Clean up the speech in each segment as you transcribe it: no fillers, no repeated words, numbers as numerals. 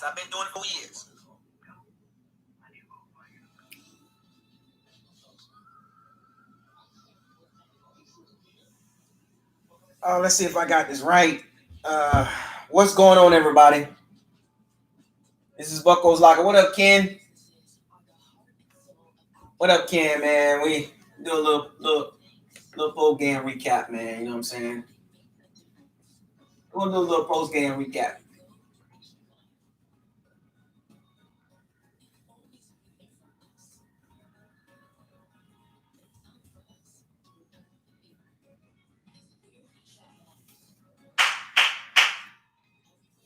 I've been doing it for years. Let's see if I got this right. What's going on, everybody? This is BucosLocker. What up, Ken? What up, Ken, man? We do a little post game recap, man. You know what I'm saying? We'll do a little post game recap.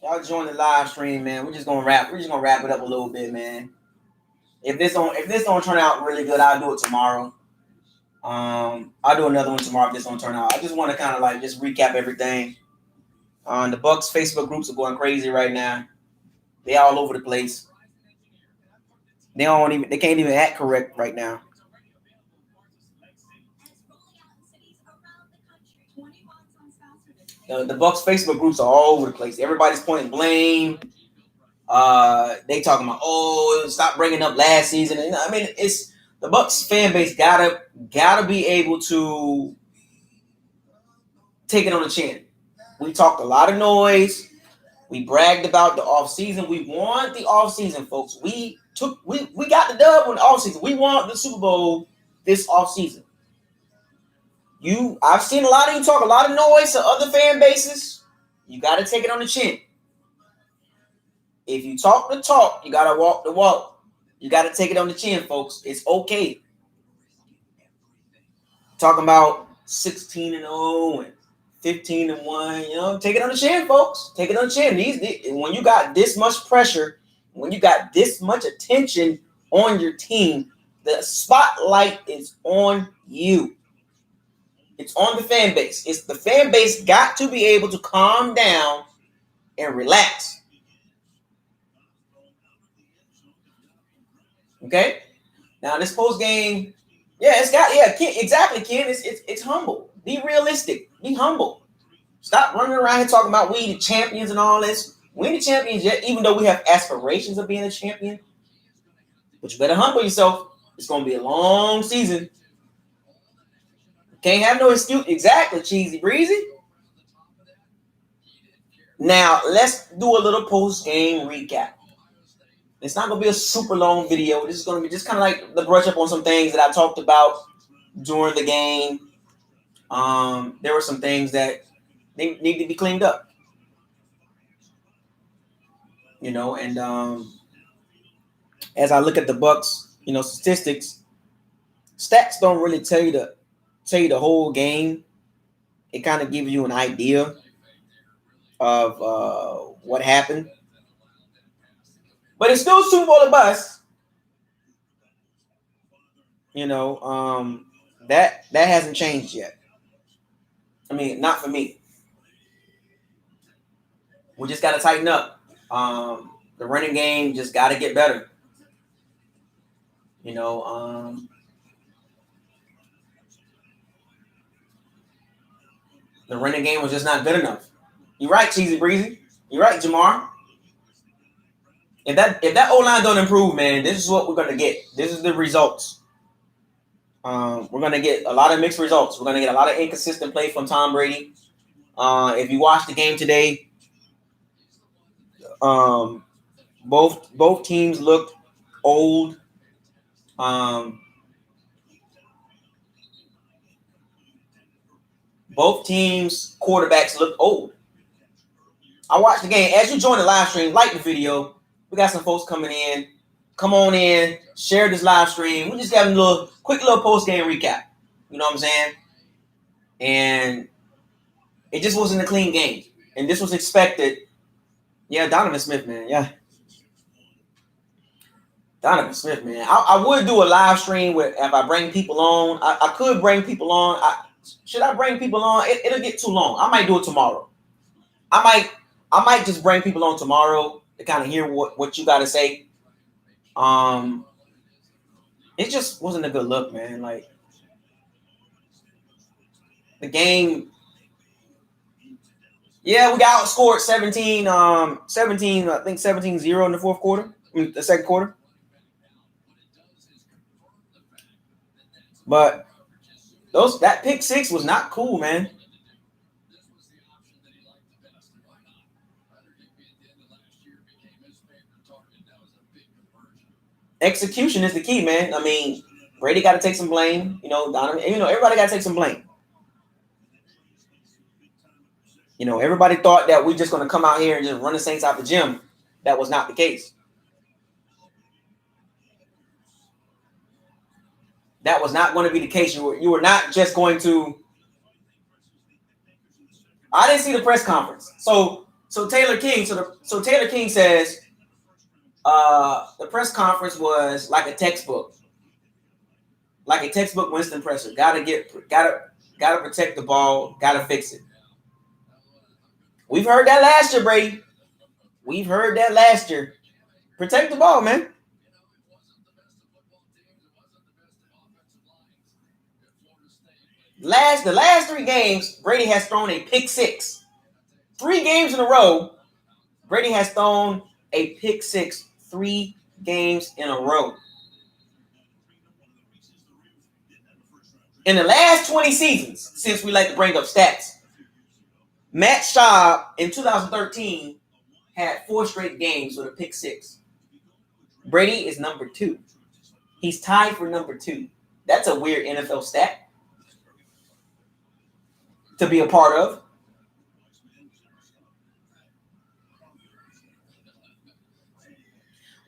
Y'all join the live stream, man. We're just gonna wrap it up a little bit, man. If this don't turn out really good, I'll do it tomorrow. I'll do another one tomorrow if this don't turn out. I just want to kind of like just recap everything. The Bucks Facebook groups are going crazy right now. They all over the place. They can't even act correct right now. The Bucks Facebook groups are all over the place. Everybody's pointing blame. They talking about stop bringing up last season. And I mean, it's the Bucks fan base gotta be able to take it on the chin. We talked a lot of noise. We bragged about the offseason. We won the offseason, folks. We got the dub on the offseason. We won the Super Bowl this offseason. I've seen a lot of you talk a lot of noise to other fan bases. You got to take it on the chin. If you talk the talk, you got to walk the walk. You got to take it on the chin, folks. It's okay. Talking about 16-0 and 15-1, you know, take it on the chin, folks. Take it on the chin. When you got this much pressure, when you got this much attention on your team, the spotlight is on you. It's on the fan base. It's the fan base got to be able to calm down and relax. Okay? Now this post game, exactly, Ken. It's humble. Be realistic. Be humble. Stop running around here talking about we the champions and all this. We ain't the champions yet, even though we have aspirations of being a champion. But you better humble yourself. It's going to be a long season. Can't have no excuse. Exactly, Cheesy Breezy. Now, let's do a little post-game recap. It's not going to be a super long video. This is going to be just kind of like the brush up on some things that I talked about during the game. There were some things that they need to be cleaned up. You know, and as I look at the Bucks, you know, statistics, stats don't really tell you the whole game. It kind of gives you an idea of what happened. But it's still Super Bowl of bust. You know, that hasn't changed yet. I mean, not for me. We just got to tighten up. The running game just got to get better. You know, the running game was just not good enough. You're right, Cheesy Breezy. You're right, Jamar. If that O-line don't improve, man, this is what we're gonna get. This is the results. We're gonna get a lot of mixed results. We're gonna get a lot of inconsistent play from Tom Brady. If you watch the game today, both teams looked old. Both teams' quarterbacks looked old. I watched the game. As you join the live stream, like the video. We got some folks coming in. Come on in, share this live stream. We just got a quick little post-game recap. You know what I'm saying? And it just wasn't a clean game. And this was expected. Yeah, Donovan Smith, man. Yeah. Donovan Smith, man. I would do a live stream if I bring people on. I could bring people on. Should I bring people on? It'll get too long. I might do it tomorrow. I might just bring people on tomorrow to kind of hear what you got to say. It just wasn't a good look, man. Like the game. Yeah, we got outscored 17, I think 17-0 in the fourth quarter. The second quarter. But that pick six was not cool, man. Execution is the key, man. I mean, Brady got to take some blame. Donovan. Everybody got to take some blame. Everybody thought that we just going to come out here and just run the Saints out the gym. That was not the case. That was not going to be the case. You were not just going to. I didn't see the press conference. So Taylor King. So Taylor King says the press conference was like a textbook. Like a textbook Winston presser. Gotta protect the ball. Gotta fix it. We've heard that last year, Brady. We've heard that last year. Protect the ball, man. The last 3 games, Brady has thrown a pick six. 3 games in a row, Brady has thrown a pick six. 3 games in a row. In the last 20 seasons, since we like to bring up stats, Matt Schaub in 2013 had 4 straight games with a pick six. Brady is number 2. He's tied for number 2. That's a weird NFL stat to be a part of.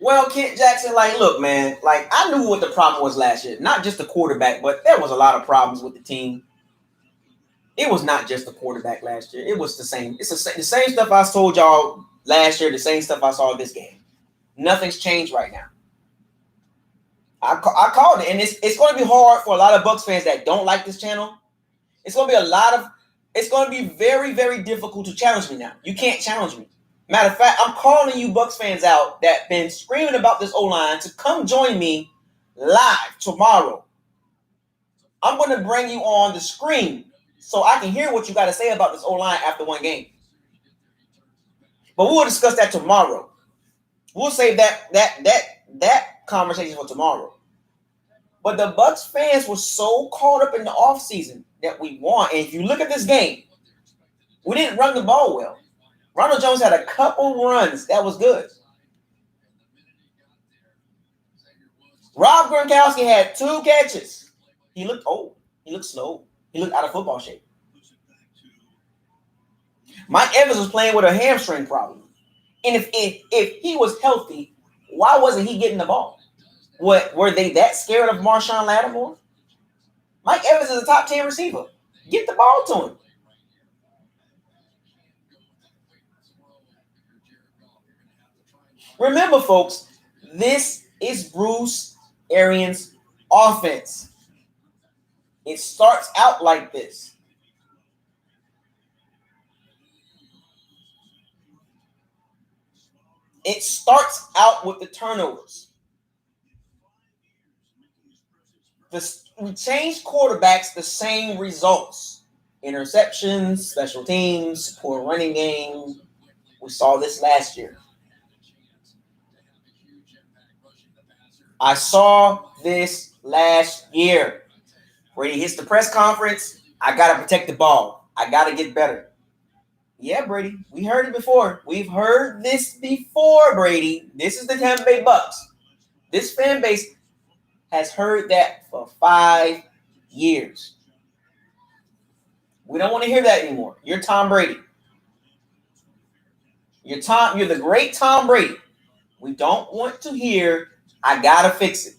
Well, Kent Jackson, look, man, I knew what the problem was last year. Not just the quarterback, but there was a lot of problems with the team. It was not just the quarterback last year. It was the same. It's the same stuff I told y'all last year, the same stuff I saw this game. Nothing's changed right now. I called it, and it's going to be hard for a lot of Bucs fans that don't like this channel. It's going to be very, very difficult to challenge me now. You can't challenge me. Matter of fact, I'm calling you Bucs fans out that been screaming about this O-line to come join me live tomorrow. I'm going to bring you on the screen so I can hear what you got to say about this O-line after 1 game. But we'll discuss that tomorrow. We'll save that conversation for tomorrow. But the Bucs fans were so caught up in the offseason that we won. And if you look at this game, we didn't run the ball well. Ronald Jones had a couple runs. That was good. Rob Gronkowski had 2 catches. He looked old. He looked slow. He looked out of football shape. Mike Evans was playing with a hamstring problem. And if he was healthy, why wasn't he getting the ball? Were they that scared of Marshawn Lattimore? Mike Evans is a top 10 receiver. Get the ball to him. Remember, folks, this is Bruce Arians' offense. It starts out like this. It starts out with the turnovers. We changed quarterbacks, the same results. Interceptions, special teams, poor running game. We saw this last year. I saw this last year. Brady hits the press conference. I got to protect the ball. I got to get better. Yeah, Brady. We heard it before. We've heard this before, Brady. This is the Tampa Bay Bucs. This fan base has heard that for 5 years. We don't want to hear that anymore. You're Tom Brady. You're the great Tom Brady. We don't want to hear, I got to fix it.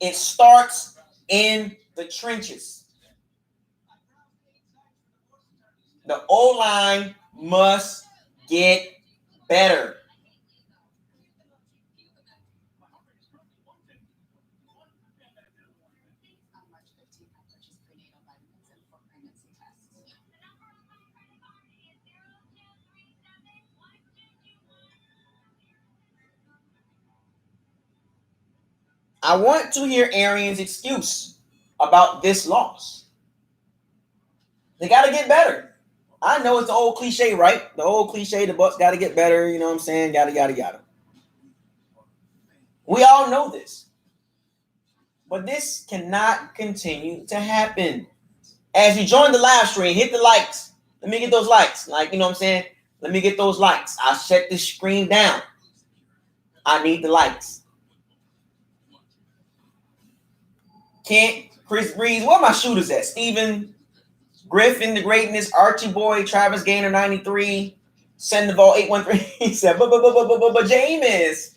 It starts in the trenches. The O-line must get better. I want to hear Arians' excuse about this loss. They got to get better. I know it's the old cliche, right? The old cliche, the Bucs got to get better. You know what I'm saying? Yada. We all know this. But this cannot continue to happen. As you join the live stream, hit the likes. Let me get those likes. Like, you know what I'm saying? Let me get those likes. I'll shut this screen down. I need the likes. Kent, Chris Breeze. Where are my shooters at? Steven Griffin, the greatness. Archie Boy, Travis Gaynor, 93. Sandoval, 813. He said, but Jameis.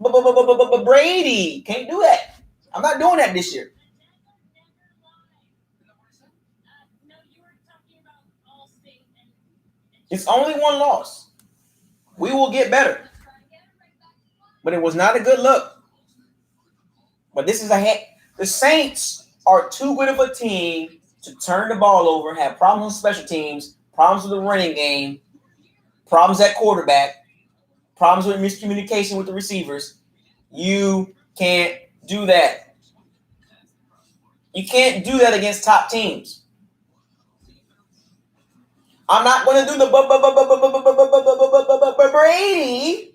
But Brady. Can't do that. I'm not doing that this year. It's only one loss. We will get better. But it was not a good look. But this is the Saints are too good of a team to turn the ball over, have problems with special teams, problems with the running game, problems at quarterback, problems with miscommunication with the receivers. You can't do that. You can't do that against top teams. I'm not going to do the Brady.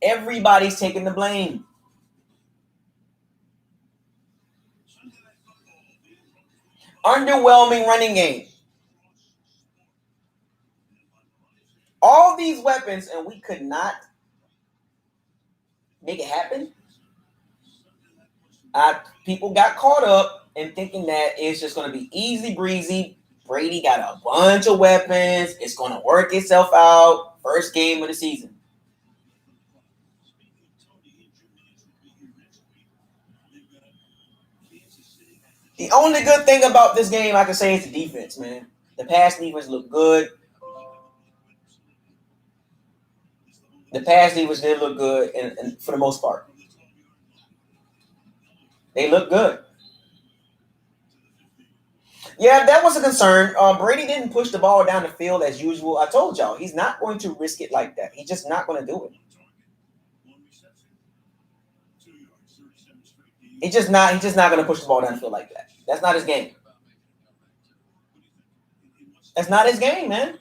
Everybody's taking the blame. Underwhelming running game. All these weapons, and we could not make it happen. People got caught up in thinking that it's just going to be easy breezy. Brady got a bunch of weapons. It's going to work itself out. First game of the season. The only good thing about this game I can say is the defense, man. The pass defense looked good. The pass defense did look good, and for the most part. They look good. Yeah, that was a concern. Brady didn't push the ball down the field as usual. I told y'all, he's not going to risk it like that. He's just not going to do it. He's just not going to push the ball down the field like that. That's not his game. That's not his game, man.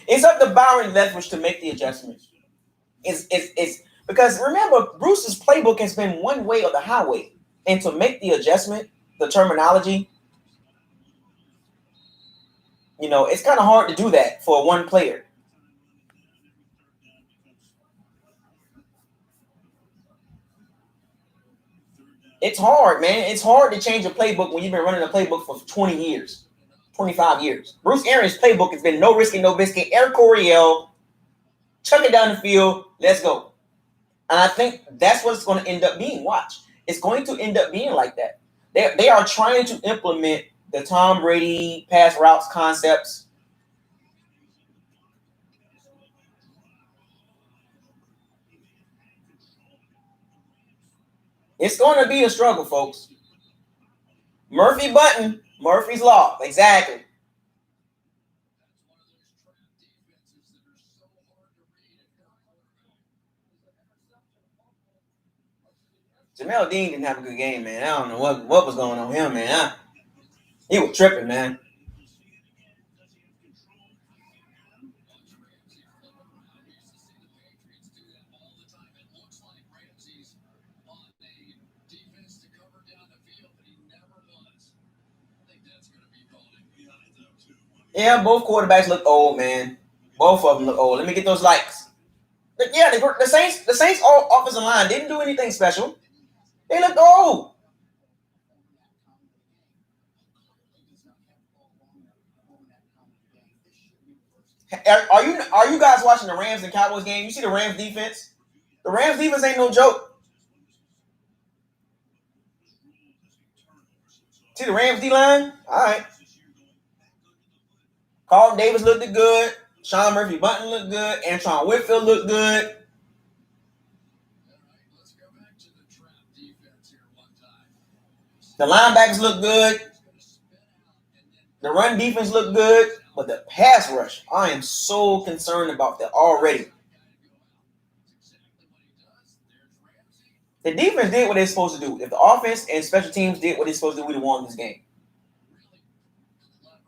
It's up to Byron Leftwich to make the adjustments. It's because remember, Bruce's playbook has been one way or the highway, and to make the adjustment, the terminology, it's kind of hard to do that for one player. It's hard, man. It's hard to change a playbook when you've been running a playbook for 20 years, 25 years. Bruce Arians' playbook has been no risking, no biscuit, air Coryell, chuck it down the field, let's go. And I think that's what it's going to end up being. Watch. It's going to end up being like that. They are trying to implement the Tom Brady pass routes concepts. It's going to be a struggle, folks. Murphy button, Murphy's law. Exactly. Jamel Dean didn't have a good game, man. I don't know what was going on with him, man. He was tripping, man. Yeah, both quarterbacks look old, man. Both of them look old. Let me get those likes. Yeah, the Saints offensive line didn't do anything special. They looked old. Are you guys watching the Rams and Cowboys game? You see the Rams defense? The Rams defense ain't no joke. See the Rams D-line? All right. Carlton Davis looked good. Sean Murphy Bunting looked good. Antoine Whitfield looked good. The linebackers look good. The run defense looked good. But the pass rush, I am so concerned about that already. The defense did what they're supposed to do. If the offense and special teams did what they're supposed to do, we'd have won this game.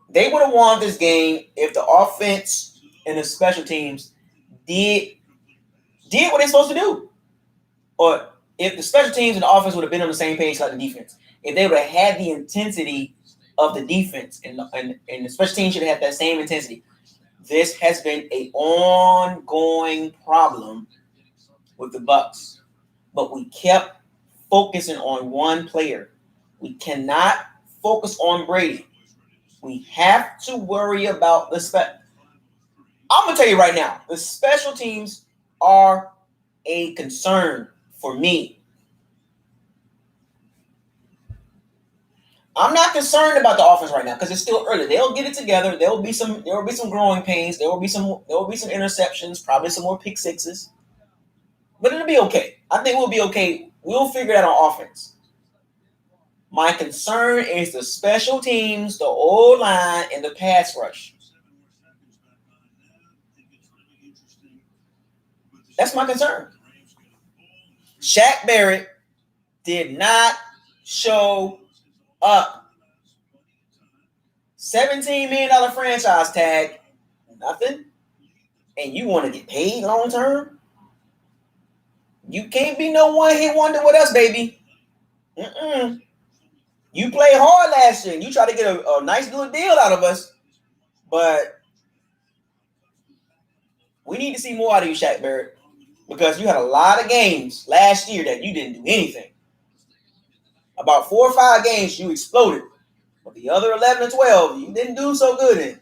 They would have won this game if the offense and the special teams did what they're supposed to do. Or if the special teams and the offense would have been on the same page like the defense. If they would have had the intensity of the defense and the special teams should have had that same intensity. This has been an ongoing problem with the Bucs. But we kept focusing on one player. We cannot focus on Brady. We have to worry about the I'm going to tell you right now, the special teams are a concern for me. I'm not concerned about the offense right now because it's still early. They'll get it together. There will be some growing pains. There will be some interceptions, probably some more pick sixes. But it'll be okay. I think we'll be okay. We'll figure it out on offense. My concern is the special teams, the O-line, and the pass rush. That's my concern. Shaq Barrett did not show up. $17 million franchise tag, nothing. And you want to get paid long term? You can't be no one-hit wonder with us, baby. You played hard last year and you try to get a nice little deal out of us, but we need to see more out of you, Shaq Barrett, because you had a lot of games last year that you didn't do anything. About 4 or 5 games you exploded, but the other 11 or 12 you didn't do so good in.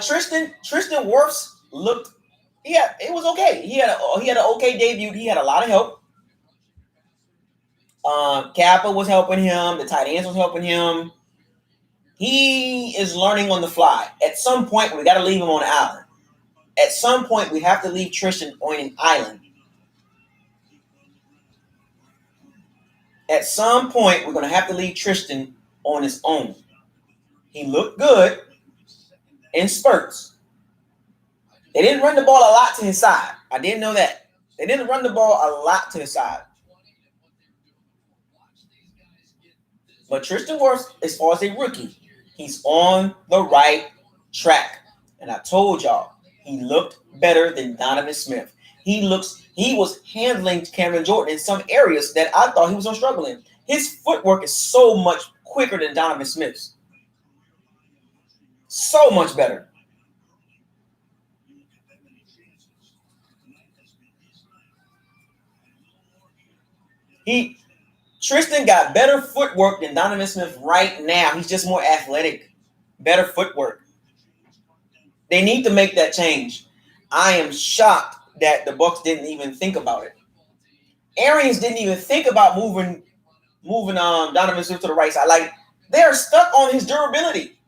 Tristan Wirfs looked. It was okay. He had an okay debut. He had a lot of help. Kappa was helping him. The tight ends was helping him. He is learning on the fly. At some point, we got to leave him on the island. At some point, we have to leave Tristan on an island. At some point, we're going to have to leave Tristan on his own. He looked good in spurts. They didn't run the ball a lot to his side. I didn't know that. They didn't run the ball a lot to his side. But Tristan Wirfs, as far as a rookie, he's on the right track. And I told y'all, he looked better than Donovan Smith. He was handling Cameron Jordan in some areas that I thought he was going to struggle in. His footwork is so much quicker than Donovan Smith's. So much better. Tristan got better footwork than Donovan Smith right now. He's just more athletic. Better footwork. They need to make that change. I am shocked that the Bucs didn't even think about it. Arians didn't even think about moving Donovan Smith to the right side. Like, they're stuck on his durability.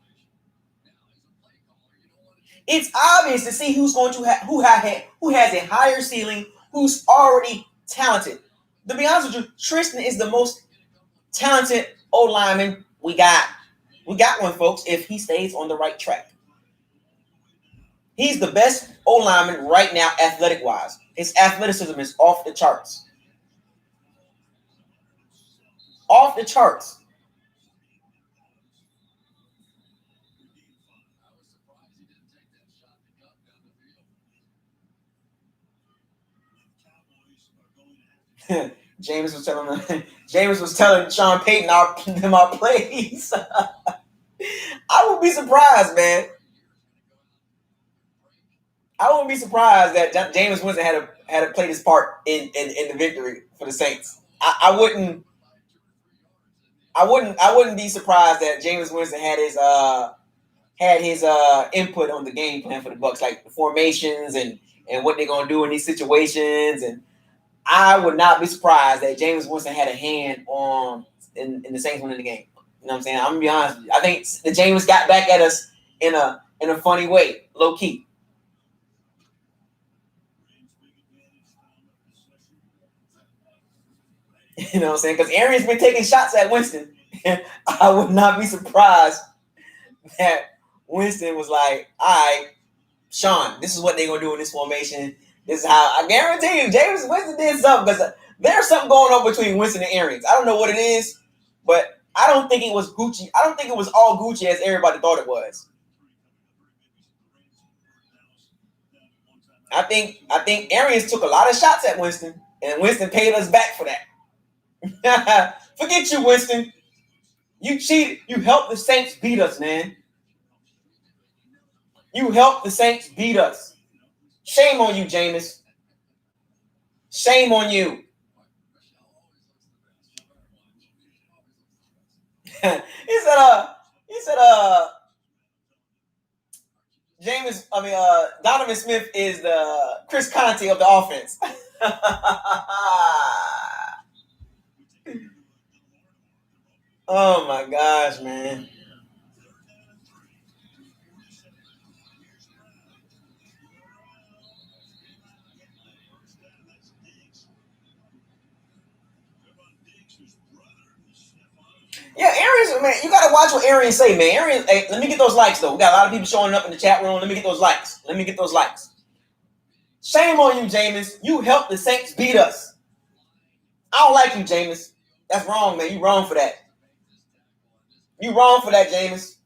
It's obvious to see who's going to who has a higher ceiling, who's already talented. To be honest with you, Tristan is the most talented O-lineman we got. We got one, folks, if he stays on the right track. He's the best O-lineman right now, athletic-wise. His athleticism is off the charts. Off the charts. James was telling Sean Payton our plays. I would be surprised, man. I wouldn't be surprised that Jameis Winston had to play this part in the victory for the Saints. I wouldn't be surprised that Jameis Winston had his input on the game plan for the Bucs, like the formations and what they're gonna do in these situations. And I would not be surprised that Jameis Winston had a hand in the Saints winning the game. You know what I'm saying? I'm gonna be honest with you. I think the Jameis got back at us in a funny way, low key. You know what I'm saying? Because Arians been taking shots at Winston. I would not be surprised that Winston was like, all right, Sean, this is what they're gonna do in this formation. This is how I guarantee you, James Winston did something because there's something going on between Winston and Arians. I don't know what it is, but I don't think it was Gucci. I don't think it was all Gucci as everybody thought it was. I think Arians took a lot of shots at Winston, and Winston paid us back for that. Forget you, Winston. You cheated. You helped the Saints beat us, man. You helped the Saints beat us. Shame on you, Jameis. Shame on you. he said, Donovan Smith is the Chris Conte of the offense. Oh my gosh, man. Yeah, Arians, man, you gotta watch what Arians say, man. Arians, hey, let me get those likes though. We got a lot of people showing up in the chat room. Let me get those likes. Shame on you, Jameis. You helped the Saints beat us. I don't like you, Jameis. That's wrong, man. You wrong for that. You wrong for that, Jameis.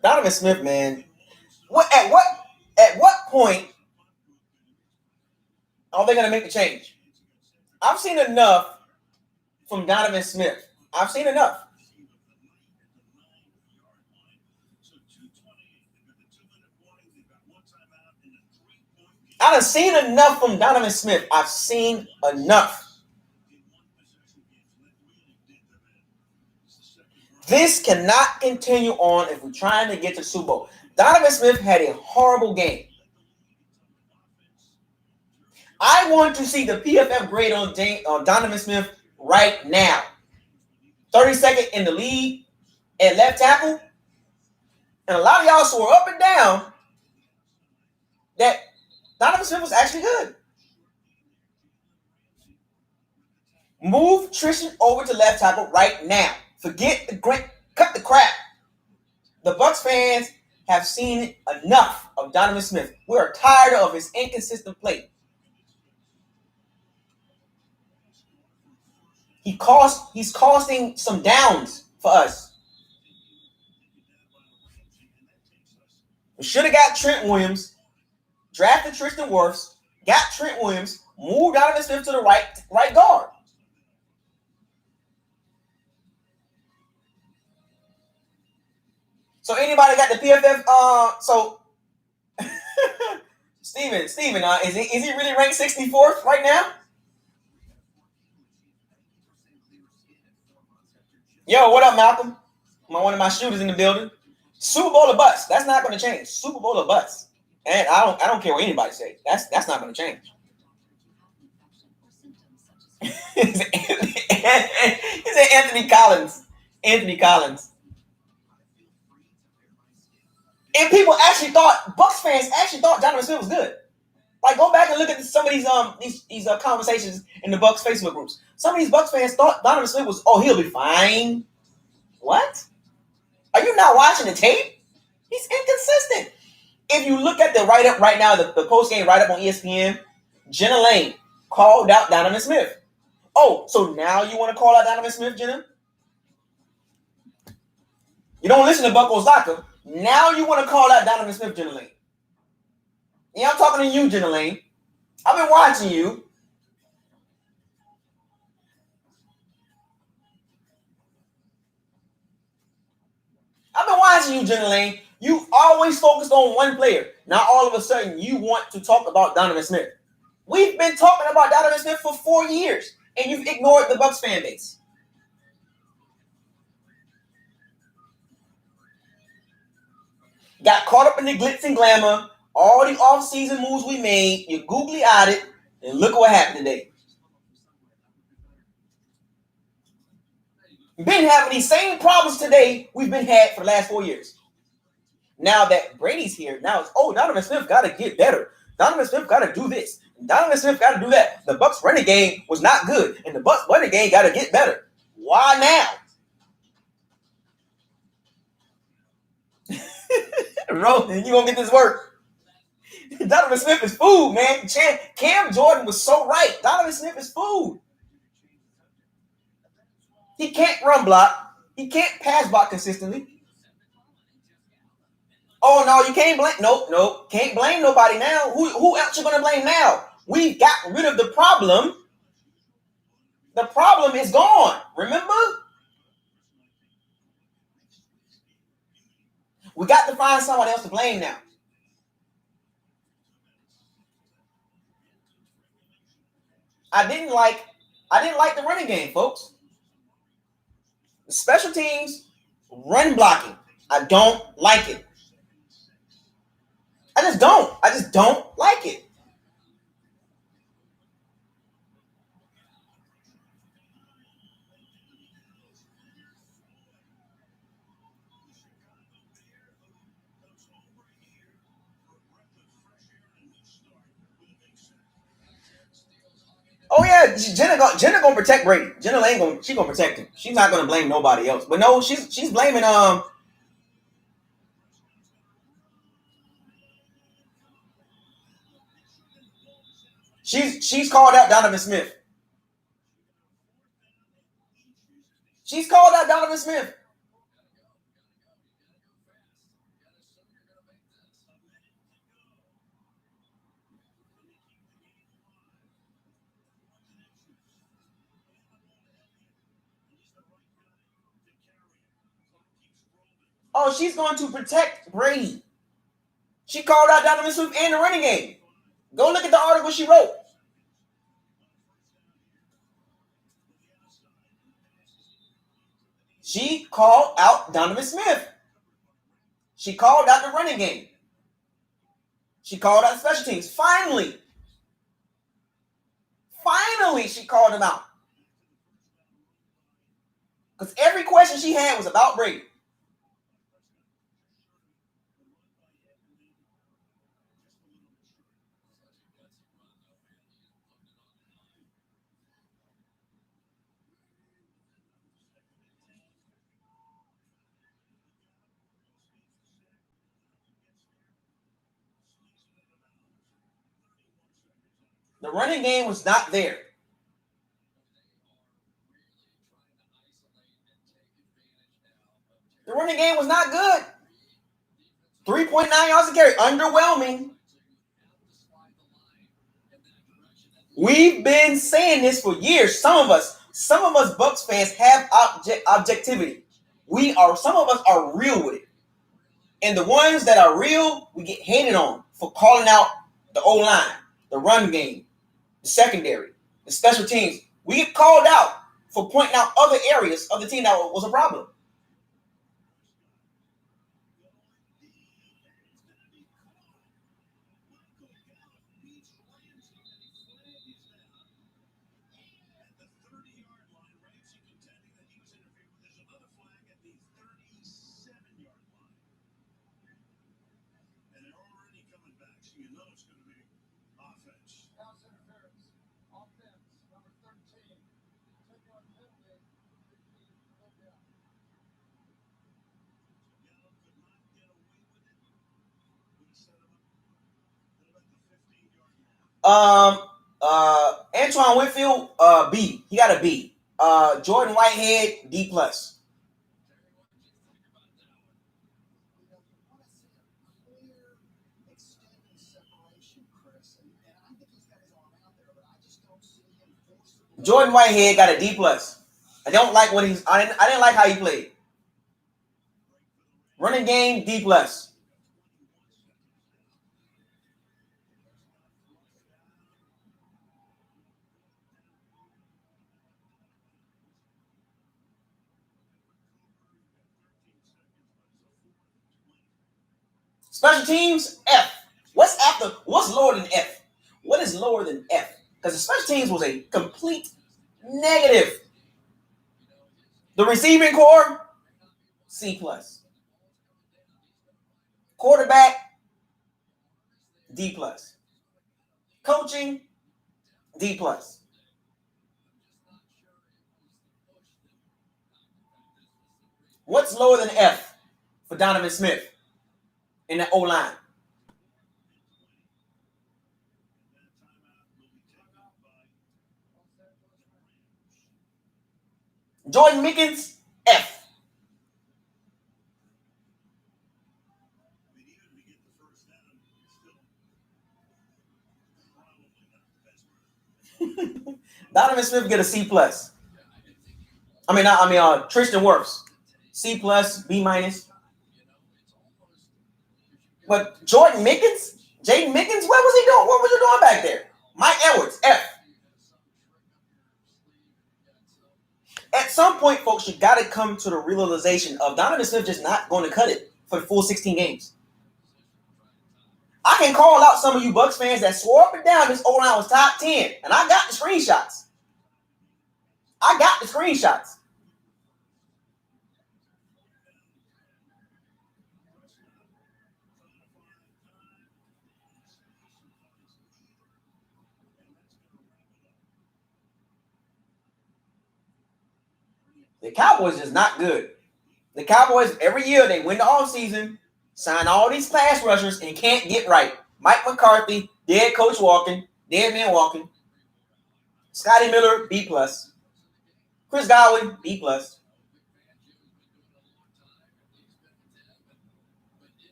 Donovan Smith, man. At what point are they gonna make the change? I've seen enough from Donovan Smith. I've seen enough. I've seen enough from Donovan Smith. I've seen enough. This cannot continue on if we're trying to get to the Super Bowl. Donovan Smith had a horrible game. I want to see the PFF grade on Donovan Smith right now. 32nd in the league at left tackle. And a lot of y'all swore up and down that Donovan Smith was actually good. Move Tristan over to left tackle right now. Forget cut the crap. The Bucs fans have seen enough of Donovan Smith. We are tired of his inconsistent play. He's costing some downs for us. We should have got Trent Williams, drafted Tristan Wirfs, got Trent Williams, moved Donovan Smith to the right guard. So anybody got the PFF? Steven, is he really ranked 64th right now? Yo, what up, Malcolm? One of my shooters in the building. Super Bowl or bust. That's not going to change. Super Bowl or bust. And I don't care what anybody say. That's not going to change. He said Anthony Collins. And people actually Bucs fans actually thought Donovan Smith was good. Like, go back and look at some of these conversations in the Bucs Facebook groups. Some of these Bucs fans thought Donovan Smith was, he'll be fine. What? Are you not watching the tape? He's inconsistent. If you look at the write-up right now, the post-game write-up on ESPN, Jenna Lane called out Donovan Smith. Oh, so now you want to call out Donovan Smith, Jenna? You don't listen to BucosLocker. Now you want to call out Donovan Smith, Jenna Lane. Yeah, I'm talking to you, Jenna Lane. I've been watching you. Jenna Lane. You always focused on one player. Now all of a sudden you want to talk about Donovan Smith. We've been talking about Donovan Smith for 4 years, and you've ignored the Bucs fan base. Got caught up in the glitz and glamour, all the off-season moves we made. You googly-eyed it, and look what happened today. Been having these same problems today we've been had for the last 4 years. Now that Brady's here, now it's, Donovan Smith got to get better. Donovan Smith got to do this. Donovan Smith got to do that. The Bucs running game was not good, and the Bucs running game got to get better. Why now? Roman, you gonna get this work? Donovan Smith is food, man. Cam Jordan was so right. Donovan Smith is food. He can't run block. He can't pass block consistently. Oh no, you can't blame. Nope. Can't blame nobody now. Who else you gonna blame now? We got rid of the problem. The problem is gone. Remember? We got to find someone else to blame now. I didn't like the running game, folks. The special teams, run blocking. I don't like it. I just don't like it. Oh yeah, Jenna gonna protect Brady. Jenna ain't gonna she gonna protect him. She's not gonna blame nobody else. But no, she's blaming she's called out Donovan Smith. She's called out Donovan Smith. Oh, she's going to protect Brady. She called out Donovan Smith and the running game. Go look at the article she wrote. She called out Donovan Smith. She called out the running game. She called out special teams. Finally, she called him out. Because every question she had was about Brady. The running game was not there. The running game was not good. 3.9 yards a carry, underwhelming. We've been saying this for years. Some of us Bucs fans have objectivity. Some of us are real with it. And the ones that are real, we get hated on for calling out the O-line, the run game, the secondary, the special teams. We get called out for pointing out other areas of the team that was a problem. Antoine Whitfield, B. He got a B. Jordan Whitehead, D plus. Jordan Whitehead got a D plus. I don't like what he's. I didn't like how he played. Running game, D plus. Special teams, F. What's lower than F? What is lower than F? Because the special teams was a complete negative. The receiving core, C plus. Quarterback, D plus. Coaching, D plus. What's lower than F for Donovan Smith in the O-line? Jordan Mickens, F. Donovan Smith get a C plus. Tristan Wirfs, C plus, B minus. But Jordan Mickens, Jaden Mickens, what was he doing? What was you doing back there? Mike Edwards, F. At some point, folks, you got to come to the realization of Donovan Smith just not going to cut it for the full 16 games. I can call out some of you Bucs fans that swore up and down this O-line was top 10, and I got the screenshots. The Cowboys is not good. The Cowboys, every year, they win the offseason, sign all these pass rushers, and can't get right. Mike McCarthy, dead coach walking, dead man walking. Scotty Miller, B plus. Chris Godwin, B plus.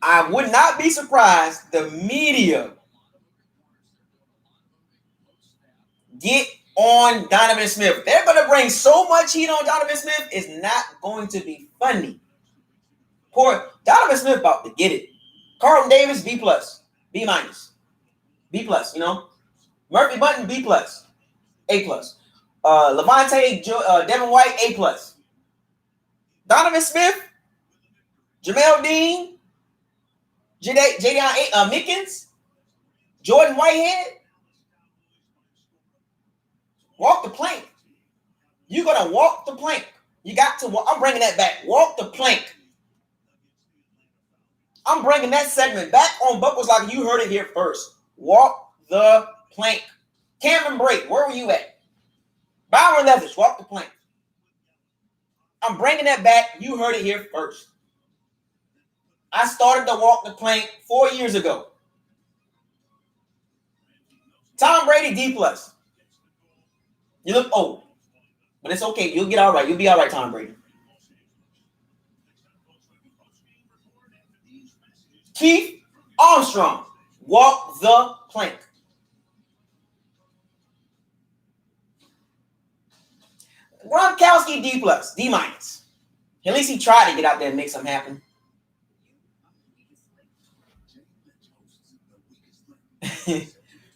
I would not be surprised the media get on Donovan Smith. They're going to bring so much heat on Donovan Smith, it's not going to be funny. Poor Donovan Smith about to get it. Carlton Davis, B plus, B minus, B plus, Murphy Bunton, B plus, A plus. Levante, Devin White, A plus. Donovan Smith, Jamel Dean, Jadaon Mickens, Jordan Whitehead. Walk the plank. You're going to walk the plank. You got to walk. I'm bringing that back. Walk the plank. I'm bringing that segment back on BucosLocker. You heard it here first. Walk the plank. Cameron Brake, where were you at? Byron Levis, walk the plank. I'm bringing that back. You heard it here first. I started to walk the plank 4 years ago. Tom Brady, D plus. You look old, but it's okay. You'll get all right. You'll be all right, Tom Brady. Keith Armstrong, walk the plank. Gronkowski, D plus, D minus. At least he tried to get out there and make something happen.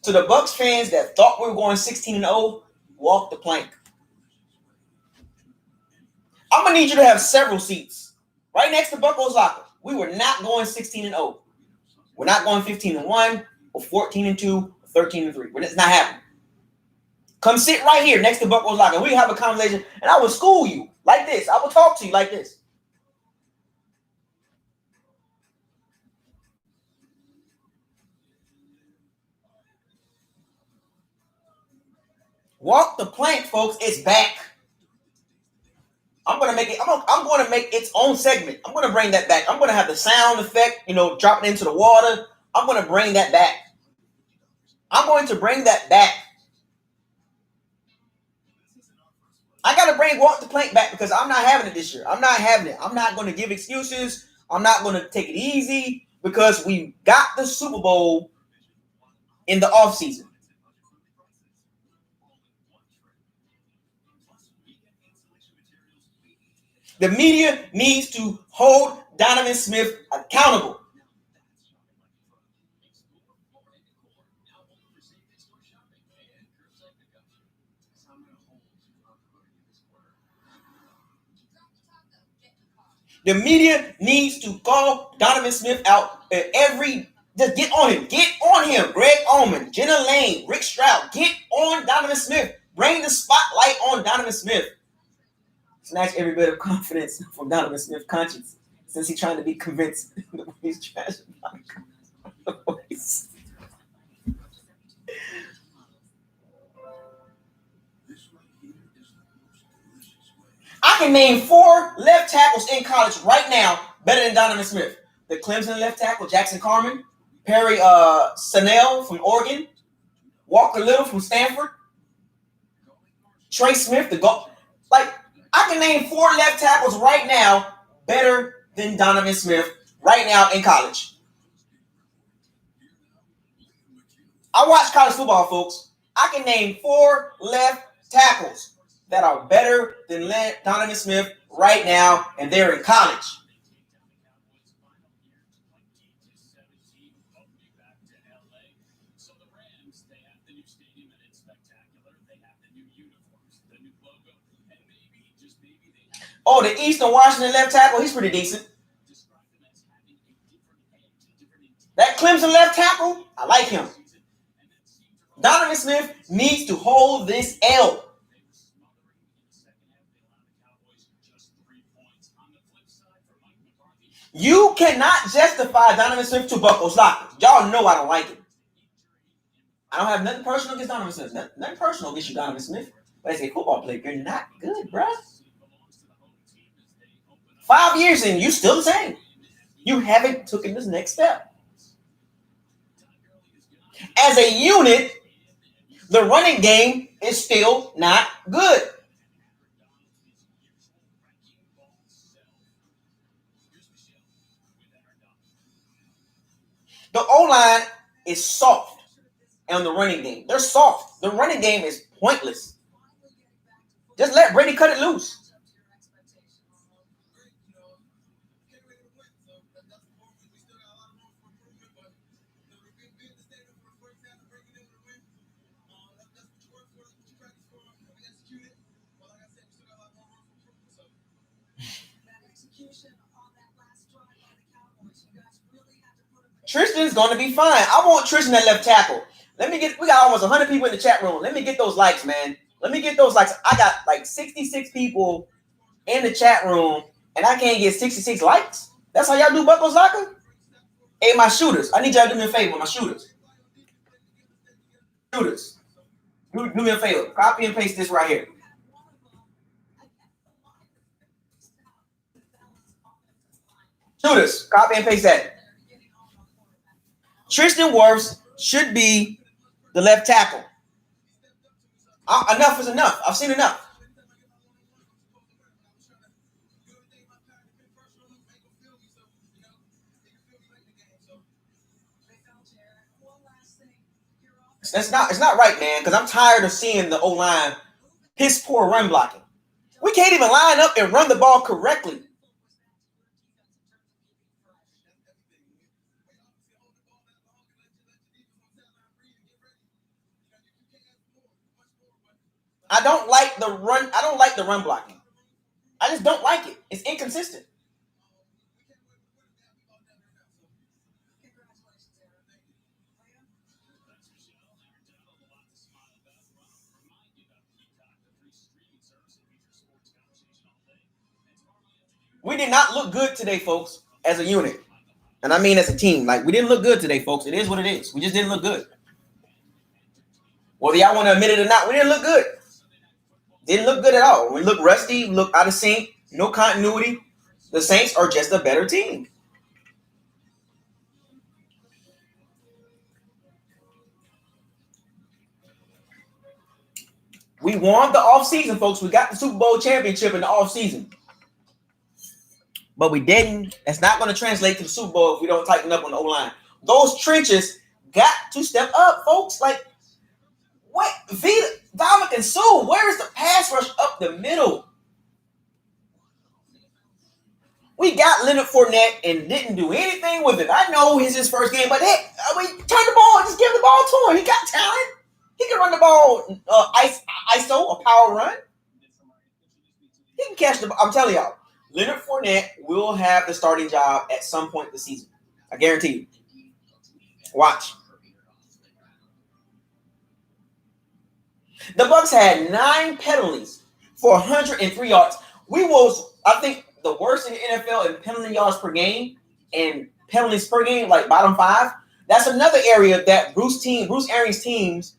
To the Bucs fans that thought we were going 16-0, walk the plank. I'm going to need you to have several seats right next to BucosLocker. We were not going 16-0. We're not going 15-1 or 14-2 or 13-3. It's not happening. Come sit right here next to BucosLocker. We have a conversation, and I will school you like this. I will talk to you like this. Walk the plank, folks. It's back. I'm going to make its own segment. I'm going to bring that back. I'm going to have the sound effect, dropping into the water. I'm going to bring that back. I'm going to bring that back. I got to walk the plank back because I'm not having it this year. I'm not having it. I'm not going to give excuses. I'm not going to take it easy because we got the Super Bowl in the offseason. The media needs to hold Donovan Smith accountable. The media needs to call Donovan Smith out just get on him. Get on him. Greg Allman, Jenna Lane, Rick Stroud, get on Donovan Smith. Bring the spotlight on Donovan Smith. Snatch every bit of confidence from Donovan Smith's conscience since he's trying to be convinced that he's trash. I can name 4 left tackles in college right now better than Donovan Smith. The Clemson left tackle, Jackson Carman, Perry Snell from Oregon, Walker Little from Stanford, Trey Smith, the goal. Like, I can name 4 left tackles right now better than Donovan Smith right now in college. I watch college football, folks. I can name 4 left tackles that are better than Donovan Smith right now, and they're in college. Oh, the Eastern Washington left tackle, he's pretty decent. That Clemson left tackle, I like him. Donovan Smith needs to hold this L. You cannot justify Donovan Smith to BucosLocker. Y'all know I don't like him. I don't have nothing personal against Donovan Smith. Nothing personal against you, Donovan Smith. But as a football player, you're not good, bro. 5 years in, you still the same. You haven't taken this next step. As a unit, the running game is still not good. The O-line is soft on the running game. They're soft. The running game is pointless. Just let Brady cut it loose. Tristan's going to be fine. I want Tristan at left tackle. We got almost 100 people in the chat room. Let me get those likes, man. Let me get those likes. I got like 66 people in the chat room, and I can't get 66 likes. That's how y'all do BucosLocker? Hey, my shooters. I need y'all to do me a favor, my shooters. Shooters. Do me a favor. Copy and paste this right here. Shooters. Copy and paste that. Tristan Wirfs should be the left tackle. Enough is enough. I've seen enough. It's not right, man, because I'm tired of seeing the O-line piss poor run blocking. We can't even line up and run the ball correctly. I don't like the run blocking. I just don't like it. It's inconsistent. We did not look good today, folks, as a unit. And I mean as a team. Like, we didn't look good today, folks. It is what it is. We just didn't look good. Whether y'all want to admit it or not, we didn't look good. Didn't look good at all. We looked rusty, looked out of sync, no continuity. The Saints are just a better team. We won the offseason, folks. We got the Super Bowl championship in the offseason. But we didn't. That's not going to translate to the Super Bowl if we don't tighten up on the O-line. Those trenches got to step up, folks. Like, what? Vita, Dominic, and Sue, where is the pass rush up the middle? We got Leonard Fournette and didn't do anything with it. I know it's his first game, but hey, turn the ball, just give the ball to him. He got talent. He can run the ball, ISO, a power run. He can catch the ball. I'm telling y'all, Leonard Fournette will have the starting job at some point this season. I guarantee you. Watch. The Bucs had 9 penalties for 103 yards. We was, I think, the worst in the NFL in penalty yards per game and penalties per game, like bottom 5. That's another area that Bruce Arians' teams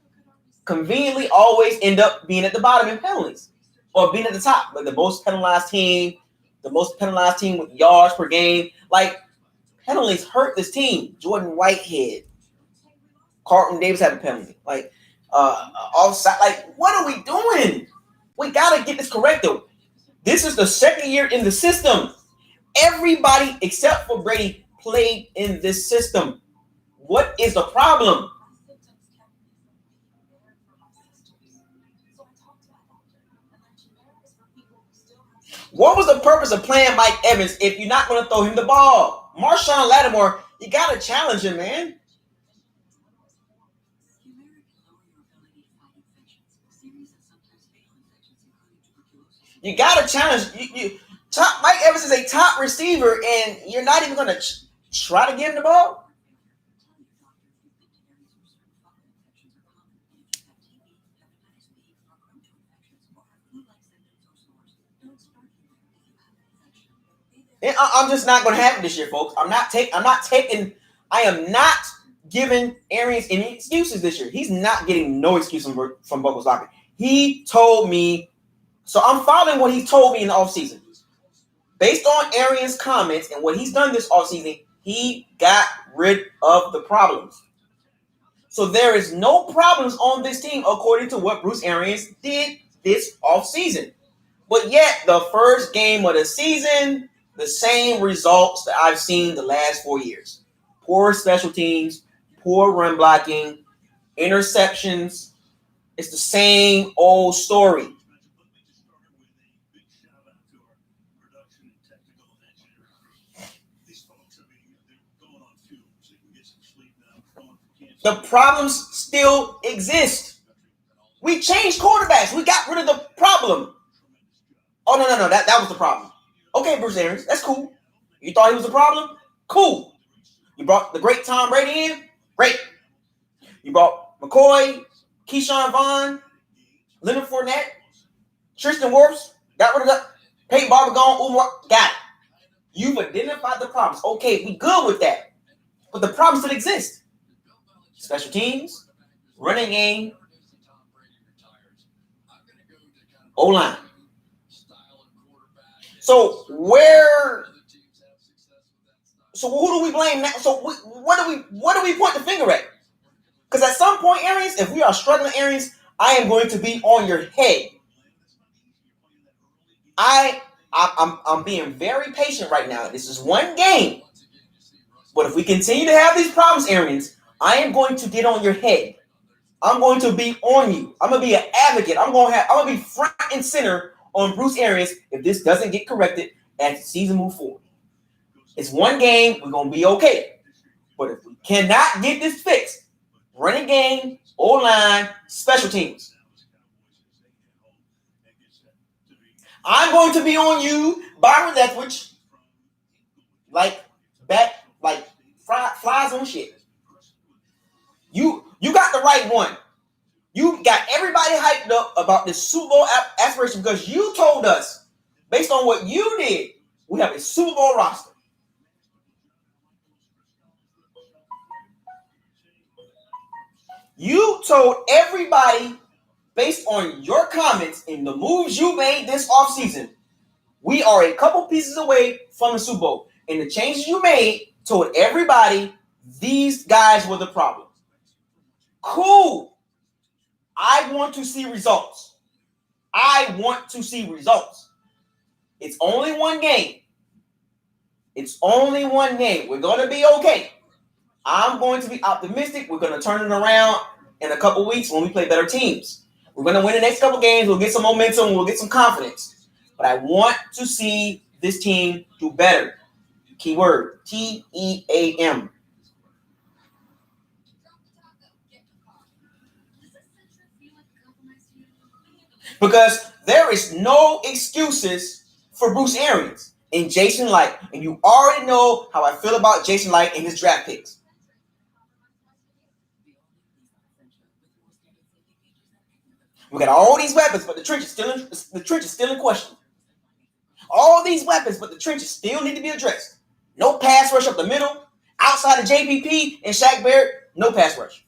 conveniently always end up being at the bottom in penalties. or being at the top, but the most penalized team with yards per game. Like, penalties hurt this team. Jordan Whitehead, Carlton Davis had a penalty. Like, offside. Like, what are we doing? We gotta get this corrected. This is the second year in the system. Everybody except for Brady played in this system. What is the problem? What was the purpose of playing Mike Evans if you're not going to throw him the ball? Marshawn Lattimore, you got to challenge him, man. You got to challenge. Mike Evans is a top receiver, and you're not even going to try to give him the ball? And I'm just not going to have it this year, folks. I am not giving Arians any excuses this year. He's not getting no excuse from BucosLocker. He told me, so I'm following what he told me in the offseason. Based on Arians' comments and what he's done this offseason, he got rid of the problems. So there is no problems on this team according to what Bruce Arians did this offseason. But yet, the first game of the season, the same results that I've seen the last 4 years. Poor special teams, poor run blocking, interceptions. It's the same old story. The problems still exist. We changed quarterbacks. We got rid of the problem. Oh, no. That was the problem. Okay, Bruce Arians, that's cool. You thought he was a problem? Cool. You brought the great Tom Brady in? Great. You brought McCoy, Keyshawn Vaughn, Leonard Fournette, Tristan Wirfs, got rid of that. Peyton Barber gone, Umar, got it. You've identified the problems. Okay, we good with that. But the problems still exist. Special teams, running game, O-line. So who do we blame now? So what do we point the finger at? Because at some point, Arians, if we are struggling, Arians, I am going to be on your head. I'm being very patient right now. This is one game. But if we continue to have these problems, Arians, I am going to get on your head. I'm going to be on you. I'm going to be an advocate. I'm going to be front and center on Bruce Arians if this doesn't get corrected as the season moves forward. It's one game. We're going to be okay. But if we cannot get this fixed, running game, O-line, special teams, I'm going to be on you, Byron Leftwich, like flies on shit. You got the right one. You got everybody hyped up about this Super Bowl aspiration because you told us, based on what you did, we have a Super Bowl roster. You told everybody, based on your comments and the moves you made this offseason, we are a couple pieces away from the Super Bowl. And the changes you made told everybody these guys were the problem. Cool. I want to see results. It's only one game. We're going to be okay. I'm going to be optimistic. We're going to turn it around in a couple weeks when we play better teams. We're going to win the next couple games. We'll get some momentum. We'll get some confidence. But I want to see this team do better. Keyword, TEAM. Because there is no excuses for Bruce Arians and Jason Light. And you already know how I feel about Jason Light and his draft picks. We got all these weapons, but the trench is still in question. All these weapons, but the trenches still need to be addressed. No pass rush up the middle. Outside of JPP and Shaq Barrett, no pass rush.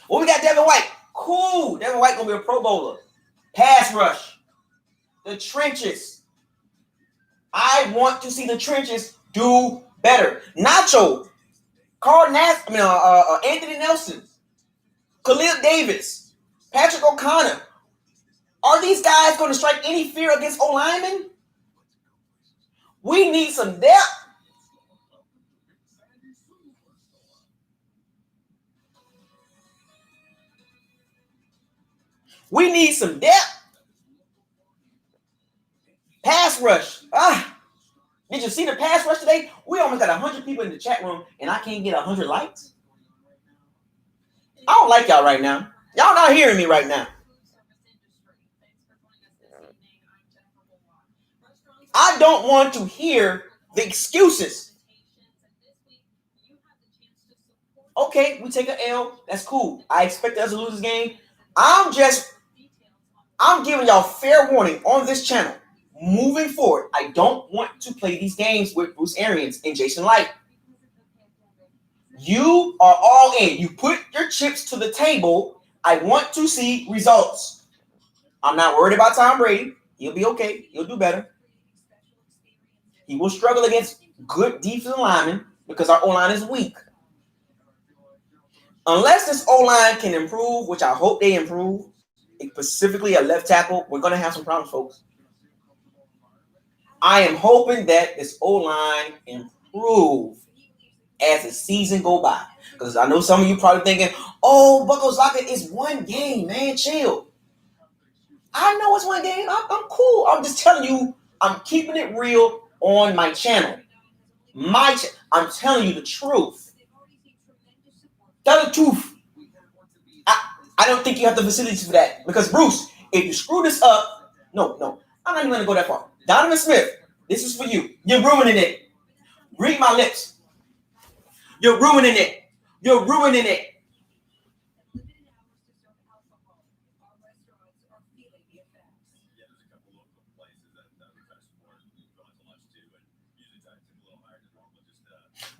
Well, we got Devin White. Cool. Devin White gonna be a Pro Bowler. Pass rush. The trenches. I want to see the trenches do better. Nacho, Anthony Nelson, Khalil Davis, Patrick O'Connor. Are these guys going to strike any fear against O-linemen? We need some depth. We need some depth. Pass rush. Did you see the pass rush today? We almost got 100 people in the chat room, and I can't get 100 likes. I don't like y'all right now. Y'all not hearing me right now. I don't want to hear the excuses. Okay, we take an L. That's cool. I expect us to lose this game. I'm giving y'all fair warning on this channel. Moving forward, I don't want to play these games with Bruce Arians and Jason Light. You are all in. You put your chips to the table. I want to see results. I'm not worried about Tom Brady. He'll be okay. He'll do better. He will struggle against good defensive linemen because our O-line is weak. Unless this O-line can improve, which I hope they improve, specifically a left tackle, we're going to have some problems, folks. I am hoping that this O-line improve as the season go by. Because I know some of you probably thinking, oh, BucosLocker is one game, man. Chill. I know it's one game. I'm cool. I'm just telling you, I'm keeping it real on my channel. I'm telling you the truth. Tell the truth. I don't think you have the facilities for that. Because, Bruce, if you screw this up, no, I'm not even going to go that far. Donovan Smith, this is for you. You're ruining it. Read my lips. You're ruining it. You're ruining it.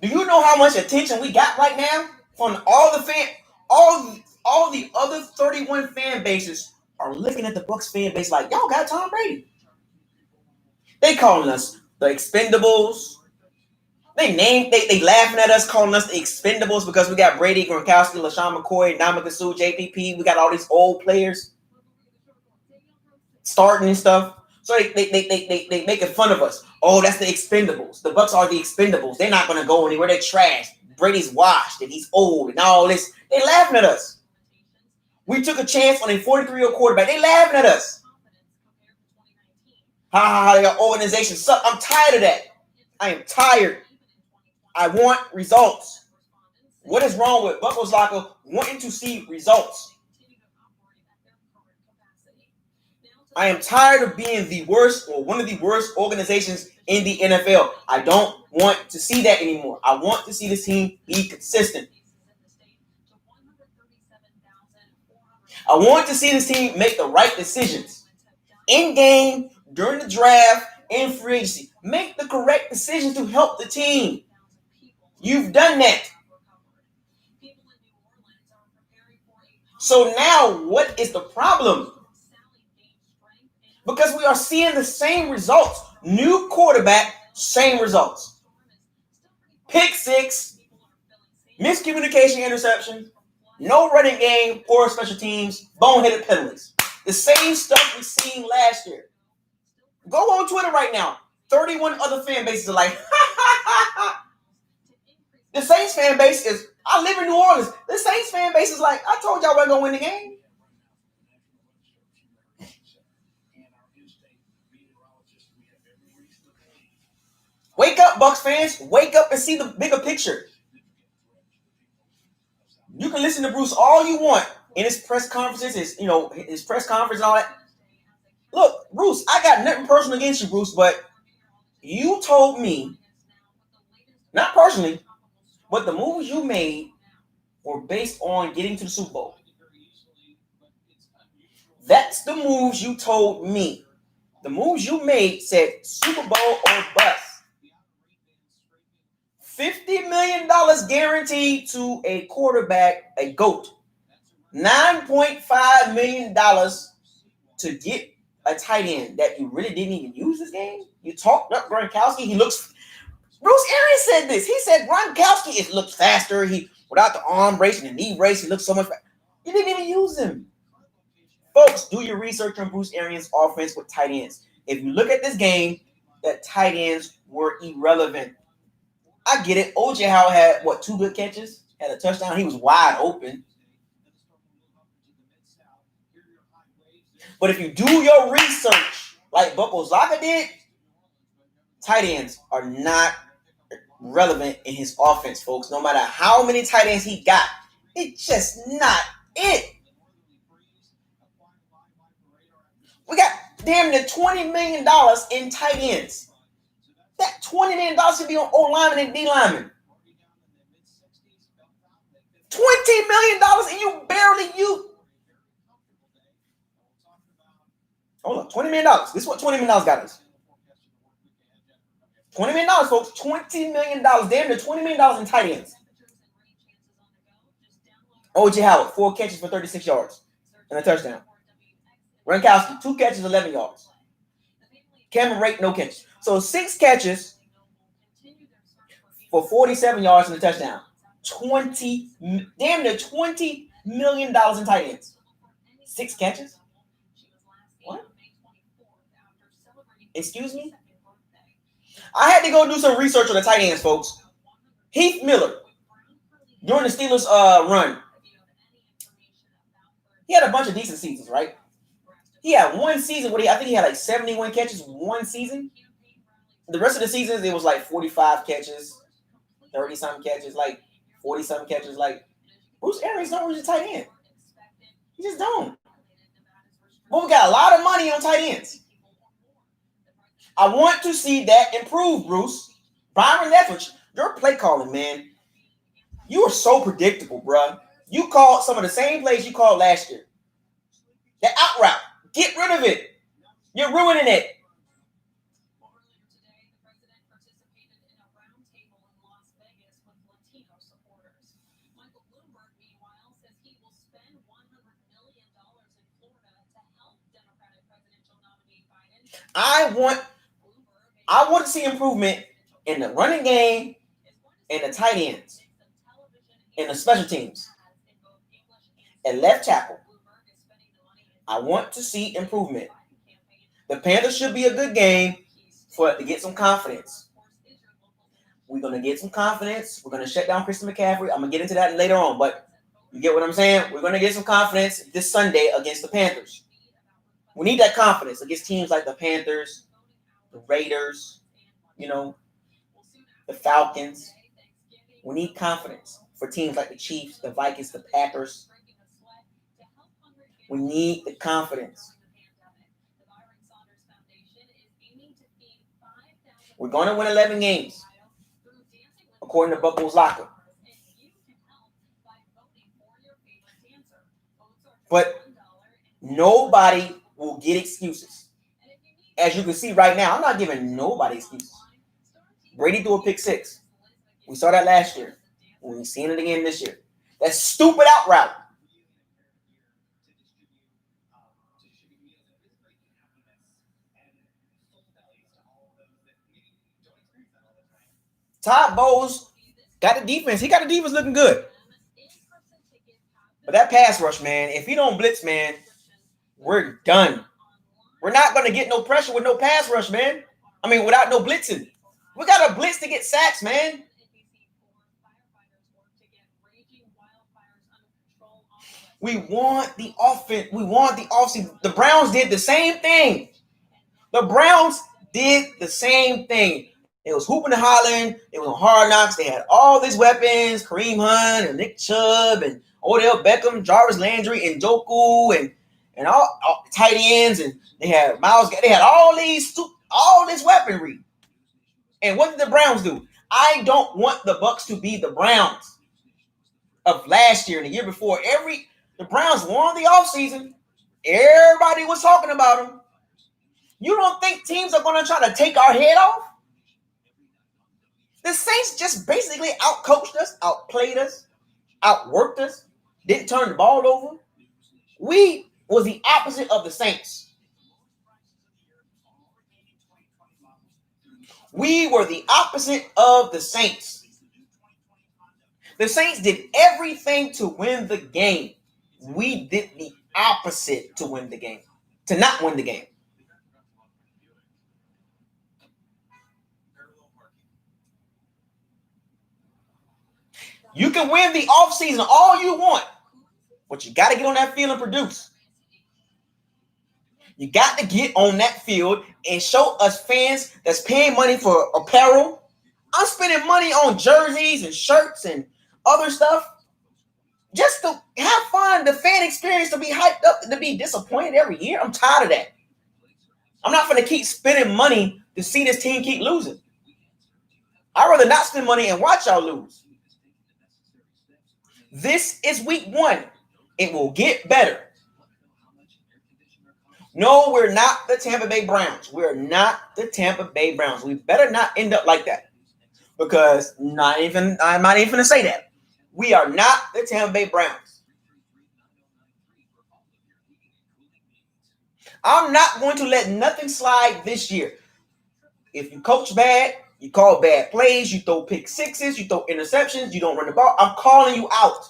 Do you know how much attention we got right now from all the other 31 fan bases are looking at the Bucs fan base like, y'all got Tom Brady. They calling us the Expendables. They laughing at us, calling us the Expendables because we got Brady, Gronkowski, LaShawn McCoy, Ndamukong Suh, JPP. We got all these old players starting and stuff. So they making fun of us. Oh, that's the Expendables. The Bucs are the Expendables. They're not going to go anywhere. They're trash. Brady's washed and he's old and all this. They laughing at us. We took a chance on a 43-year-old quarterback. They laughing at us. Your organization suck. I'm tired of that. I am tired. I want results. What is wrong with BucosLocker wanting to see results? I am tired of being the worst or one of the worst organizations in the NFL. I don't want to see that anymore. I want to see this team be consistent. I want to see this team make the right decisions. In game, during the draft, in free agency. Make the correct decisions to help the team. You've done that. So now what is the problem? Because we are seeing the same results. New quarterback, same results. Pick six, miscommunication, interception, no running game, poor special teams, boneheaded penalties. The same stuff we seen last year. Go on Twitter right now. 31 other fan bases are like, The Saints fan base is, I live in New Orleans. The Saints fan base is like, I told y'all we're going to win the game. Wake up, Bucs fans. Wake up and see the bigger picture. You can listen to Bruce all you want in his press conferences, his press conference and all that. Look, Bruce, I got nothing personal against you, Bruce, but you told me, not personally, but the moves you made were based on getting to the Super Bowl. That's the moves you told me. The moves you made said Super Bowl or bust. $50 million guaranteed to a quarterback, a GOAT. $9.5 million to get a tight end that you really didn't even use this game. You talked up Gronkowski. He looks. Bruce Arians said this. He said Gronkowski looks faster. He without the arm brace and the knee brace, he looks so much faster. You didn't even use him. Folks, do your research on Bruce Arians' offense with tight ends. If you look at this game, that tight ends were irrelevant. I get it. O.J. Howard had, 2 good catches? Had a touchdown. He was wide open. But if you do your research like BucosLocker did, tight ends are not relevant in his offense, folks. No matter how many tight ends he got, it's just not it. We got damn near $20 million in tight ends. That $20 million should be on O lineman and D lineman. $20 million and you barely use. Hold on, $20 million. This is what $20 million got us. $20 million, folks. $20 million. Damn near $20 million in tight ends. O.J. Howard, 4 catches for 36 yards and a touchdown. Gronkowski, 2 catches, 11 yards. Cameron Rate, no catches. So 6 catches for 47 yards and a touchdown. Damn near $20 million in tight ends. 6 catches? What? Excuse me? I had to go do some research on the tight ends, folks. Heath Miller, during the Steelers' run, he had a bunch of decent seasons, right? He had one season where I think he had like 71 catches one season. The rest of the seasons, it was like 45 catches, 30-something catches, like 40-something catches. Like, Bruce Arians don't really tight end. He just don't. But we got a lot of money on tight ends. I want to see that improve, Bruce. Byron Leftwich, your play calling, man, you are so predictable, bro. You called some of the same plays you called last year. That out route. Get rid of it. You're ruining it. I want to see improvement in the running game and the tight ends and the special teams and left tackle. I want to see improvement. The Panthers should be a good game to get some confidence. We're going to get some confidence. We're going to shut down Christian McCaffrey. I'm going to get into that later on, but you get what I'm saying? We're going to get some confidence this Sunday against the Panthers. We need that confidence against teams like the Panthers, the Raiders, the Falcons. We need confidence for teams like the Chiefs, the Vikings, the Packers. We need the confidence. We're going to win 11 games, according to BucosLocker. But nobody will get excuses. As you can see right now, I'm not giving nobody excuses. Brady threw a pick 6. We saw that last year. We've seen it again this year. That stupid out route. Todd Bowles got the defense. He got the defense looking good. But that pass rush, man, if he don't blitz, man, we're done. We're not going to get no pressure with no pass rush, man. I mean, without no blitzing. We got to blitz to get sacks, man. We want the offense. We want the offseason. The Browns did the same thing. It was hooping and hollering. It was on Hard Knocks. They had all these weapons: Kareem Hunt and Nick Chubb and Odell Beckham, Jarvis Landry, and Njoku, and all tight ends, and they had Miles. They had all this weaponry. And what did the Browns do? I don't want the Bucs to be the Browns of last year and the year before. The Browns won the offseason. Everybody was talking about them. You don't think teams are going to try to take our head off? The Saints just basically outcoached us, outplayed us, outworked us, didn't turn the ball over. We was the opposite of the Saints. We were the opposite of the Saints. The Saints did everything to win the game. We did the opposite to win the game, to not win the game. You can win the offseason all you want, but you got to get on that field and produce. You got to get on that field and show us fans that's paying money for apparel. I'm spending money on jerseys and shirts and other stuff just to have fun, the fan experience, to be hyped up, to be disappointed every year. I'm tired of that. I'm not going to keep spending money to see this team keep losing. I'd rather not spend money and watch y'all lose. This is week 1. It will get better. No, we're not the Tampa Bay Browns. We're not the Tampa Bay Browns. We better not end up like that. Because I'm not even going to say that. We are not the Tampa Bay Browns. I'm not going to let nothing slide this year. If you coach bad, you call bad plays, you throw pick sixes, you throw interceptions, you don't run the ball, I'm calling you out.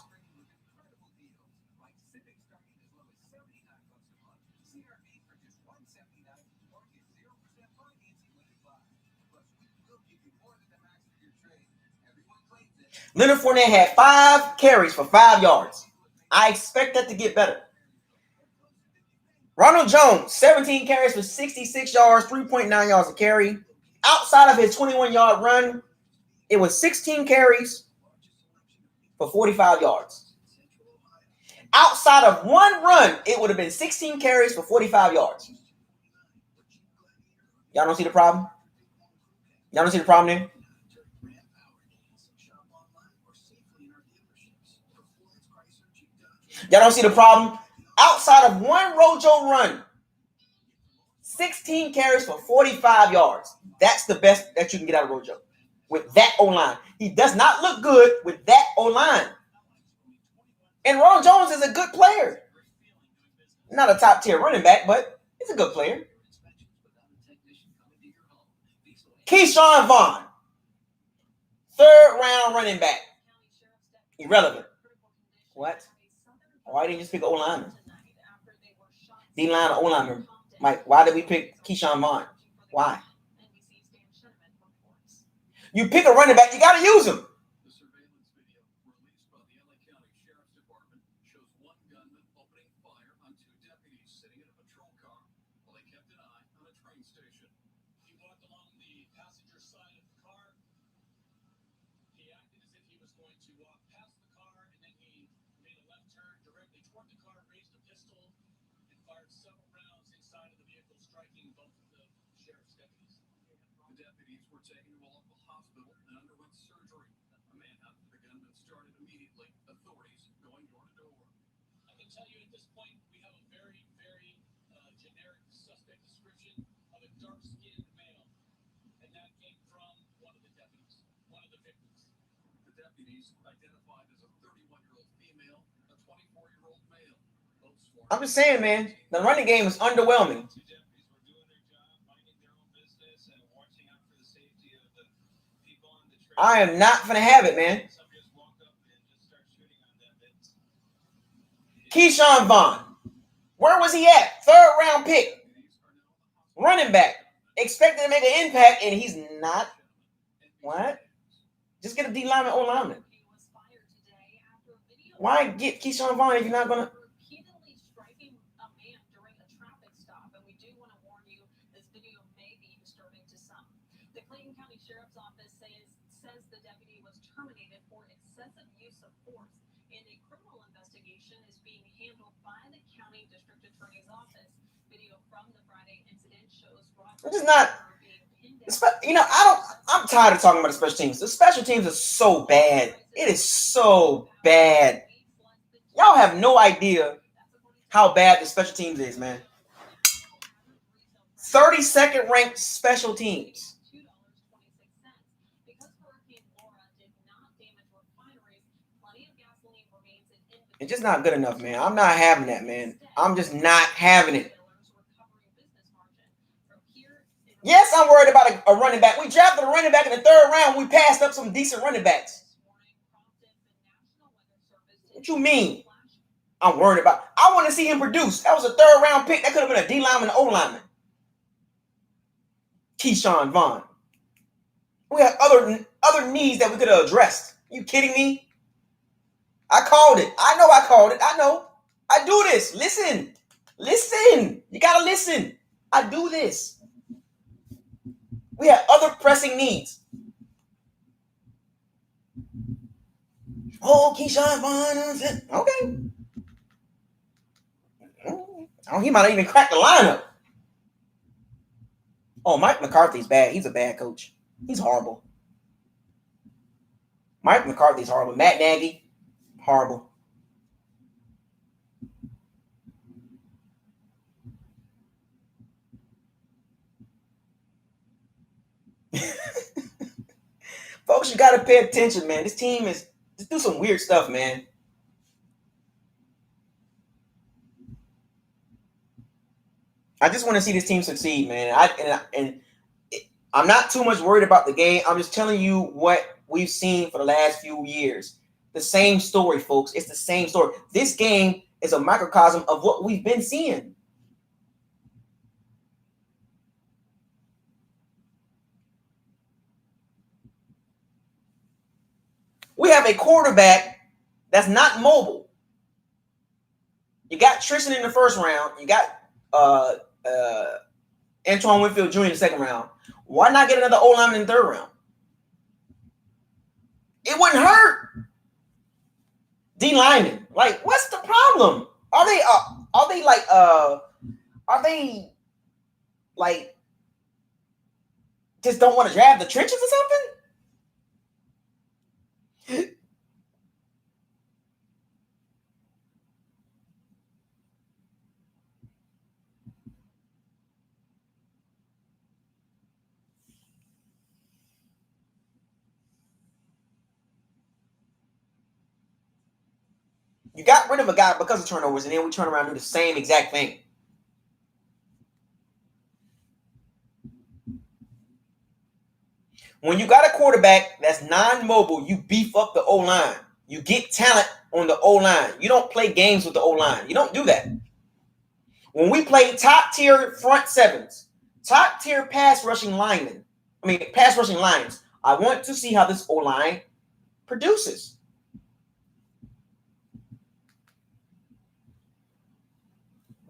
Leonard Fournette had 5 carries for 5 yards. I expect that to get better. Ronald Jones, 17 carries for 66 yards, 3.9 yards a carry. Outside of his 21-yard run, it was 16 carries for 45 yards. Outside of one run, it would have been 16 carries for 45 yards. Y'all don't see the problem? Y'all don't see the problem there? Y'all don't see the problem? Outside of one Rojo run, 16 carries for 45 yards. That's the best that you can get out of Rojo with that O-line. He does not look good with that O-line. And Ronald Jones is a good player. Not a top-tier running back, but he's a good player. Keyshawn Vaughn, 3rd-round running back. Irrelevant. What? Why didn't you just pick O-lineman? D-line or O-lineman? Mike, why did we pick Keyshawn Vaughn? Why? You pick a running back, you got to use him. I'm just saying, man, the running game is underwhelming. I am not going to have it, man. Keyshawn Vaughn, where was he at? 3rd-round pick. Running back. Expected to make an impact, and he's not. What? Just get a D-lineman, O-lineman. Why get Keyshawn Vaughn if you're not going to? I'm just not. I'm tired of talking about the special teams. The special teams are so bad. It is so bad. Y'all have no idea how bad the special teams is, man. 32nd ranked special teams. It's just not good enough, man. I'm not having that, man. I'm just not having it. Yes, I'm worried about a running back. We drafted a running back in the third round. We passed up some decent running backs. What you mean? I'm worried about. I want to see him produce. That was a third round pick. That could have been a D lineman, an O lineman. Keyshawn Vaughn. We have other needs that we could have addressed. You kidding me? I called it. I know I called it. I know. I do this. Listen. You gotta listen. I do this. We have other pressing needs. Oh, Keyshawn Vaughn. Okay. Oh, he might not even crack the lineup. Oh, Mike McCarthy's bad. He's a bad coach. He's horrible. Mike McCarthy's horrible. Matt Nagy, horrible. Folks, you got to pay attention, man. This team is just do some weird stuff, man. I just want to see this team succeed, man. I'm not too much worried about the game. I'm just telling you what we've seen for the last few years. The same story, folks. It's the same story. This game is a microcosm of what we've been seeing. We have a quarterback that's not mobile. You got Tristan in the first round. You got Antoine Winfield Jr. in the second round. Why not get another O-lineman in the third round? It wouldn't hurt. D lineman. Like, what's the problem? Are they just don't want to draft the trenches or something? You got rid of a guy because of turnovers, and then we turn around and do the same exact thing. When you got a quarterback that's non-mobile, you beef up the O-line. You get talent on the O-line. You don't play games with the O-line. You don't do that. When we play top-tier front sevens, top-tier pass rushing lines, I want to see how this O-line produces.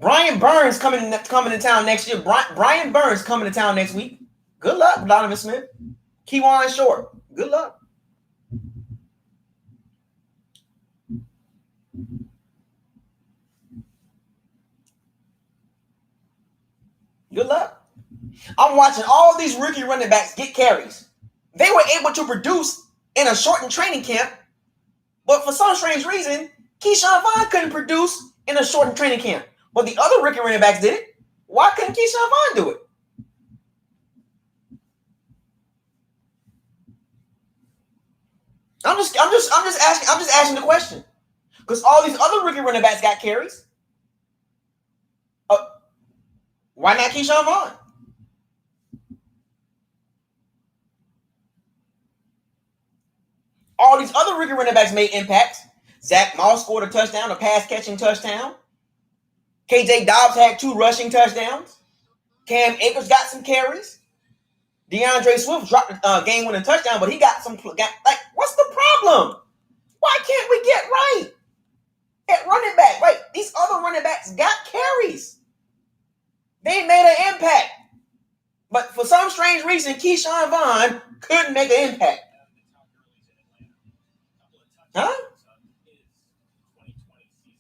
Brian Burns coming to town next year. Brian Burns coming to town next week. Good luck, Donovan Smith. Keywan Short. Good luck. Good luck. I'm watching all these rookie running backs get carries. They were able to produce in a shortened training camp, but for some strange reason, Keyshawn Vaughn couldn't produce in a shortened training camp. But the other rookie running backs did it. Why couldn't Keyshawn Vaughn do it? I'm just asking the question. Because all these other rookie running backs got carries. Why not Keyshawn Vaughn? All these other rookie running backs made impacts. Zach Moss scored a touchdown, a pass-catching touchdown. KJ Dobbs had 2 rushing touchdowns. Cam Akers got some carries. DeAndre Swift dropped a game-winning touchdown, but he got some. What's the problem? Why can't we get right at running back? Right, these other running backs got carries. They made an impact, but for some strange reason, Keyshawn Vaughn couldn't make an impact. Huh?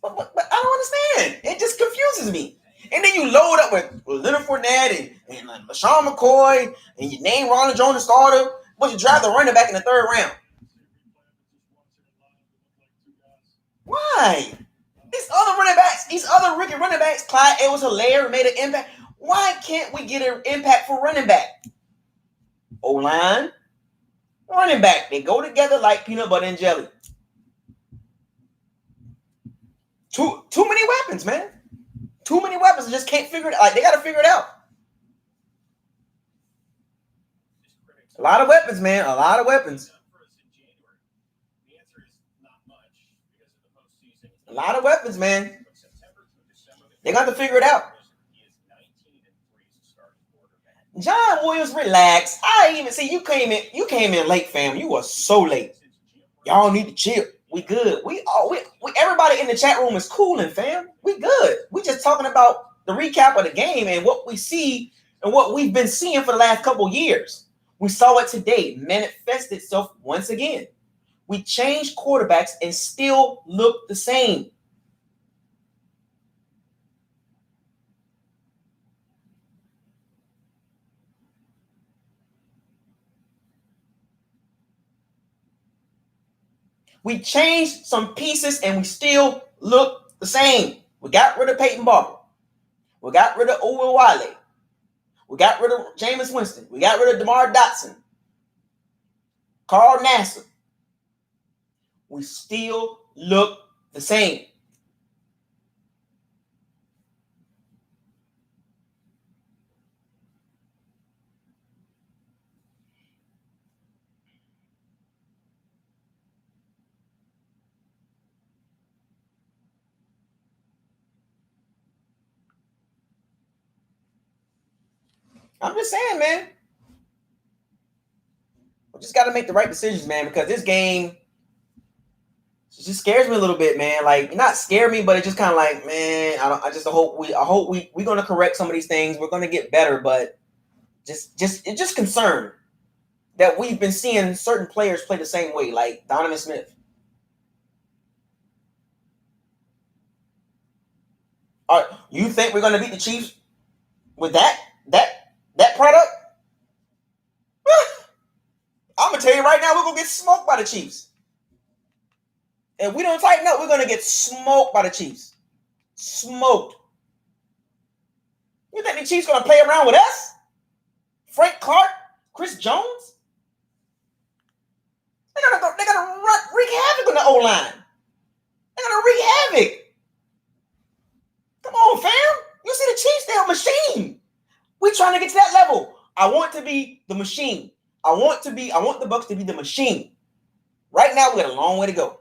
But I don't understand. It just confuses me. And then you load up with Leonard Fournette and LaShawn McCoy, and you name Ronald Jones the starter, but you drive the running back in the third round. Why? These other rookie running backs, Clyde Edwards-Helaire made an impact. Why can't we get an impact for running back? O-line, running back. They go together like peanut butter and jelly. Too many weapons, man. Too many weapons. They just can't figure it out. Like, they got to figure it out. A lot of weapons, man. A lot of weapons. A lot of weapons, man. They got to figure it out. John Williams, relax. I ain't even see you came in late, fam. You were so late. Y'all need to chill. We good. We everybody in the chat room is cooling, fam. We good. We just talking about the recap of the game and what we see and what we've been seeing for the last couple years. We saw it today manifest itself once again. We changed quarterbacks and still look the same. We changed some pieces and we still look the same. We got rid of Peyton Barber. We got rid of Owen Wiley. We got rid of Jameis Winston. We got rid of DeMar Dotson. Carl Nassib. We still look the same. I'm just saying, man. We just got to make the right decisions, man, because this game just scares me a little bit, man. Like, not scare me, but it just kind of like, man, I hope we're going to correct some of these things. We're going to get better, but it's just concerned that we've been seeing certain players play the same way, like Donovan Smith. You think we're going to beat the Chiefs with that product? I'm going to tell you right now, we're going to get smoked by the Chiefs. If we don't tighten up, we're going to get smoked by the Chiefs. Smoked. You think the Chiefs going to play around with us? Frank Clark? Chris Jones? They're going to wreak havoc on the O-line. They're going to wreak havoc. Come on, fam. You see the Chiefs, they're a machine. We're trying to get to that level. I want to be the machine. I want the Bucs to be the machine. Right now, we got a long way to go.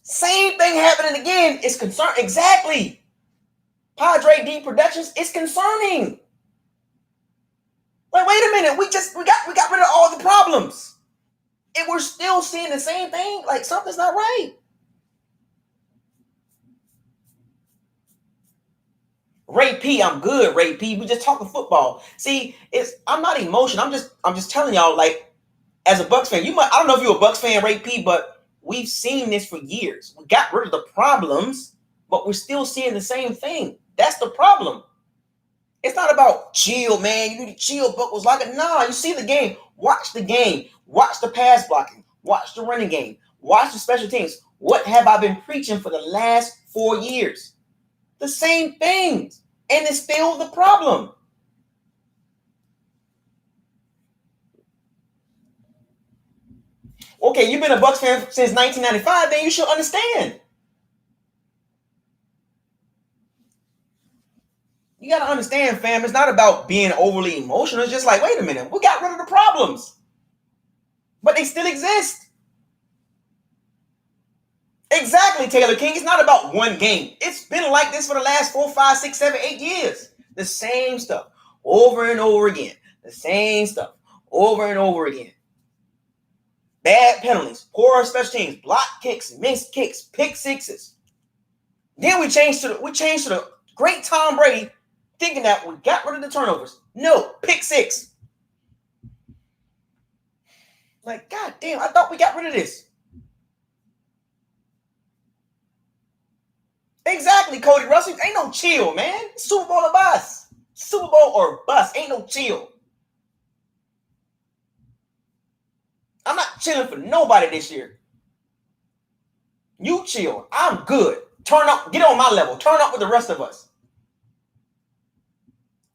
Same thing happening again. It's concerning. Exactly. Padre D Productions is concerning. Like, wait a minute. We got rid of all the problems. And we're still seeing the same thing. Like, something's not right. Ray P, I'm good, Ray P. We just talking football. See, I'm not emotional. I'm just telling y'all, like, as a Bucs fan, I don't know if you're a Bucs fan, Ray P, but we've seen this for years. We got rid of the problems, but we're still seeing the same thing. That's the problem. It's not about chill, man. You need to chill, BucosLocker. Nah, you see the game. Watch the game. Watch the pass blocking. Watch the running game. Watch the special teams. What have I been preaching for the last 4 years? The same things. And it's still the problem. Okay, you've been a Bucs fan since 1995, then you should understand. You got to understand, fam, it's not about being overly emotional. It's just like, wait a minute, we got rid of the problems. But they still exist. Exactly, Taylor King. It's not about one game. It's been like this for the last 4, 5, 6, 7, 8 years. The same stuff over and over again. The same stuff over and over again. Bad penalties, poor special teams, block kicks, missed kicks, pick sixes. Then we changed to the great Tom Brady, thinking that we got rid of the turnovers. No, pick six. Like, God damn, I thought we got rid of this. Exactly, Cody Russell. Ain't no chill, man. Super Bowl or bust. Super Bowl or bust. Ain't no chill. I'm not chilling for nobody this year. You chill. I'm good. Turn up. Get on my level. Turn up with the rest of us.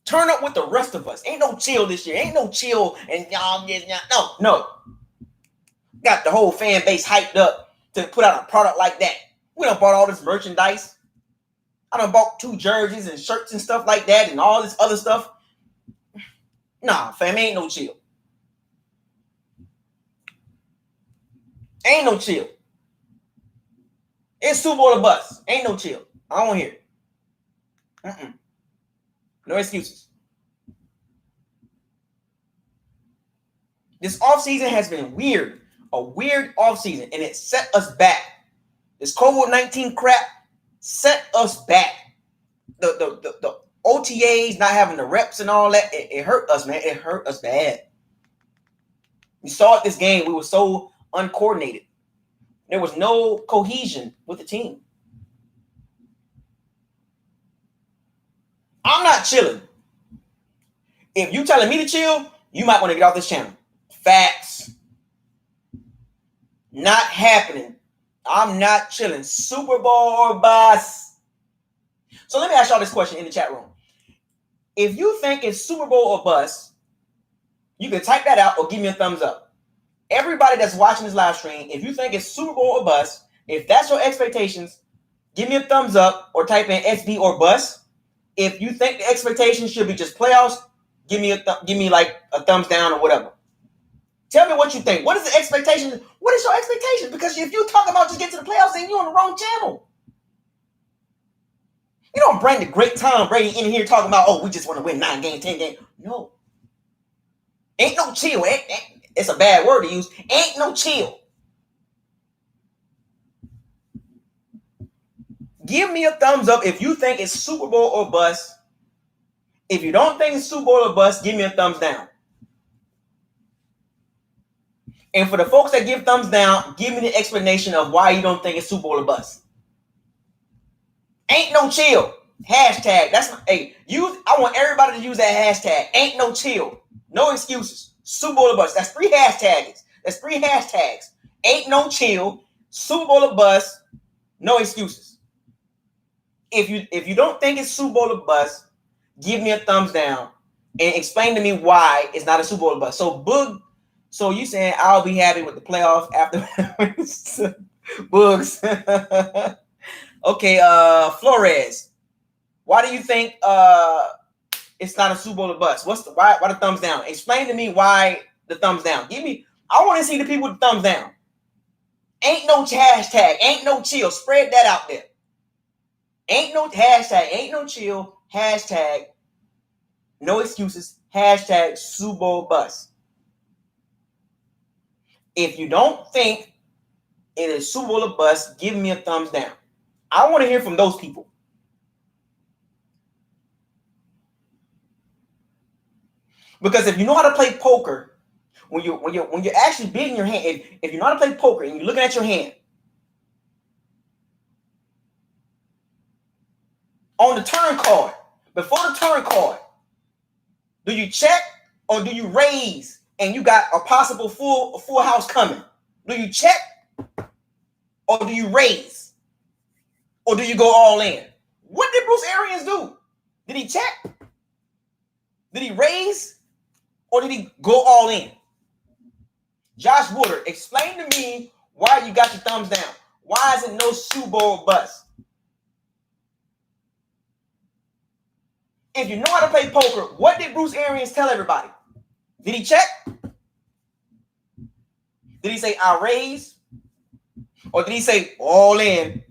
Turn up with the rest of us. Ain't no chill this year. Ain't no chill. And y'all, no. Got the whole fan base hyped up. to put out a product like that. We done bought all this merchandise. I done bought 2 jerseys and shirts and stuff like that and all this other stuff. Nah, fam, ain't no chill. Ain't no chill. It's Super Bowl or bust. Ain't no chill. I don't want to hear it. No excuses. This offseason has been weird. A weird offseason, and it set us back. This COVID-19 crap set us back. The OTAs, not having the reps and all that, it hurt us, man. It hurt us bad. We saw it this game. We were so uncoordinated. There was no cohesion with the team. I'm not chilling. If you telling me to chill, you might want to get off this channel. Facts. Not happening. I'm not chilling. Super Bowl or bust. So let me ask y'all this question in the chat room. If you think it's Super Bowl or bust, you can type that out or give me a thumbs up. Everybody that's watching this live stream, if you think it's Super Bowl or bust, if that's your expectations, give me a thumbs up or type in SB or bust. If you think the expectations should be just playoffs, give me like a thumbs down or whatever. Tell me what you think. What is the expectation? What is your expectation? Because if you talk about just get to the playoffs, then you're on the wrong channel. You don't bring the great Tom Brady in here talking about, oh, we just want to win 9 games, 10 games. No. Ain't no chill. It's a bad word to use. Ain't no chill. Give me a thumbs up if you think it's Super Bowl or bust. If you don't think it's Super Bowl or bust, give me a thumbs down. And for the folks that give thumbs down, give me the explanation of why you don't think it's Super Bowl or bust. Ain't no chill. Hashtag. I want everybody to use that hashtag. Ain't no chill. No excuses. Super Bowl or bust. That's 3 hashtags. That's 3 hashtags. Ain't no chill. Super Bowl or bust. No excuses. If you don't think it's Super Bowl or bust, give me a thumbs down and explain to me why it's not a Super Bowl or bust. So you saying I'll be happy with the playoff after Bugs. Okay, Flores. Why do you think it's not a Super Bowl or bust? Why the thumbs down? Explain to me why the thumbs down. I want to see the people with the thumbs down. Ain't no hashtag, ain't no chill. Spread that out there. Ain't no hashtag, ain't no chill, hashtag, no excuses, hashtag Super Bowl bust. If you don't think it is Super Bowl or bust, give me a thumbs down. I want to hear from those people. Because if you know how to play poker, when you're actually big in your hand, if you know how to play poker and you're looking at your hand, on the turn card, before the turn card, do you check or do you raise and you got a possible full house coming? Do you check or do you raise? Or do you go all in? What did Bruce Arians do? Did he check? Did he raise? Or did he go all in? Josh Woodard, explain to me why you got your thumbs down. Why is it no Super Bowl bust? If you know how to play poker, what did Bruce Arians tell everybody? Did he check? Did he say, I raise? Or did he say, all in?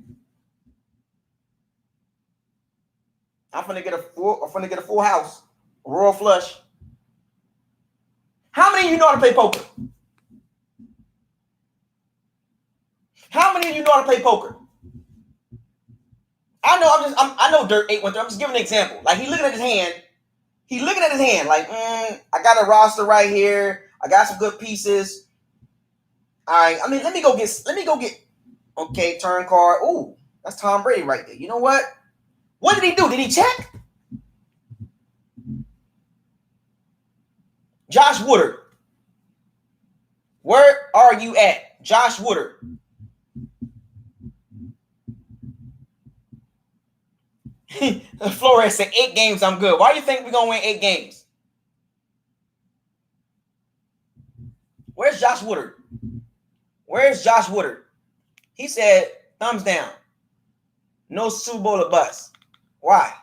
I'm finna get a full house, a royal flush. How many of you know how to play poker? How many of you know how to play poker? I know Dirt 813. I'm just giving an example. Like he looking at his hand. Like, I got a roster right here. I got some good pieces. All right. I mean, let me go get. Okay, turn card. Ooh, that's Tom Brady right there. You know what? What did he do? Did he check? Josh Woodard. Where are you at? Josh Woodard. Flores said 8 games, I'm good. Why do you think we're going to win 8 games? Where's Josh Woodard? Where's Josh Woodard? He said, thumbs down. No Super Bowl or bust. Why?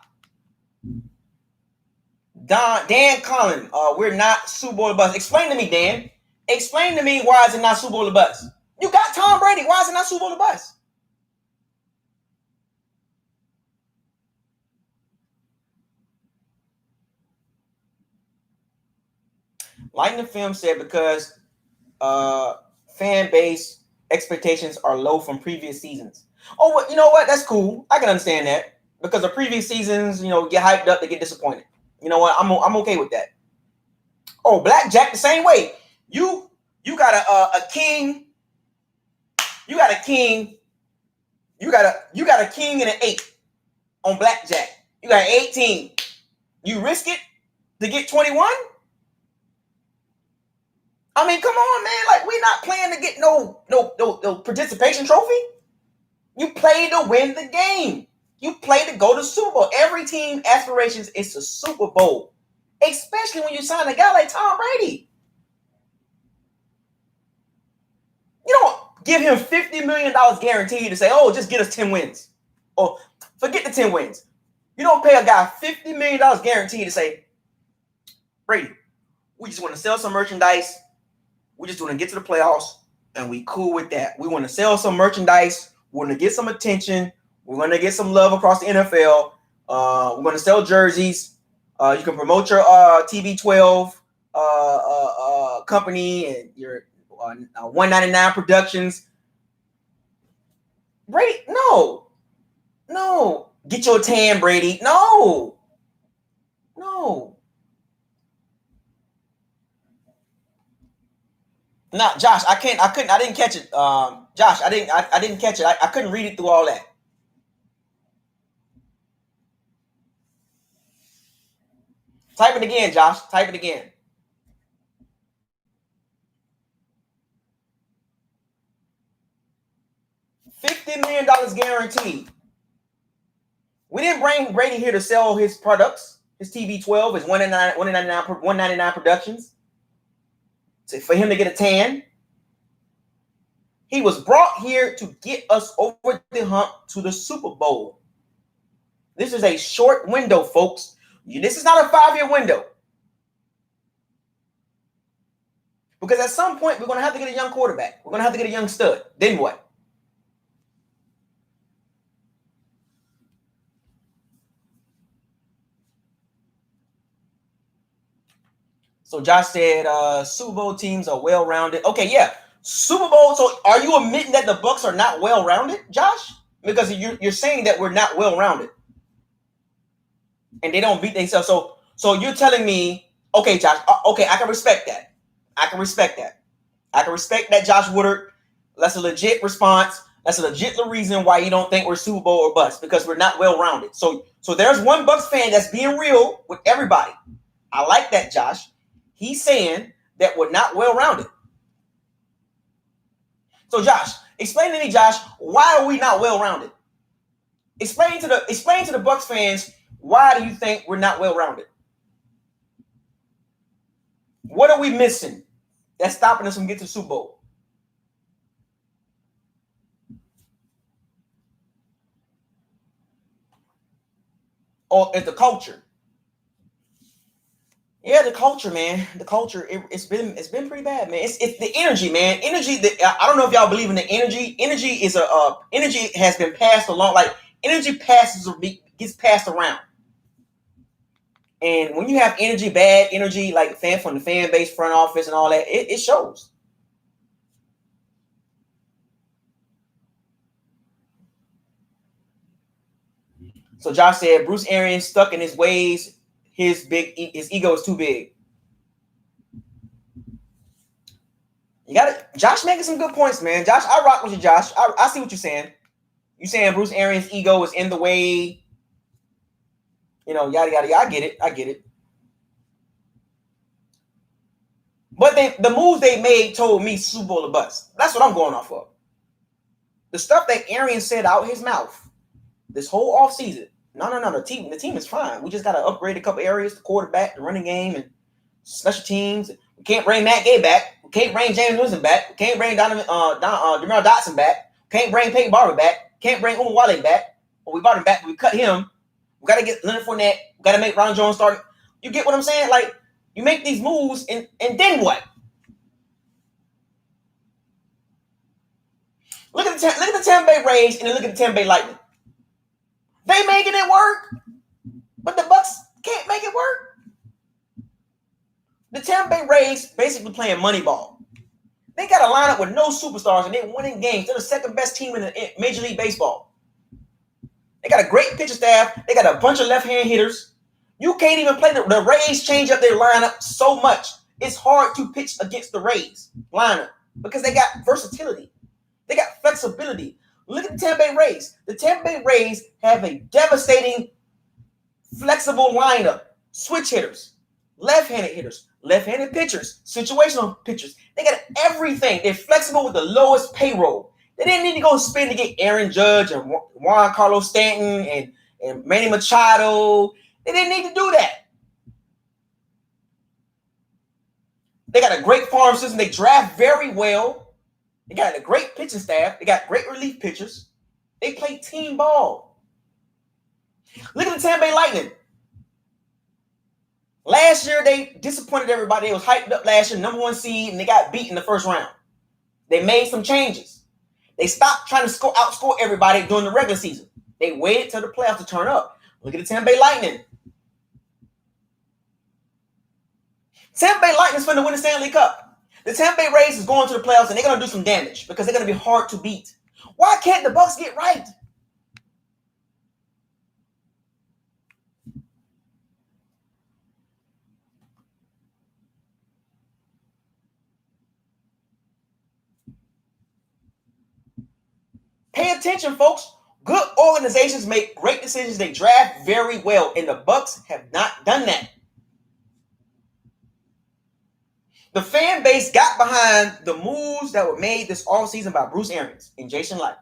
Dan Collin, we're not Super Bowl or bust. Explain to me, Dan. Explain to me why is it not Super Bowl or bust? You got Tom Brady. Why is it not Super Bowl or bust? Lightning Film said because fan base expectations are low from previous seasons. Oh, well, you know what? That's cool. I can understand that because the previous seasons, get hyped up, they get disappointed. You know what? I'm okay with that. Oh, blackjack the same way. You got a king. You got a king. You got a king and an 8 on blackjack. You got 18. You risk it to get 21? I mean, come on, man. Like, we're not playing to get no participation trophy. You play to win the game. You play to go to Super Bowl. Every team aspirations is the Super Bowl, especially when you sign a guy like Tom Brady. You don't give him $50 million guaranteed to say, oh, just get us 10 wins. Or forget the 10 wins. You don't pay a guy $50 million guaranteed to say, Brady, we just want to sell some merchandise. We just want to get to the playoffs, and we cool with that. We want to sell some merchandise. We want to get some attention. We're going to get some love across the NFL. We're going to sell jerseys. You can promote your TB12 company and your 199 Productions. Brady, no. Get your tan, Brady. No. No, Josh, I didn't catch it. Josh, I didn't catch it. I couldn't read it through all that. Type it again, Josh. Type it again. $50 million guaranteed. We didn't bring Brady here to sell his products, his TB12, his 199 Productions, for him to get a tan. He was brought here to get us over the hump to the Super Bowl. This is a short window, folks. This is not a 5-year window. Because at some point, we're going to have to get a young quarterback. We're going to have to get a young stud. Then what? So Josh said Super Bowl teams are well-rounded. Okay, yeah. Super Bowl. So are you admitting that the Bucs are not well-rounded, Josh? Because you're saying that we're not well-rounded. And they don't beat themselves. So you're telling me, okay, Josh, okay, I can respect that. I can respect that, Josh Woodard. That's a legit response. That's a legit reason why you don't think we're Super Bowl or bust, because we're not well-rounded. So there's one Bucs fan that's being real with everybody. I like that, Josh. He's saying that we're not well-rounded. So, Josh, explain to me, Josh, why are we not well-rounded? Explain to the Bucs fans, why do you think we're not well-rounded? What are we missing that's stopping us from getting to the Super Bowl? Or it's the culture? Yeah, the culture, man. The culture. It's been pretty bad, man. It's the energy, man. Energy. I don't know if y'all believe in the energy. Energy is energy has been passed along. Like, energy gets passed around. And when you have energy, bad energy, like from the fan base, front office, and all that, it shows. So Josh said Bruce Arians stuck in his ways. His ego is too big. You got it. Josh making some good points, man. Josh, I rock with you, Josh. I see what you're saying. You saying Bruce Arians' ego is in the way. Yada yada yada. I get it. But the moves they made told me Super Bowl or bust. That's what I'm going off of. The stuff that Arians said out his mouth this whole offseason. No. The team is fine. We just got to upgrade a couple areas: the quarterback, the running game, and special teams. We can't bring Matt Gay back. We can't bring James Winston back. We can't bring Demar Dotson back. We Can't bring Peyton Barber back. Can't bring Wale back. Well, we brought him back, but we cut him. We got to get Leonard Fournette. We got to make Ron Jones start. You get what I'm saying? Like, you make these moves, and then what? Look at the Tampa Bay Rays, and then look at the Tampa Bay Lightning. They making it work, but the Bucks can't make it work. The Tampa Bay Rays basically playing money ball. They got a lineup with no superstars, and they're winning games. They're the second best team in Major League Baseball. They got a great pitcher staff. They got a bunch of left-hand hitters. You can't even play. The Rays change up their lineup so much. It's hard to pitch against the Rays lineup because they got versatility. They got flexibility. Look at the Tampa Bay Rays. The Tampa Bay Rays have a devastating, flexible lineup. Switch hitters, left-handed hitters, left-handed pitchers, situational pitchers. They got everything. They're flexible with the lowest payroll. They didn't need to go spend to get Aaron Judge and Juan Carlos Stanton and Manny Machado. They didn't need to do that. They got a great farm system. They draft very well. They got a great pitching staff. They got great relief pitchers. They play team ball. Look at the Tampa Bay Lightning. Last year, they disappointed everybody. They was hyped up last year, number 1 seed, and they got beat in the first round. They made some changes. They stopped trying to outscore everybody during the regular season. They waited till the playoffs to turn up. Look at the Tampa Bay Lightning. Tampa Bay Lightning's going to win the Stanley Cup. The Tampa Bay Rays is going to the playoffs, and they're going to do some damage because they're going to be hard to beat. Why can't the Bucks get right? Pay attention, folks. Good organizations make great decisions. They draft very well, and the Bucks have not done that. The fan base got behind the moves that were made this offseason by Bruce Arians and Jason Light.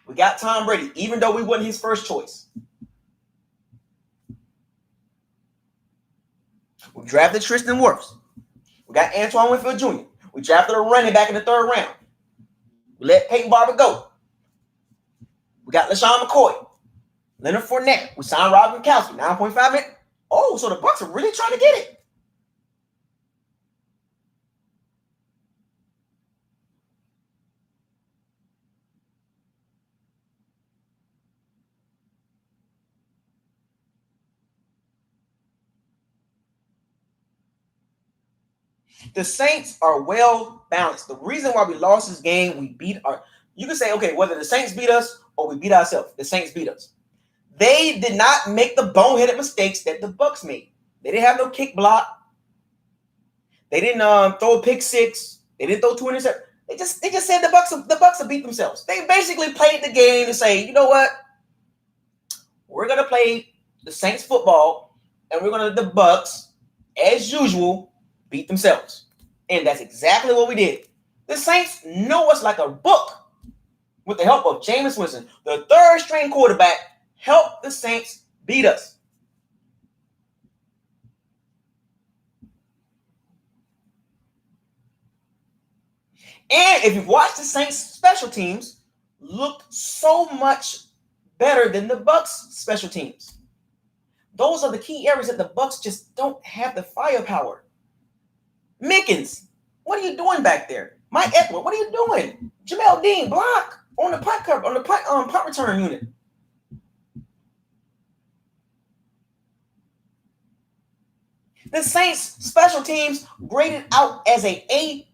We got Tom Brady, even though we wasn't his first choice. We drafted Tristan Wirfs. We got Antoine Winfield Jr. We drafted a running back in the 3rd round. We let Peyton Barber go. We got LaShawn McCoy, Leonard Fournette. We signed Rob Gronkowski, $9.5 million. Oh, so the Bucks are really trying to get it. The Saints are well balanced. The reason why we lost this game, we beat our. You can say, okay, whether the Saints beat us or we beat ourselves, the Saints beat us. They did not make the boneheaded mistakes that the Bucks made. They didn't have no kick block. They didn't throw a pick 6. They didn't throw 2 interceptions. They just said the Bucks will beat themselves. They basically played the game to say, you know what? We're gonna play the Saints football, and we're gonna let the Bucks, as usual, beat themselves. And that's exactly what we did. The Saints know us like a book. With the help of Jameis Winston, the 3rd-string quarterback, helped the Saints beat us. And if you've watched the Saints special teams, looked so much better than the Bucks special teams. Those are the key areas that the Bucks just don't have the firepower. Mickens, what are you doing back there? Mike Edward, what are you doing? Jamel Dean, block on the punt cover, on the punt return unit. The Saints special teams graded out as a A+.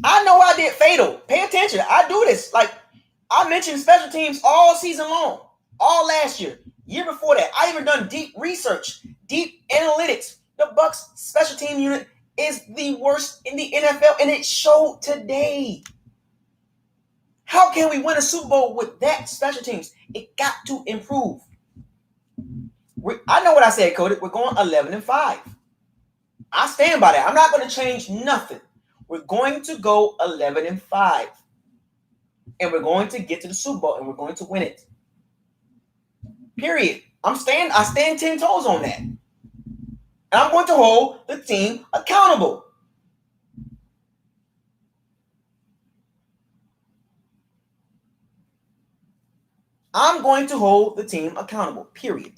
I know I did fatal. Pay attention. I do this. Like, I mentioned special teams all season long, all last year, year before that. I even done deep research, deep analytics. The Bucks special team unit is the worst in the NFL, and it showed today. How can we win a Super Bowl with that special teams? It got to improve. I know what I said, Cody. We're going 11-5. I stand by that. I'm not going to change nothing. We're going to go 11-5. And we're going to get to the Super Bowl, and we're going to win it. Period. I stand 10 toes on that. And I'm going to hold the team accountable. I'm going to hold the team accountable. Period.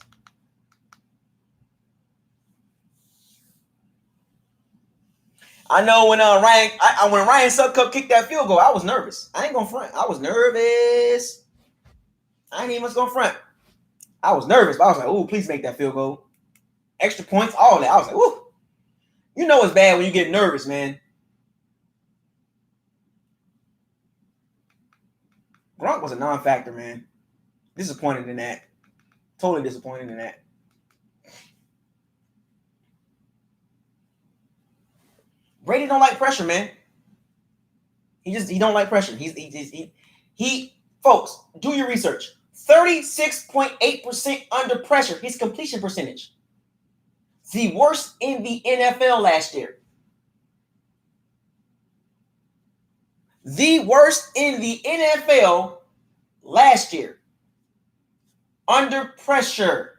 I know when Ryan Sutcup kicked that field goal, I was nervous. I ain't gonna front. I was nervous. I ain't even gonna front. I was nervous, but I was like, "Ooh, please make that field goal." Extra points, all that. I was like, "Ooh." You know it's bad when you get nervous, man. Gronk was a non-factor, man. Disappointed in that. Totally disappointed in that. Brady don't like pressure, man. He don't like pressure. He folks, do your research. 36.8% under pressure. His completion percentage. The worst in the NFL last year. The worst in the NFL last year. Under pressure.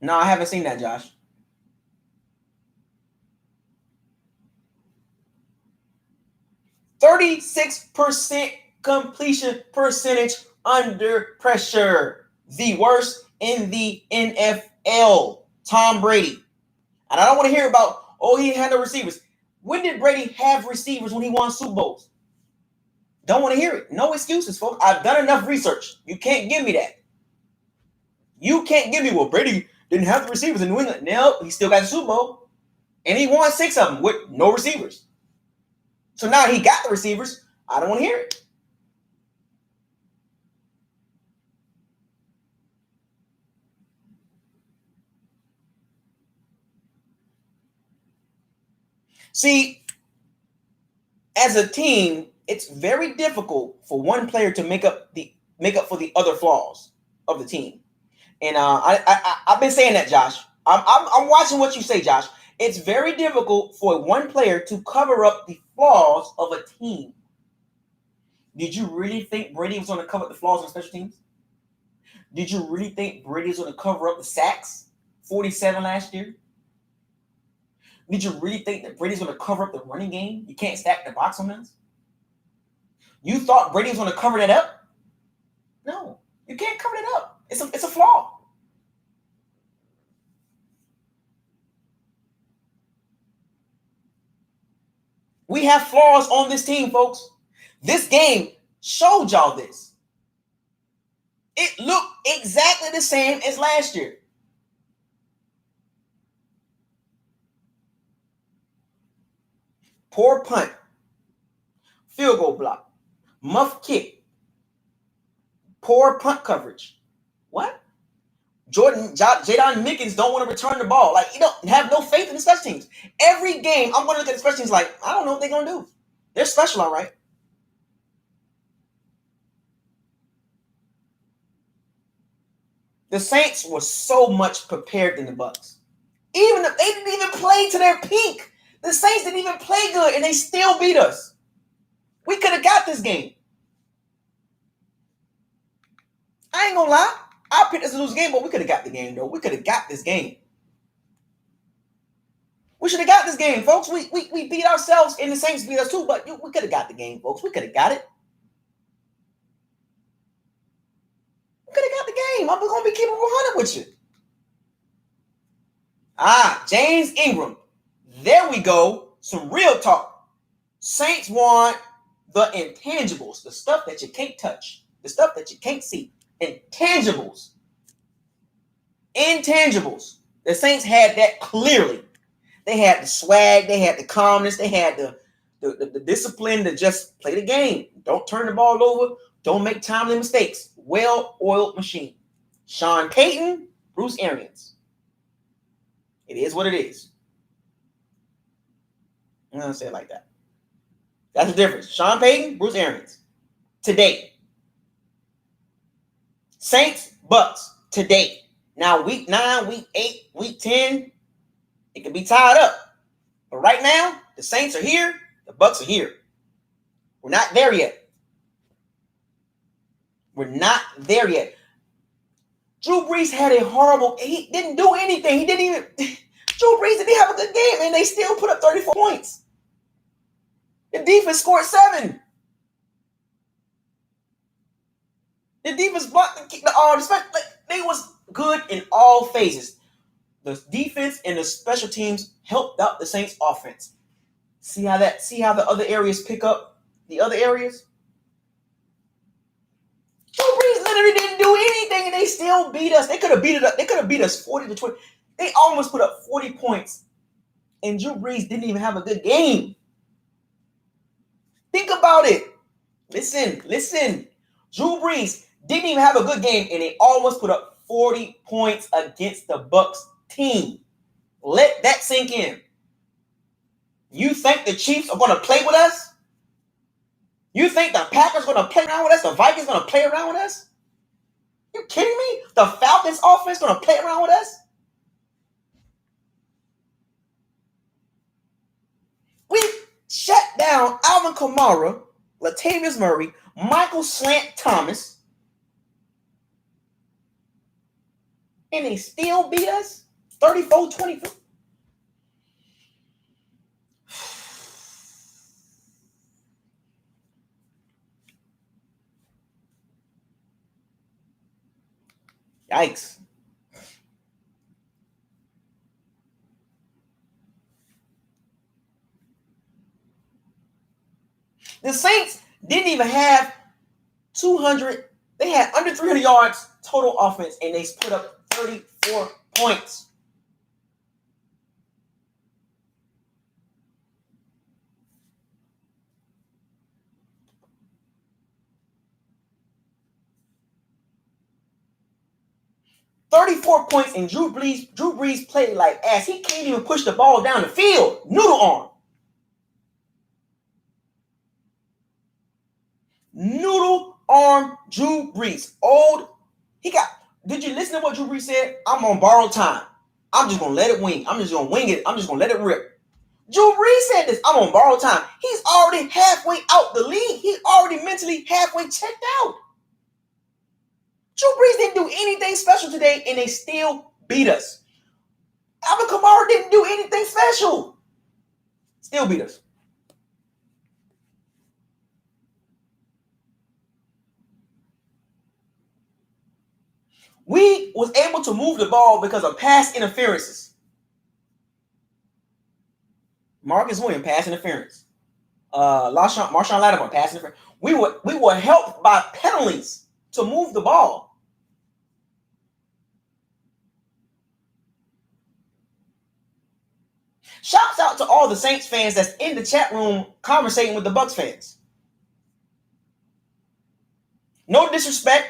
No, I haven't seen that, Josh. %36 completion percentage under pressure. The worst in the NFL. Tom Brady. And I don't want to hear about, he had no receivers. When did Brady have receivers when he won Super Bowls? Don't want to hear it. No excuses, folks. I've done enough research. You can't give me that. You can't give me, Brady didn't have the receivers in New England. No, he still got the Super Bowl. And he won 6 of them with no receivers. So now he got the receivers. I don't want to hear it. See, as a team, it's very difficult for one player to make up for the other flaws of the team. And I've been saying that, Josh. I'm watching what you say, Josh. It's very difficult for one player to cover up the flaws of a team. Did you really think Brady was going to cover up the flaws on special teams? Did you really think Brady was going to cover up the sacks? 47 last year? Did you really think that Brady's going to cover up the running game? You can't stack the box on us? You thought Brady was going to cover that up? No, you can't cover that up. It's a flaw. We have flaws on this team, folks. This game showed y'all this. It looked exactly the same as last year. Poor punt, field goal block, muff kick, poor punt coverage. What? Jadon Mickens don't want to return the ball. Like, you don't have no faith in the special teams. Every game, I'm going to look at the special teams like, I don't know what they're going to do. They're special, all right. The Saints were so much prepared than the Bucs. Even if they didn't even play to their peak. The Saints didn't even play good, and they still beat us. We could have got this game. I ain't going to lie. I picked us to lose the game, but we could have got the game, though. We could have got this game. We should have got this game, folks. We beat ourselves, and the Saints beat us too, but we could have got the game, folks. We could have got it. We could have got the game. I'm going to be keeping 100 with you. James Ingram. There we go. Some real talk. Saints want the intangibles, the stuff that you can't touch, the stuff that you can't see. Intangibles. The Saints had that clearly. They had the swag, they had the calmness, they had the discipline to just play the game. Don't turn the ball over. Don't make timely mistakes. Well-oiled machine. Sean Payton, Bruce Arians. It is what it is. I'm going to say it like that. That's the difference. Sean Payton, Bruce Arians. Today. Saints, Bucs. Today. Now, week 9, week 8, week 10, it can be tied up. But right now, the Saints are here. The Bucs are here. We're not there yet. We're not there yet. Drew Brees had a horrible. He didn't do anything. He didn't even. Drew Brees didn't have a good game, and they still put up 34 points. The defense scored 7. The defense blocked they was good in all phases. The defense and the special teams helped out the Saints offense. See how the other areas pick up the other areas? Drew Brees literally didn't do anything and they still beat us. They could have beat us 40-20. They almost put up 40 points. And Drew Brees didn't even have a good game. Think about it. Listen. Drew Brees didn't even have a good game, and they almost put up 40 points against the Bucs team. Let that sink in. You think the Chiefs are going to play with us? You think the Packers are going to play around with us? The Vikings are going to play around with us? You kidding me? The Falcons offense going to play around with us? We shut down Alvin Kamara, Latavius Murray, Michael Slant Thomas, and they still beat us 34-24. Yikes. The Saints didn't even have 200. They had under 300 yards total offense, and they put up 34 points. $34 points, and Drew Brees played like ass. He can't even push the ball down the field. Noodle arm. Noodle arm Drew Brees. Did you listen to what Drew Brees said? I'm on borrowed time. I'm just going to let it wing. I'm just going to wing it. I'm just going to let it rip. Drew Brees said this. I'm on borrowed time. He's already halfway out the league. He's already mentally halfway checked out. Drew Brees didn't do anything special today, and they still beat us. Alvin Kamara didn't do anything special. Still beat us. We was able to move the ball because of pass interferences. Marcus Williams, pass interference. Marshawn Lattimore, pass interference. We were helped by penalties to move the ball. Shouts out to all the Saints fans that's in the chat room conversating with the Bucs fans. No disrespect.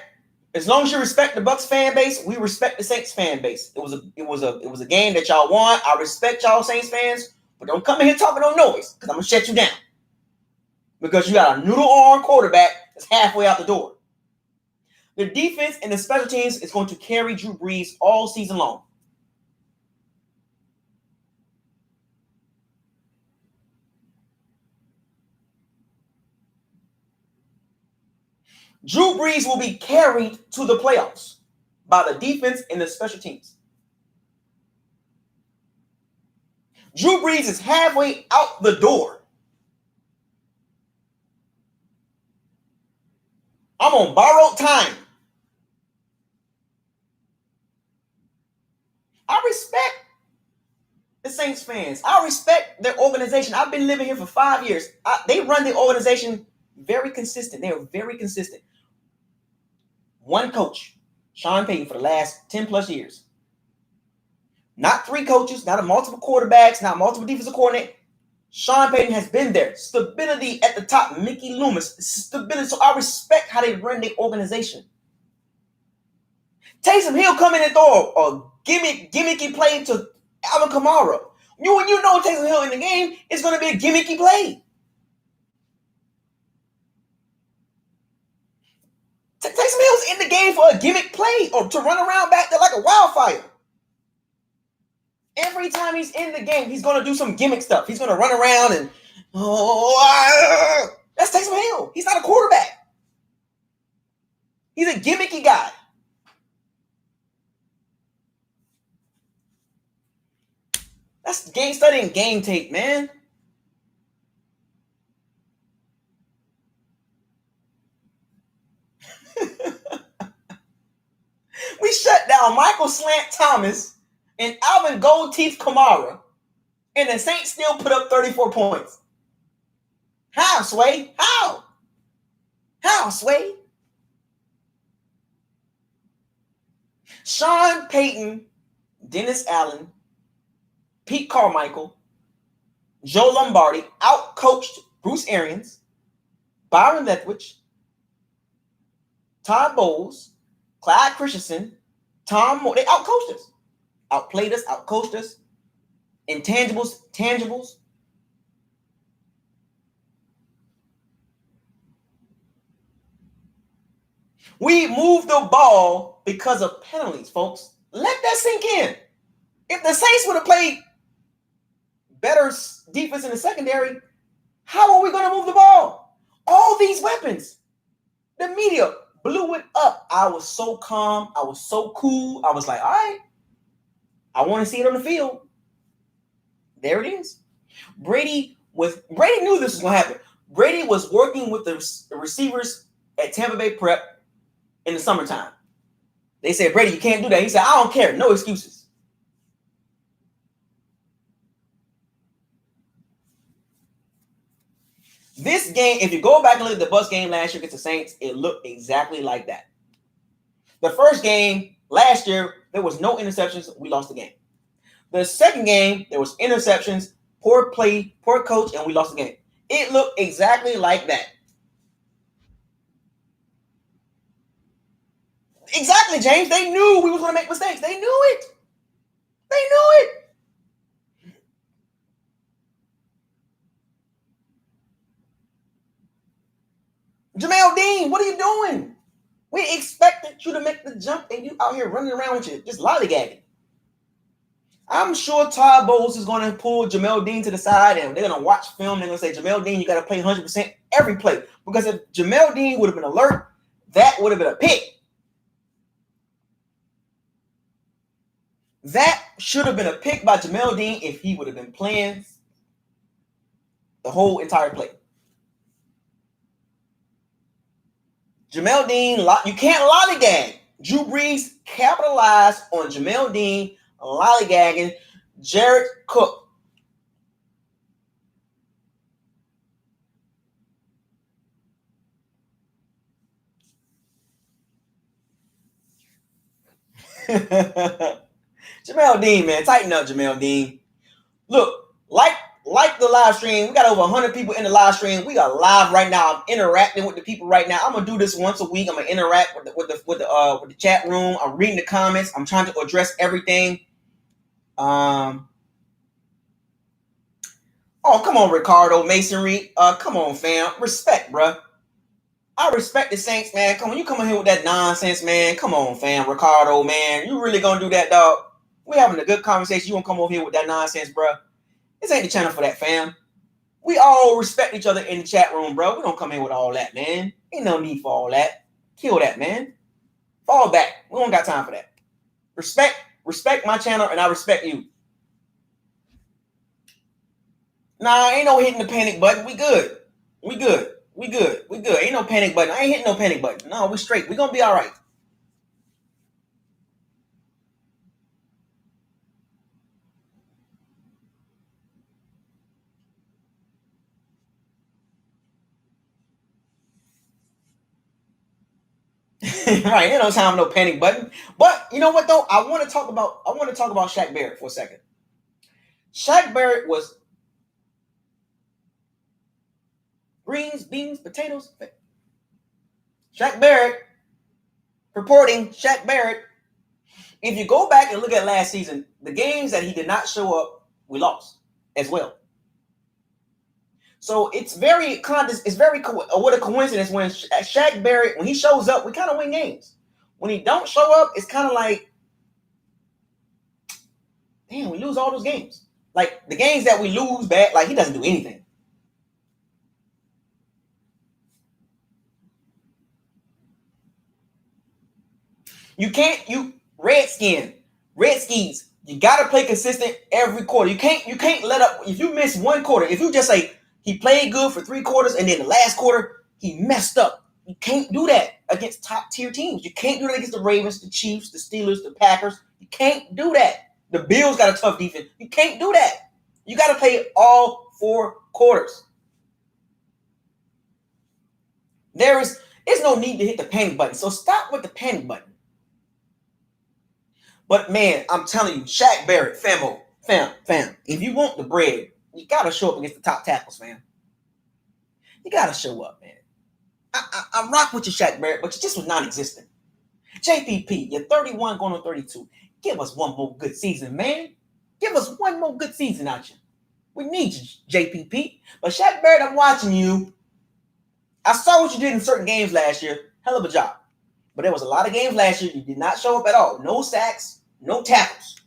As long as you respect the Bucs fan base, we respect the Saints fan base. It was a game that y'all won. I respect y'all Saints fans, but don't come in here talking no noise because I'm gonna shut you down. Because you got a noodle arm quarterback that's halfway out the door. The defense and the special teams is going to carry Drew Brees all season long. Drew Brees will be carried to the playoffs by the defense and the special teams. Drew Brees is halfway out the door. I'm on borrowed time. I respect the Saints fans. I respect their organization. I've been living here for 5 years. They run the organization very consistent. They are very consistent. One coach, Sean Payton, for the last 10 plus years. Not 3 coaches, not multiple quarterbacks, not multiple defensive coordinators. Sean Payton has been there. Stability at the top. Mickey Loomis. Stability. So I respect how they run their organization. Taysom Hill come in and throw a gimmicky play to Alvin Kamara. When you know Taysom Hill in the game, it's going to be a gimmicky play. Taysom Hill's in the game for a gimmick play or to run around back there like a wildfire. Every time he's in the game, he's going to do some gimmick stuff. He's going to run around and, that's Taysom Hill. He's not a quarterback. He's a gimmicky guy. That's game studying game tape, man. We shut down Michael Slant Thomas and Alvin Gold Teeth Kamara, and the Saints still put up 34 points. How, Sway? How? How, Sway? Sean Payton, Dennis Allen, Pete Carmichael, Joe Lombardi outcoached Bruce Arians, Byron Leftwich, Todd Bowles, Clyde Christensen, Tom Moore. They outcoached us, outplayed us, outcoached us. Intangibles, tangibles. We moved the ball because of penalties, folks. Let that sink in. If the Saints would have played better defense in the secondary, how are we going to move the ball? All these weapons. The media blew it up. I was so calm. I was so cool. I was like, all right, I want to see it on the field. There it is. Brady knew this was going to happen. Brady was working with the receivers at Tampa Bay Prep in the summertime. They said, Brady, you can't do that. He said, I don't care. No excuses. This game, if you go back and look at the Bucs game last year against the Saints, it looked exactly like that. The first game last year, there was no interceptions. We lost the game. The second game, there was interceptions, poor play, poor coach, and we lost the game. It looked exactly like that. Exactly, James. They knew we was going to make mistakes. They knew it. They knew it. Jamel Dean, what are you doing? We expected you to make the jump, and you out here running around with you, just lollygagging. I'm sure Todd Bowles is going to pull Jamel Dean to the side, and they're going to watch film. They're going to say, Jamel Dean, you got to play 100% every play. Because if Jamel Dean would have been alert, that would have been a pick. That should have been a pick by Jamel Dean if he would have been playing the whole entire play. Jamel Dean, you can't lollygag. Drew Brees capitalized on Jamel Dean lollygagging Jared Cook. Jamel Dean, man, tighten up, Jamel Dean. Look, like the live stream, we got over 100 people in the live stream. We are live right now. I'm interacting with the people right now. I'm gonna do this once a week. I'm gonna interact with the chat room. I'm reading the comments. I'm trying to address everything. Oh, come on, Ricardo Masonry. Come on, fam. Respect, bruh. I respect the Saints, man. Come on, you come in here with that nonsense, man. Come on, fam. Ricardo, man. You really gonna do that, dog? We having a good conversation. You gonna come over here with that nonsense, bruh? This ain't the channel for that, fam. We all respect each other in the chat room, bro. We don't come in with all that, man. Ain't no need for all that. Kill that, man. Fall back. We don't got time for that. Respect my channel, and I respect you. Nah, ain't no hitting the panic button. We good. We good. We good. We good. Ain't no panic button. I ain't hitting no panic button. No, we straight. We gonna be all right. Right, ain't no time, no panic button. But you know what though? I want to talk about Shaq Barrett for a second. Shaq Barrett was greens, beans, potatoes. Shaq Barrett reporting. Shaq Barrett. If you go back and look at last season, the games that he did not show up, we lost as well. So it's very what a coincidence when Shaq Barrett, when he shows up, we kind of win games. When he don't show up, it's kind of like, damn, we lose all those games. Like the games that we lose bad, like he doesn't do anything. Redskins, you gotta play consistent every quarter. You can't let up. If you miss one quarter, if you just say he played good for 3 quarters and then the last quarter he messed up, you can't do that against top tier teams. You can't do that against the Ravens, the Chiefs, the Steelers, the Packers. You can't do that. The Bills got a tough defense. You can't do that. You got to play all 4 quarters. There's no need to hit the panic button. So stop with the panic button. But man, I'm telling you, Shaq Barrett, fam, if you want the bread, you got to show up against the top tackles, fam. You got to show up, man. I rock with you, Shaq Barrett, but you just was non-existent. JPP, you're 31 going on 32. Give us one more good season, man. Give us one more good season out you. We need you, JPP. But Shaq Barrett, I'm watching you. I saw what you did in certain games last year. Hell of a job. But there was a lot of games last year you did not show up at all. No sacks, no tackles.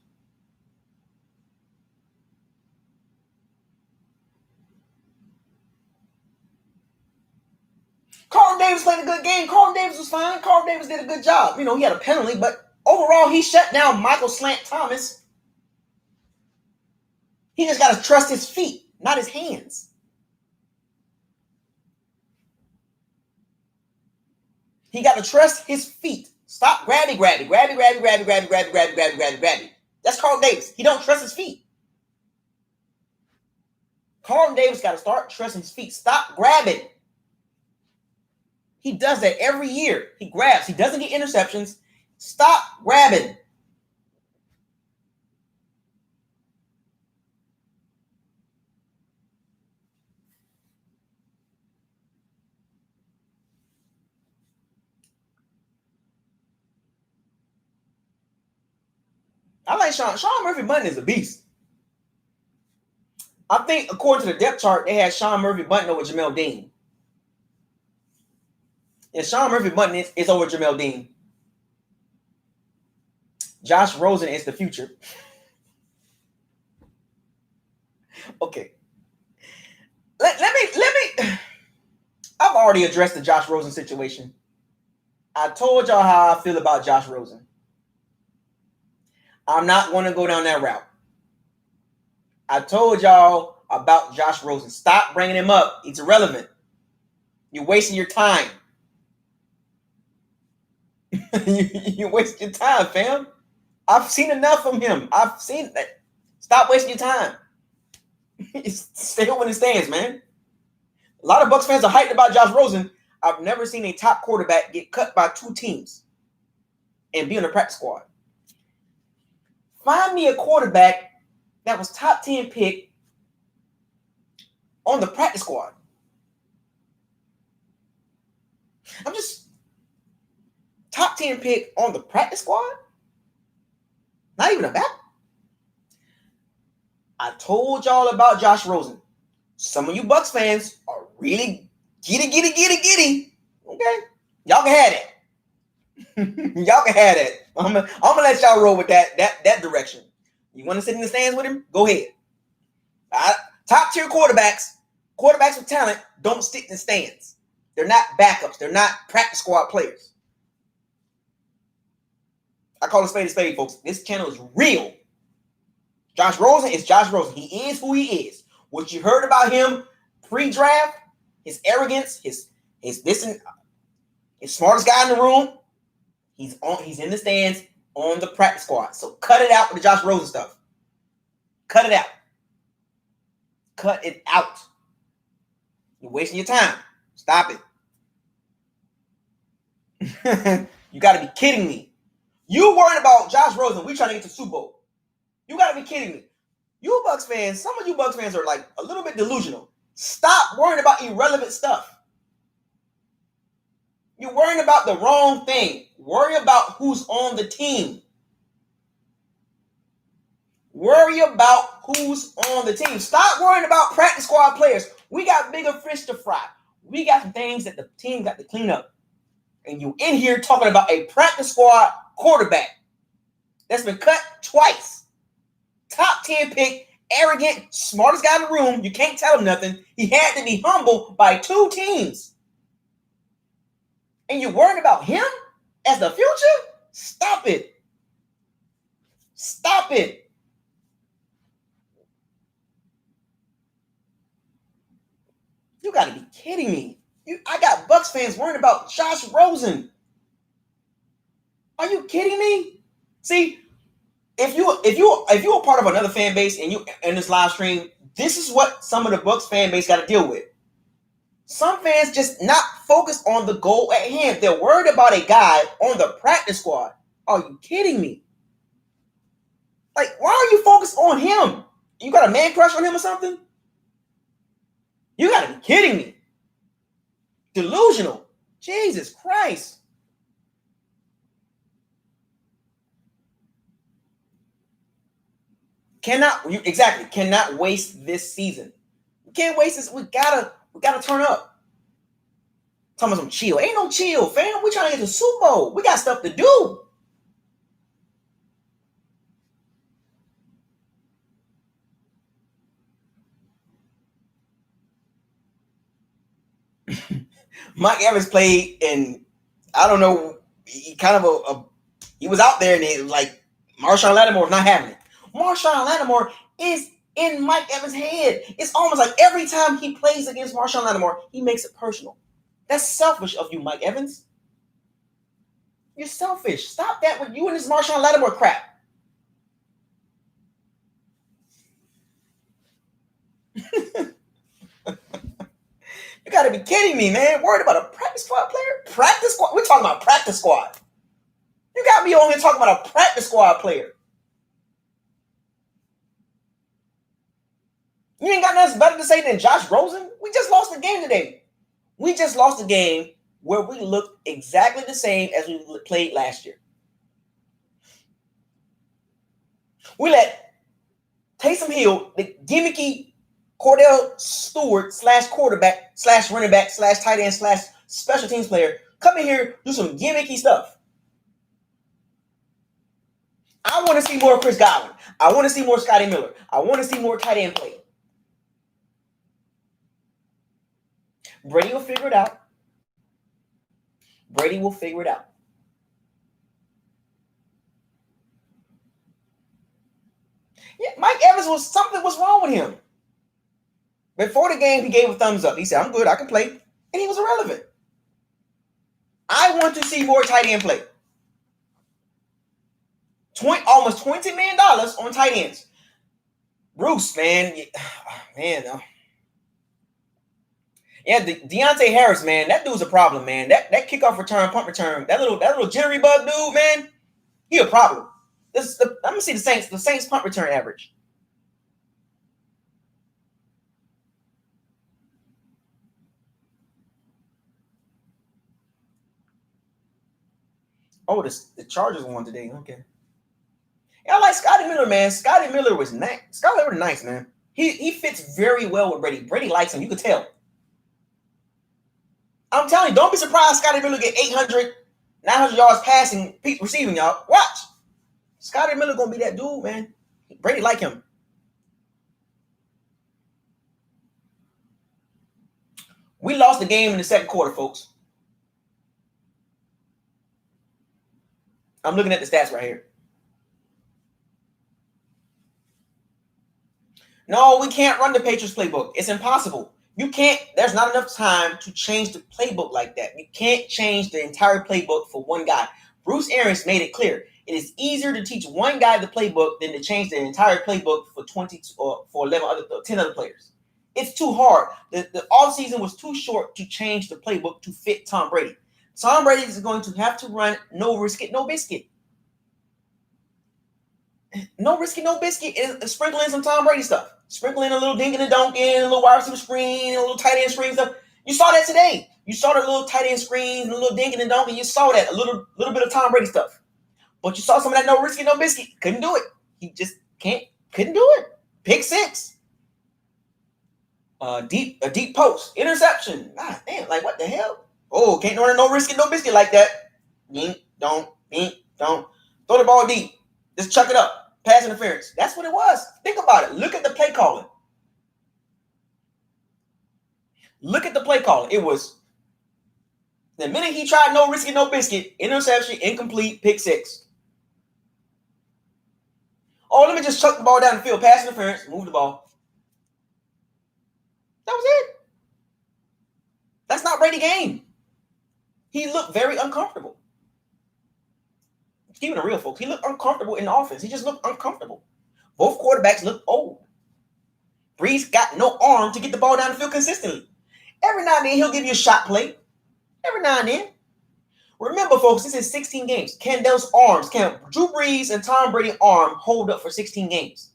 Carlton Davis played a good game. Carlton Davis was fine. Carlton Davis did a good job. You know, he had a penalty, but overall, he shut down Michael Slant Thomas. He just got to trust his feet, not his hands. He got to trust his feet. Stop grabby. That's Carlton Davis. He don't trust his feet. Carlton Davis got to start trusting his feet. Stop grabbing. He does that every year. He grabs. He doesn't get interceptions. Stop grabbing. I like Sean. Sean Murphy-Bunting is a beast. I think, according to the depth chart, they had Sean Murphy-Bunting over Jamel Dean. And Sean Murphy-Bunting is over Jamel Dean. Josh Rosen is the future. Okay. Let me. I've already addressed the Josh Rosen situation. I told y'all how I feel about Josh Rosen. I'm not going to go down that route. I told y'all about Josh Rosen. Stop bringing him up. It's irrelevant. You're wasting your time. You're wasting your time, fam. I've seen enough from him. I've seen that. Stop wasting your time. Stay over in the stands, man. A lot of Bucs fans are hyped about Josh Rosen. I've never seen a top quarterback get cut by 2 teams and be on the practice squad. Find me a quarterback that was top 10 pick on the practice squad. I'm just top 10 pick on the practice squad? Not even a back. I told y'all about Josh Rosen. Some of you Bucs fans are really giddy. Okay? Y'all can have that. Y'all can have that. I'm gonna let y'all roll with that direction. You want to sit in the stands with him? Go ahead. Top tier quarterbacks with talent don't sit in the stands. They're not backups. They're not practice squad players. I call it a spade, folks. This channel is real. Josh Rosen is Josh Rosen. He is who he is. What you heard about him pre-draft, his arrogance, his smartest guy in the room. He's in the stands on the practice squad. So cut it out with the Josh Rosen stuff. Cut it out. Cut it out. You're wasting your time. Stop it. You got to be kidding me. You worried about Josh Rosen. We trying to get to the Super Bowl. You got to be kidding me. You Bucs fans, some of you Bucs fans are like a little bit delusional. Stop worrying about irrelevant stuff. You're worrying about the wrong thing. Worry about who's on the team. Worry about who's on the team. Stop worrying about practice squad players. We got bigger fish to fry. We got some things that the team got to clean up. And you in here talking about a practice squad quarterback that's been cut twice. Top 10 pick, arrogant, smartest guy in the room. You can't tell him nothing. He had to be humbled by 2 teams. And you're worried about him as the future? Stop it. Stop it. You got to be kidding me. I got Bucs fans worrying about Josh Rosen. Are you kidding me? See, if you're part of another fan base and you in this live stream, this is what some of the Bucs fan base got to deal with. Some fans just not focused on the goal at hand. They're worried about a guy on the practice squad. Are you kidding me? Like, why are you focused on him? You got a man crush on him or something? You got to be kidding me. Delusional. Jesus Christ. Cannot waste this season. We can't waste this. We gotta turn up. Talking about some chill. Ain't no chill, fam. We trying to get to the Super Bowl. We got stuff to do. Mike Evans played in, I don't know, he kind of he was out there and it was like Marshawn Lattimore not having it. Marshawn Lattimore is in Mike Evans' head. It's almost like every time he plays against Marshawn Lattimore, he makes it personal. That's selfish of you, Mike Evans. You're selfish. Stop that with you and this Marshawn Lattimore crap. You got to be kidding me, man. Worried about a practice squad player? Practice squad? We're talking about practice squad. You got me on here talking about a practice squad player. You ain't got nothing better to say than Josh Rosen? We just lost the game today. We just lost a game where we looked exactly the same as we played last year. We let Taysom Hill, the gimmicky Cordell Stewart / quarterback / running back / tight end / special teams player, come in here, do some gimmicky stuff. I want to see more Chris Godwin. I want to see more Scotty Miller. I want to see more tight end play. Brady will figure it out. Brady will figure it out. Yeah, Mike Evans something was wrong with him. Before the game, he gave a thumbs up. He said, I'm good, I can play. And he was irrelevant. I want to see more tight end play. Almost $20 million on tight ends. Bruce, man. Man. Yeah, Deontay Harris, man. That dude's a problem, man. That kickoff return, punt return, that little jittery bug dude, man, he a problem. I'm gonna see the Saints punt return average. Oh, the Chargers won today. Okay. Yeah, I like Scotty Miller, man. Scotty Miller was nice. Scotty Miller was nice, man. He fits very well with Brady. Brady likes him. You could tell. I'm telling you, don't be surprised Scotty Miller get 800, 900 yards passing, receiving, y'all. Watch. Scotty Miller gonna be that dude, man. Brady like him. We lost the game in the second quarter, folks. I'm looking at the stats right here. No, we can't run the Patriots playbook. It's impossible. You can't. There's not enough time to change the playbook like that. You can't change the entire playbook for one guy. Bruce Arians made it clear. It is easier to teach one guy the playbook than to change the entire playbook for 20 or for 10 other players. It's too hard. The offseason was too short to change the playbook to fit Tom Brady. Tom Brady is going to have to run no risk it, no biscuit. No risk it, no biscuit. And sprinkle in some Tom Brady stuff. Sprinkle in a little dink and a dunk in, a little wide receiver screen, a little tight end screen stuff. You saw that today. You saw the little tight end screens, a little dink and a dunk, and you saw that a little bit of Tom Brady stuff. But you saw some of that no risk it, no biscuit. Couldn't do it. He just couldn't do it. Pick six. A deep post. Interception. God damn, like what the hell? Oh, can't run no risk it, no biscuit like that. Dink, don't. Throw the ball deep. Just chuck it up. Pass interference. That's what it was. Think about it. Look at the play calling. Look at the play calling. It was The minute he tried no risky, no biscuit, interception, incomplete, pick six. Oh, let me just chuck the ball down the field, pass interference, move the ball. That was it. That's not Brady game. He looked very uncomfortable. Keeping it real, folks. He looked uncomfortable in the offense. He just looked uncomfortable. Both quarterbacks looked old. Breeze got no arm to get the ball down the field consistently. Every now and then, he'll give you a shot play. Every now and then. Remember, folks, this is 16 games. Can Drew Brees and Tom Brady arm hold up for 16 games?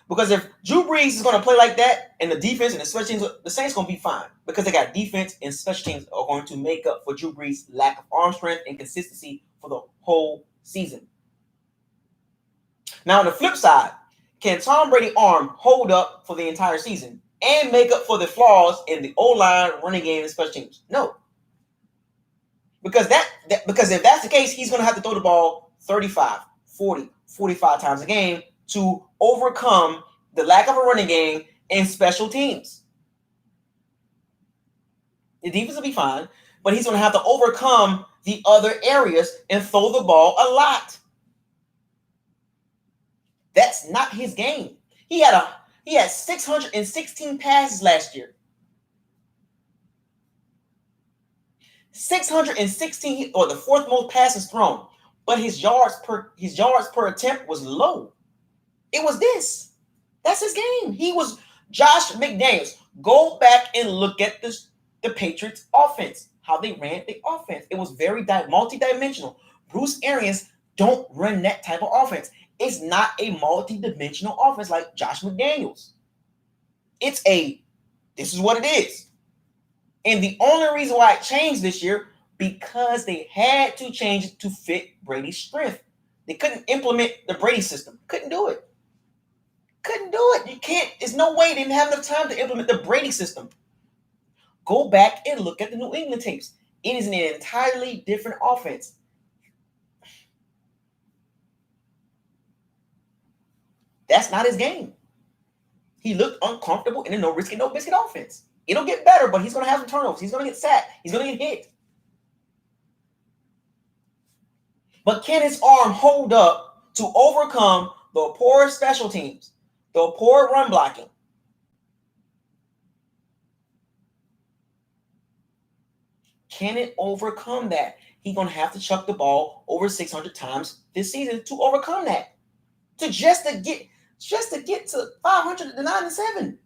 Because if Drew Brees is going to play like that, and the defense and the special teams, the Saints going to be fine. Because they got defense and special teams are going to make up for Drew Brees' lack of arm strength and consistency for the whole season. Now, on the flip side, can Tom Brady arm hold up for the entire season and make up for the flaws in the O-line, running game, and special teams? No. Because if that's the case, he's going to have to throw the ball 35, 40, 45 times a game to overcome the lack of a running game and special teams. The defense will be fine, but he's going to have to overcome the other areas and throw the ball a lot. That's not his game. He had 616 passes last year. 616, or the fourth most passes thrown, but his yards per attempt was low. It was this. That's his game. He was Josh McDaniels. Go back and look at the Patriots offense, how they ran the offense. It was very multi-dimensional. Bruce Arians don't run that type of offense. It's not a multi-dimensional offense like Josh McDaniels. This is what it is. And the only reason why it changed this year, because they had to change it to fit Brady's strength. They couldn't implement the Brady system. Couldn't do it. You can't. There's no way. They didn't have enough time to implement the Brady system. Go back and look at the New England tapes. It is an entirely different offense. That's not his game. He looked uncomfortable in a no risk and no biscuit offense. It'll get better, but he's going to have some turnovers. He's going to get sacked. He's going to get hit. But can his arm hold up to overcome the poor special teams, the poor run blocking? Can it overcome that? He's going to have to chuck the ball over 600 times this season to overcome that. Just to get to 597.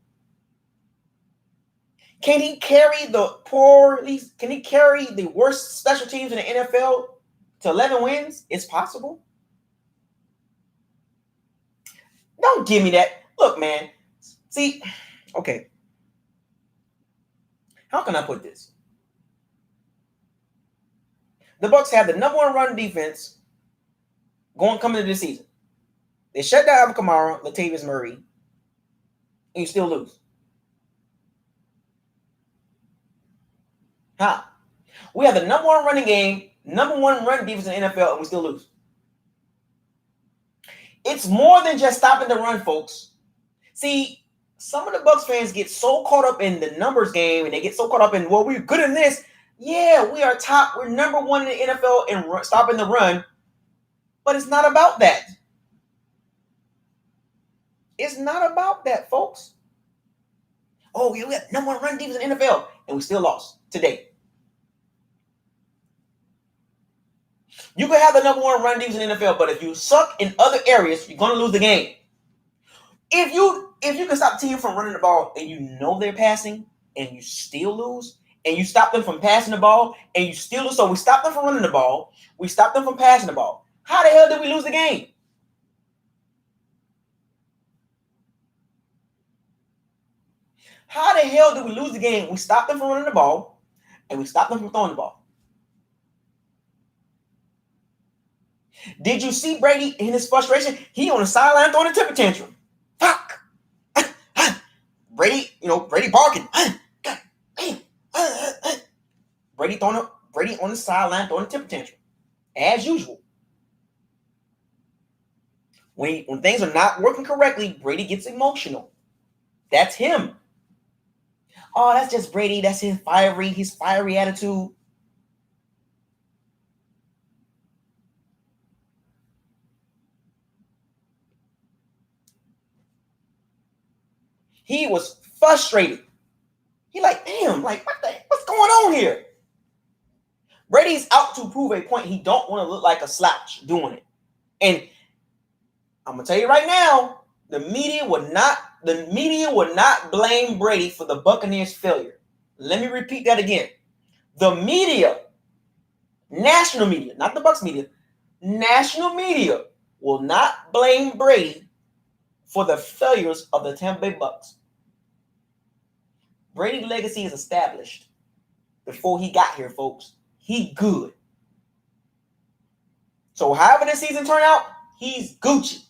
Can he carry the worst special teams in the NFL to 11 wins? It's possible. Don't give me that. Look, man. See, okay. How can I put this? The Bucs have the number one run defense coming into the season. They shut down Alvin Kamara, Latavius Murray, and you still lose. How? We have the number one running game, number one run defense in the NFL, and we still lose. It's more than just stopping the run, folks. See, some of the Bucs fans get so caught up in the numbers game, and they get so caught up in, well, we're good in this. Yeah, we are top. We're number one in the NFL in stopping the run. But it's not about that. It's not about that, folks. Oh, yeah, we got number one run defense in the NFL, and we still lost today. You can have the number one run defense in the NFL, but if you suck in other areas, you're going to lose the game. If you can stop the team from running the ball and you know they're passing and you still lose, and you stop them from passing the ball and you still lose, so we stop them from running the ball, we stop them from passing the ball. How the hell did we lose the game? How the hell did we lose the game? We stopped them from running the ball and we stopped them from throwing the ball. Did you see Brady in his frustration? He on the sideline throwing a temper tantrum. Fuck. Brady barking. Brady on the sideline throwing a temper tantrum. As usual. When things are not working correctly, Brady gets emotional. That's him. Oh, that's just Brady. That's his fiery attitude. He was frustrated. He like, damn, like what's going on here? Brady's out to prove a point. He don't want to look like a slouch doing it. And I'm gonna tell you right now, the media would not blame Brady for the Buccaneers' failure. Let me repeat that again. The media, national media, not the Bucs media, national media will not blame Brady for the failures of the Tampa Bay Bucks. Brady's legacy is established before he got here, folks. He good. So however this season turned out, he's Gucci.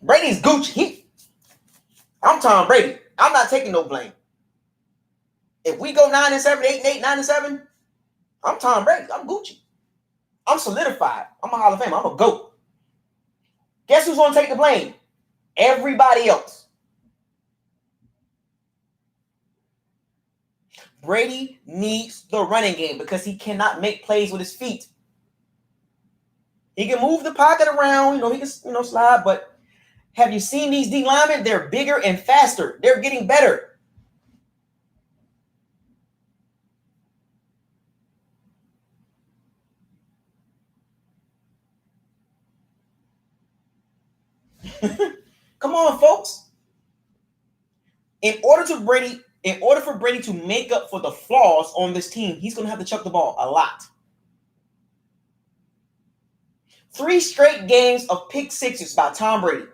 Brady's Gucci. I'm Tom Brady. I'm not taking no blame. If we go 9-7, 8-8, 9-7, I'm Tom Brady. I'm Gucci. I'm solidified. I'm a Hall of Fame. I'm a GOAT. Guess who's going to take the blame? Everybody else. Brady needs the running game because he cannot make plays with his feet. He can move the pocket around, he can, slide, but have you seen these D linemen? They're bigger and faster. They're getting better. Come on, folks. In order for Brady to make up for the flaws on this team, he's going to have to chuck the ball a lot. 3 straight games of pick sixes by Tom Brady.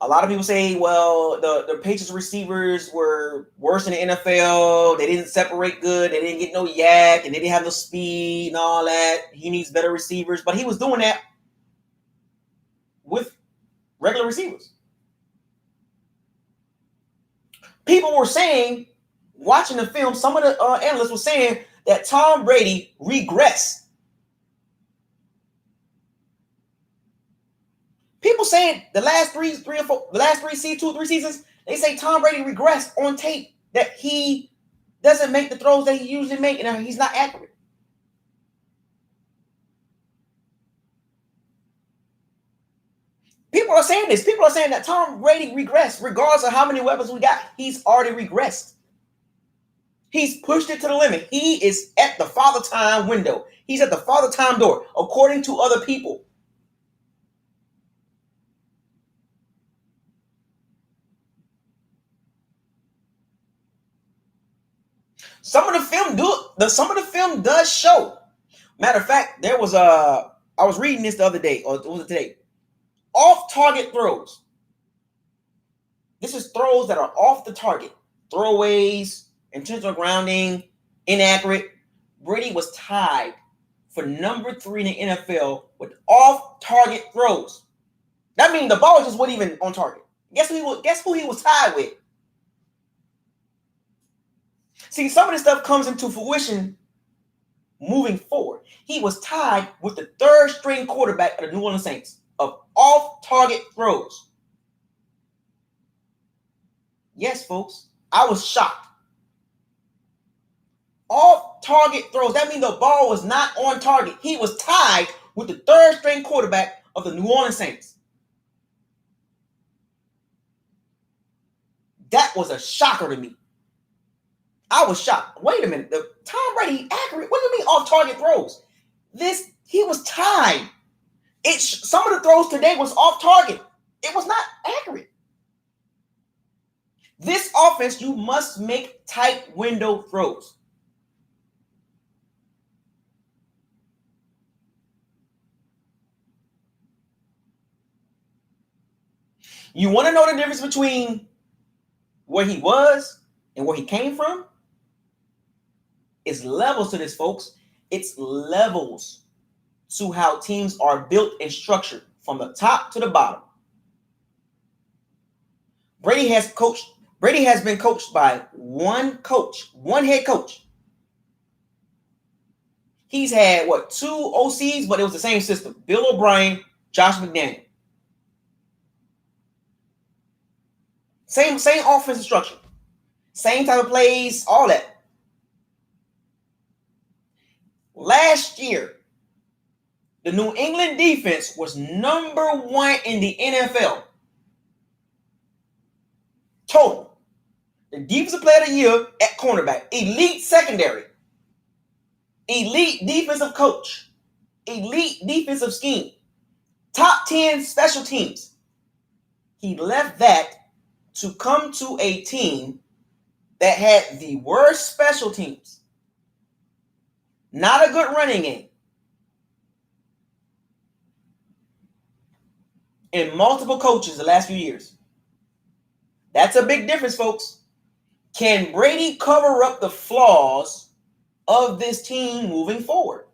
A lot of people say, well, the Patriots receivers were worse in the NFL. They didn't separate good. They didn't get no yak, and they didn't have no speed and all that. He needs better receivers. But he was doing that with regular receivers. People were saying, watching the film, some of the analysts were saying that Tom Brady regressed. People saying the last 2 or 3 seasons, they say Tom Brady regressed on tape, that he doesn't make the throws that he usually makes, and he's not accurate. People are saying this. People are saying that Tom Brady regressed. Regardless of how many weapons we got, he's already regressed. He's pushed it to the limit. He is at the father time window. He's at the father time door, according to other people. Some of the film does show. Matter of fact, there was I was reading this the other day, or was it today? Off-target throws. This is throws that are off the target. Throwaways, intentional grounding, inaccurate. Brady was tied for number 3 in the NFL with off-target throws. That means the ball just wasn't even on target. Guess who he was tied with? See, some of this stuff comes into fruition moving forward. He was tied with the 3rd string quarterback of the New Orleans Saints of off-target throws. Yes, folks, I was shocked. Off-target throws. That means the ball was not on target. He was tied with the 3rd string quarterback of the New Orleans Saints. That was a shocker to me. I was shocked. Wait a minute. The Tom Brady accurate? What do you mean off-target throws? He was tied. Some of the throws today was off target. It was not accurate. This offense, you must make tight window throws. You want to know the difference between where he was and where he came from? It's levels to this, folks. It's levels to how teams are built and structured from the top to the bottom. Brady has been coached by one head coach. He's had, 2 OCs, but it was the same system. Bill O'Brien, Josh McDaniel. Same offensive structure. Same type of plays, all that. Last year, the New England defense was number 1 in the NFL. Total. The defensive player of the year at cornerback. Elite secondary. Elite defensive coach. Elite defensive scheme. Top 10 special teams. He left that to come to a team that had the worst special teams. Not a good running game. And multiple coaches the last few years. That's a big difference, folks. Can Brady cover up the flaws of this team moving forward?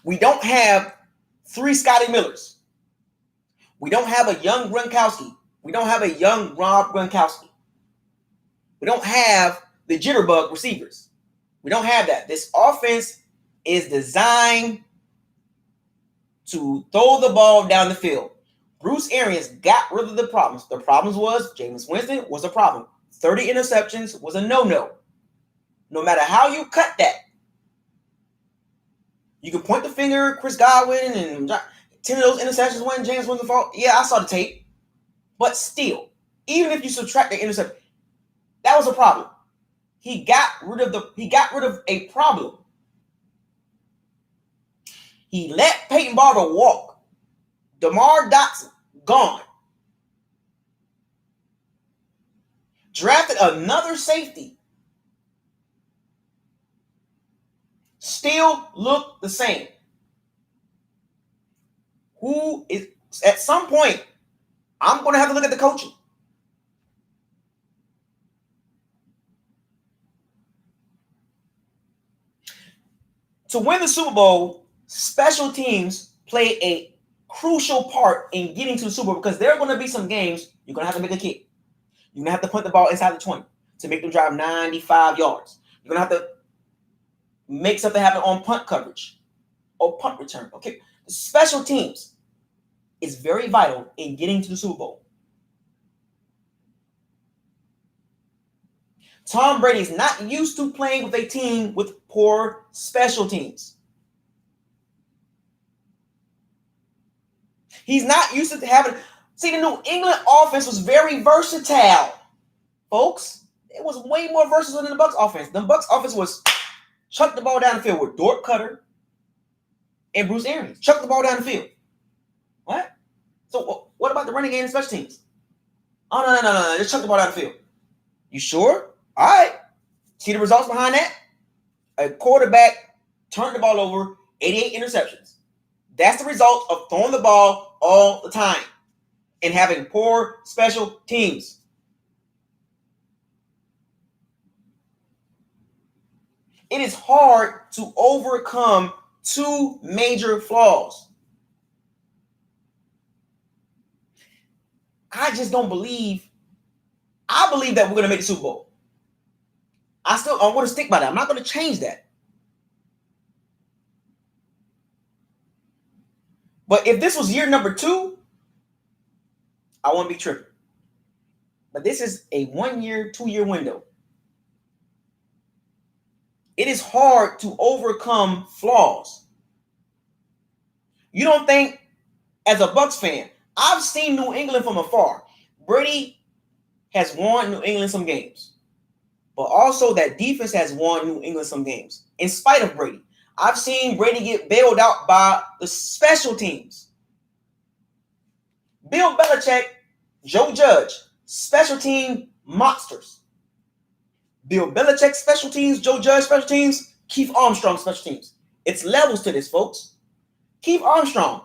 We don't have 3 Scotty Millers. We don't have a young Gronkowski. We don't have a young Rob Gronkowski. We don't have the jitterbug receivers. We don't have that. This offense is designed to throw the ball down the field. Bruce Arians got rid of the problems. The problems was Jameis Winston was a problem. 30 interceptions was a no-no. No matter how you cut that. You can point the finger, Chris Godwin, and 10 of those interceptions when James Winston fault. Yeah, I saw the tape. But still, even if you subtract the interception, that was a problem. He got rid of a problem. He let Peyton Barber walk. DeMar Dotson, gone. Drafted another safety. Still look the same. At some point, I'm going to have to look at the coaching. To win the Super Bowl, special teams play a crucial part in getting to the Super Bowl because there are going to be some games you're going to have to make a kick. You're going to have to put the ball inside the 20 to make them drive 95 yards. You're going to have to make something happen on punt coverage or punt return. Okay, the special teams is very vital in getting to the Super Bowl. Tom Brady is not used to playing with a team with poor special teams. He's not used to having... See, the New England offense was very versatile, folks. It was way more versatile than the Bucs offense. The Bucs offense was chuck the ball down the field with Dort Cutter and Bruce Arians. Chuck the ball down the field. What? So what about the running game and special teams? Oh, no. Just chuck the ball down the field. You sure? All right. See the results behind that? A quarterback turned the ball over, 88 interceptions. That's the result of throwing the ball all the time and having poor special teams. It is hard to overcome 2 major flaws. I just don't believe. I believe that we're going to make the Super Bowl. I want to stick by that. I'm not going to change that. But if this was year number 2, I wouldn't be tripping. But this is a 1-year, 2-year window. It is hard to overcome flaws. You don't think, as a Bucs fan, I've seen New England from afar. Brady has won New England some games. But also that defense has won New England some games. In spite of Brady. I've seen Brady get bailed out by the special teams. Bill Belichick, Joe Judge, special team monsters. Bill Belichick special teams, Joe Judge special teams, Keith Armstrong special teams. It's levels to this, folks. Keith Armstrong,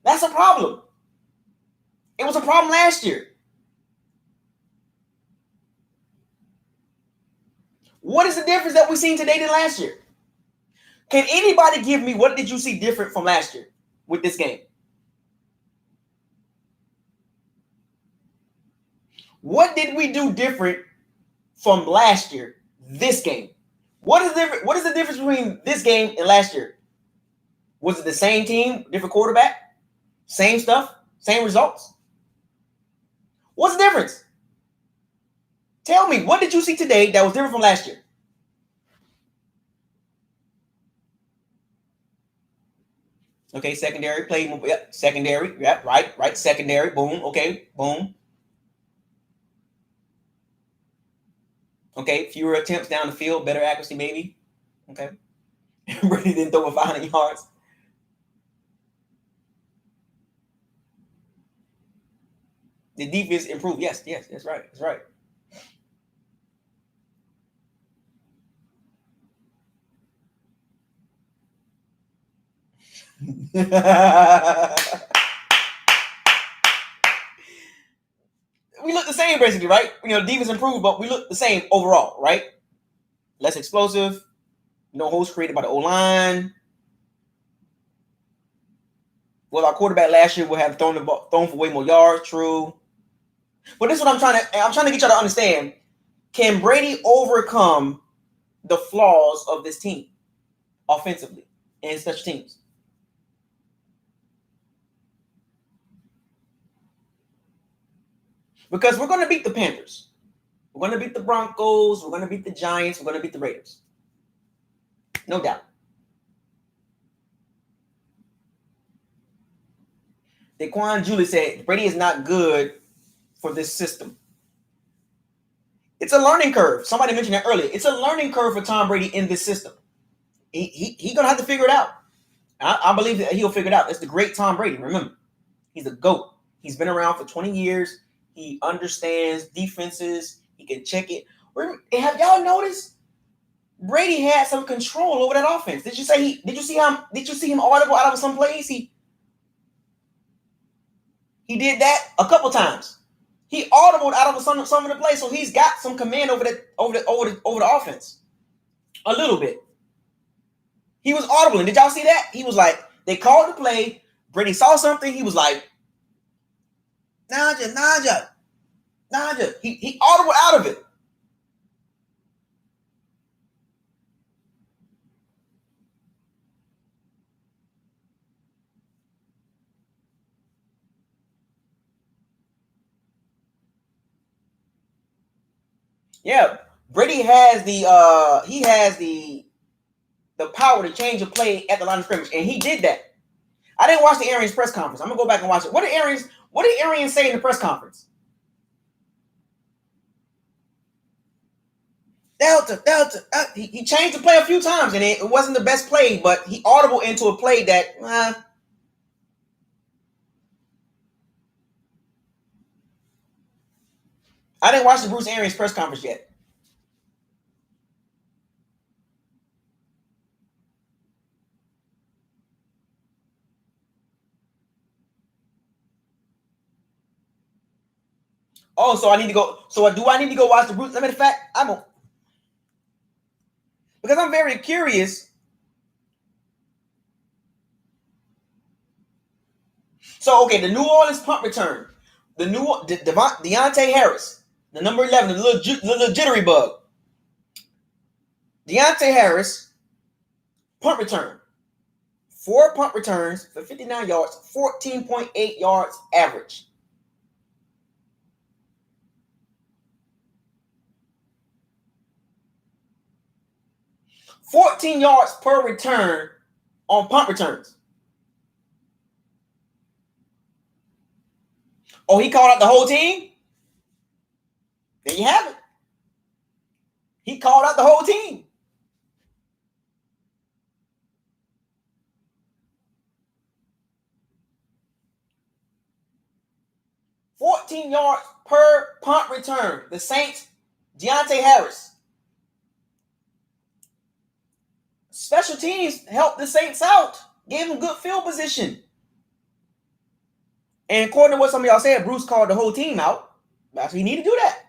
that's a problem. It was a problem last year. What is the difference that we've seen today than last year? Can anybody give me what did you see different from last year with this game? What did we do different from last year? This game. What is the difference between this game and last year? Was it the same team, different quarterback, same stuff, same results? What's the difference? Tell me, what did you see today that was different from last year? Okay, secondary play. Yep, secondary. Yep, right. Secondary. Boom. Okay, boom. Okay, fewer attempts down the field, better accuracy, maybe. Okay. Brady didn't throw for 500 yards. The defense improved. Yes, that's right. That's right. We look the same basically, right? Defense improved, but we look the same overall, right? Less explosive, no holes created by the O-line. Well, our quarterback last year would have thrown for way more yards, true. But this is what I'm trying to get y'all to understand. Can Brady overcome the flaws of this team offensively and special teams? Because we're going to beat the Panthers. We're going to beat the Broncos. We're going to beat the Giants. We're going to beat the Raiders. No doubt. Daquan Julie said Brady is not good for this system. It's a learning curve. Somebody mentioned that earlier. It's a learning curve for Tom Brady in this system. He's going to have to figure it out. I believe that he'll figure it out. That's the great Tom Brady. Remember, he's a GOAT. He's been around for 20 years. He understands defenses. He can check it. Have y'all noticed? Brady had some control over that offense. Did you see him audible out of some plays? He did that a couple times. He audibled out of some of the plays, so he's got some command over the offense. A little bit. He was audibling. Did y'all see that? He was like, they called the play. Brady saw something. He was like, Naja. He audible out of it. Yeah, Brady has the power to change a play at the line of scrimmage, and he did that. I didn't watch the Arians press conference. I'm gonna go back and watch it. What did Arians say in the press conference? Delta. He changed the play a few times, and it wasn't the best play, but he audible into a play that. I didn't watch the Bruce Arians press conference yet. Oh, so I need to go. So do I need to go watch the Bruce? Matter of fact, I don't, because I'm very curious. So okay, the New Orleans punt return, Deontay Harris, the number 11, the little jittery bug. Deontay Harris, punt return. 4 punt returns for 59 yards, 14.8 yards average. $14 yards per return on punt returns. Oh, he called out the whole team? There you have it. He called out the whole team. $14 yards per punt return. The Saints, Deontay Harris. Special teams helped the Saints out. Gave them good field position. And according to what some of y'all said, Bruce called the whole team out. That's what he need to do that.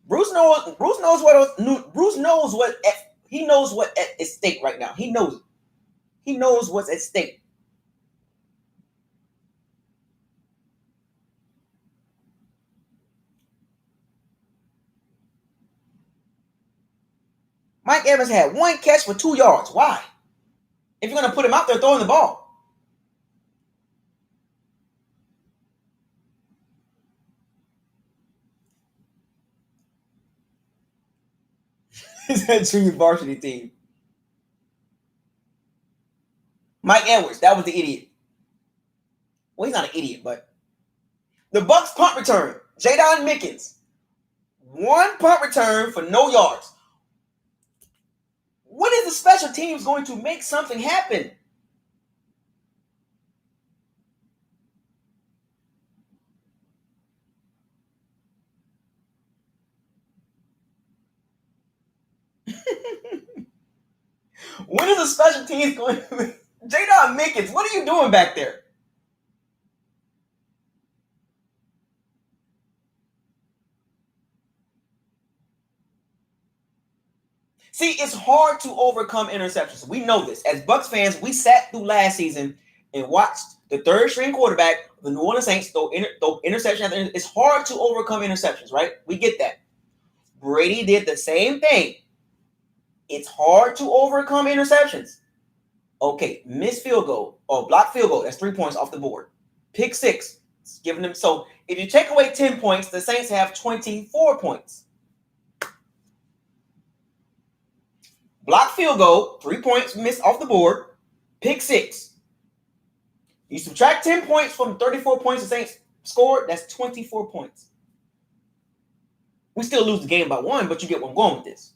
Bruce knows what at stake right now. He knows it. He knows what's at stake. Mike Evans had 1 catch for 2 yards. Why? If you're going to put him out there throwing the ball. It's that junior varsity team. Mike Edwards, that was the idiot. Well, he's not an idiot, but the Bucs punt return. Jadon Mickens. 1 punt return for no yards. When is the special teams going to make something happen? When is the special teams going to... Jadon Mickens, what are you doing back there? See, it's hard to overcome interceptions. We know this. As Bucs fans, we sat through last season and watched the third string quarterback of the New Orleans Saints throw interception. It's hard to overcome interceptions, right? We get that. Brady did the same thing. It's hard to overcome interceptions. Okay, missed field goal or blocked field goal. That's 3 points off the board. Pick 6. It's giving them. So if you take away 10 points, the Saints have 24 points. Block field goal, 3 points missed off the board. Pick 6. You subtract 10 points from 34 points the Saints scored, that's 24 points. We still lose the game by 1, but you get where I'm going with this.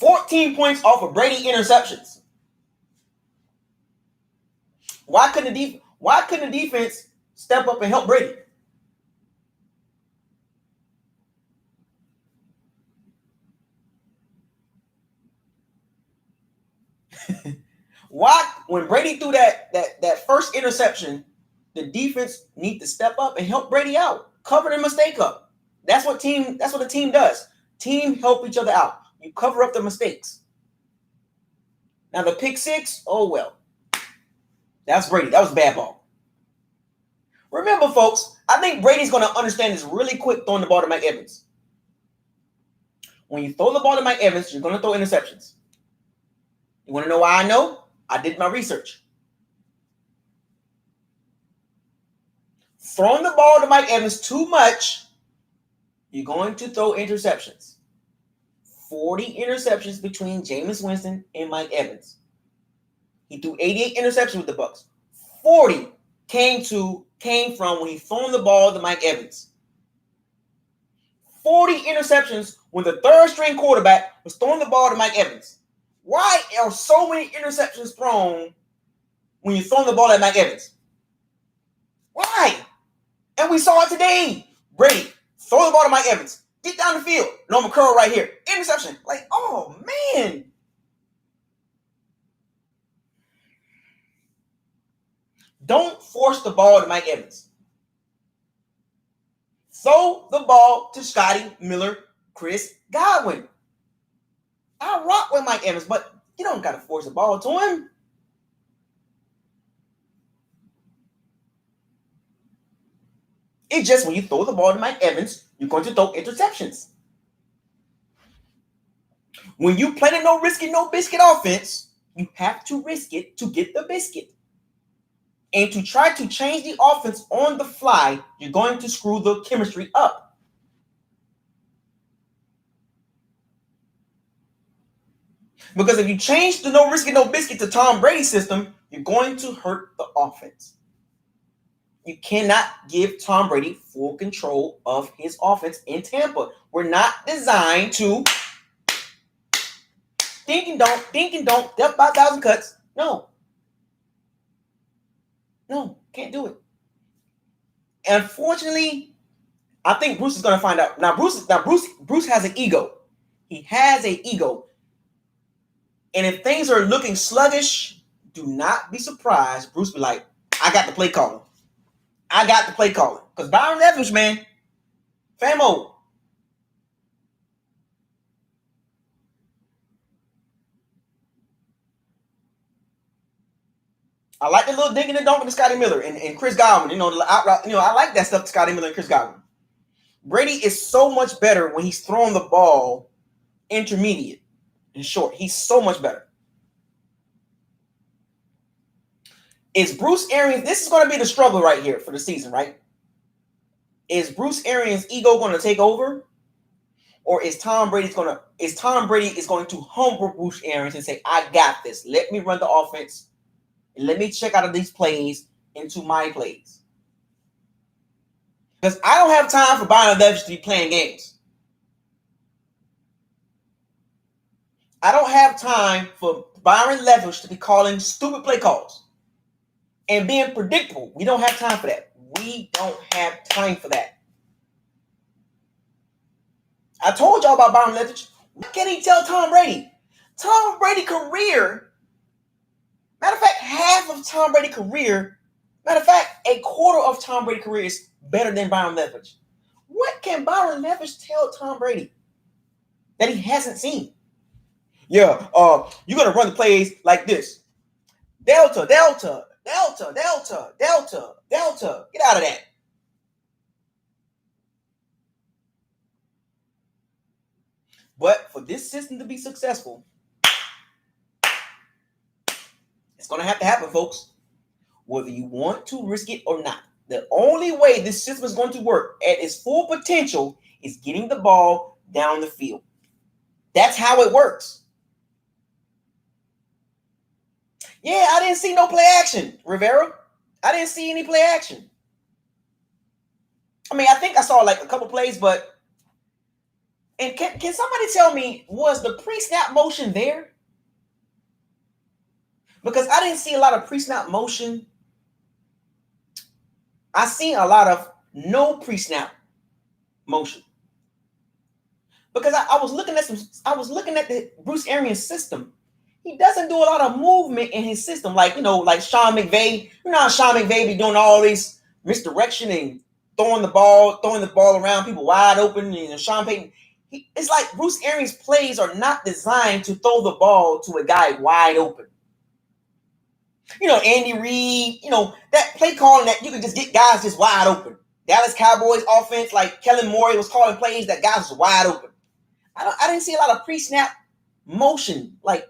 $14 points off of Brady interceptions. Why couldn't the defense step up and help Brady? Why, when Brady threw that first interception, the defense need to step up and help Brady out, cover the mistake up. That's what the team does. Team help each other out. You cover up the mistakes. Now the pick 6, oh well. That's Brady. That was bad ball. Remember, folks, I think Brady's going to understand this really quick throwing the ball to Mike Evans. When you throw the ball to Mike Evans, you're going to throw interceptions. You want to know why I know? I did my research. Throwing the ball to Mike Evans too much, you're going to throw interceptions. 40 interceptions between Jameis Winston and Mike Evans. He threw 88 interceptions with the Bucs. 40 came from when he thrown the ball to Mike Evans. 40 interceptions when the third string quarterback was throwing the ball to Mike Evans. Why are so many interceptions thrown when you're throwing the ball at Mike Evans? Why? And we saw it today. Brady, throw the ball to Mike Evans. Get down the field. Norman Curl right here. Interception. Like, oh, man. Don't force the ball to Mike Evans. Throw the ball to Scotty Miller, Chris Godwin. I rock with Mike Evans, but you don't got to force the ball to him. It's just when you throw the ball to Mike Evans, you're going to throw interceptions. When you play the no risk it, no biscuit offense, you have to risk it to get the biscuit. And to try to change the offense on the fly, you're going to screw the chemistry up. Because if you change the no risk it, no biscuit to Tom Brady system, you're going to hurt the offense. You cannot give Tom Brady full control of his offense in Tampa. We're not designed to think and don't, death by 1,000 cuts. No, can't do it. Unfortunately, I think Bruce is going to find out. Now, Bruce has an ego. He has an ego. And if things are looking sluggish, do not be surprised. Bruce be like, I got the play calling. Because Byron Leftwich, man, Famo. I like the little digging and dunking to Scotty Miller and Chris Godwin. The out route. I like that stuff to Scotty Miller and Chris Godwin. Brady is so much better when he's throwing the ball intermediate and short. He's so much better. Is Bruce Arians, this is going to be the struggle right here for the season, right? Is Bruce Arians' ego going to take over? Or is Tom Brady going to humble Bruce Arians and say, I got this. Let me run the offense. And let me check out of these plays into my plays. Because I don't have time for Byron Leftwich to be playing games. I don't have time for Byron Leftwich to be calling stupid play calls and being predictable. We don't have time for that. We don't have time for that. I told y'all about Byron Leftwich. What can he tell Tom Brady? Tom Brady's career, matter of fact, half of Tom Brady's career, matter of fact, a quarter of Tom Brady's career is better than Byron Leftwich. What can Byron Leftwich tell Tom Brady that he hasn't seen? Yeah, you're going to run the plays like this. Delta, delta, delta, delta, delta, delta. Get out of that. But for this system to be successful, it's going to have to happen, folks. Whether you want to risk it or not. The only way this system is going to work at its full potential is getting the ball down the field. That's how it works. Yeah, I didn't see no play action, Rivera. I didn't see any play action. I mean, I think I saw like a couple plays, but and can somebody tell me, was the pre-snap motion there? Because I didn't see a lot of pre-snap motion. I seen a lot of no pre-snap motion. Because I was looking at the Bruce Arians system. He doesn't do a lot of movement in his system, like Sean McVay. You know how Sean McVay be doing all this misdirection and throwing the ball around people wide open. Sean Payton. It's like Bruce Arians' plays are not designed to throw the ball to a guy wide open. Andy Reid. That play calling that you can just get guys just wide open. Dallas Cowboys offense, like Kellen Moore was calling plays that guys was wide open. I didn't see a lot of pre-snap motion, like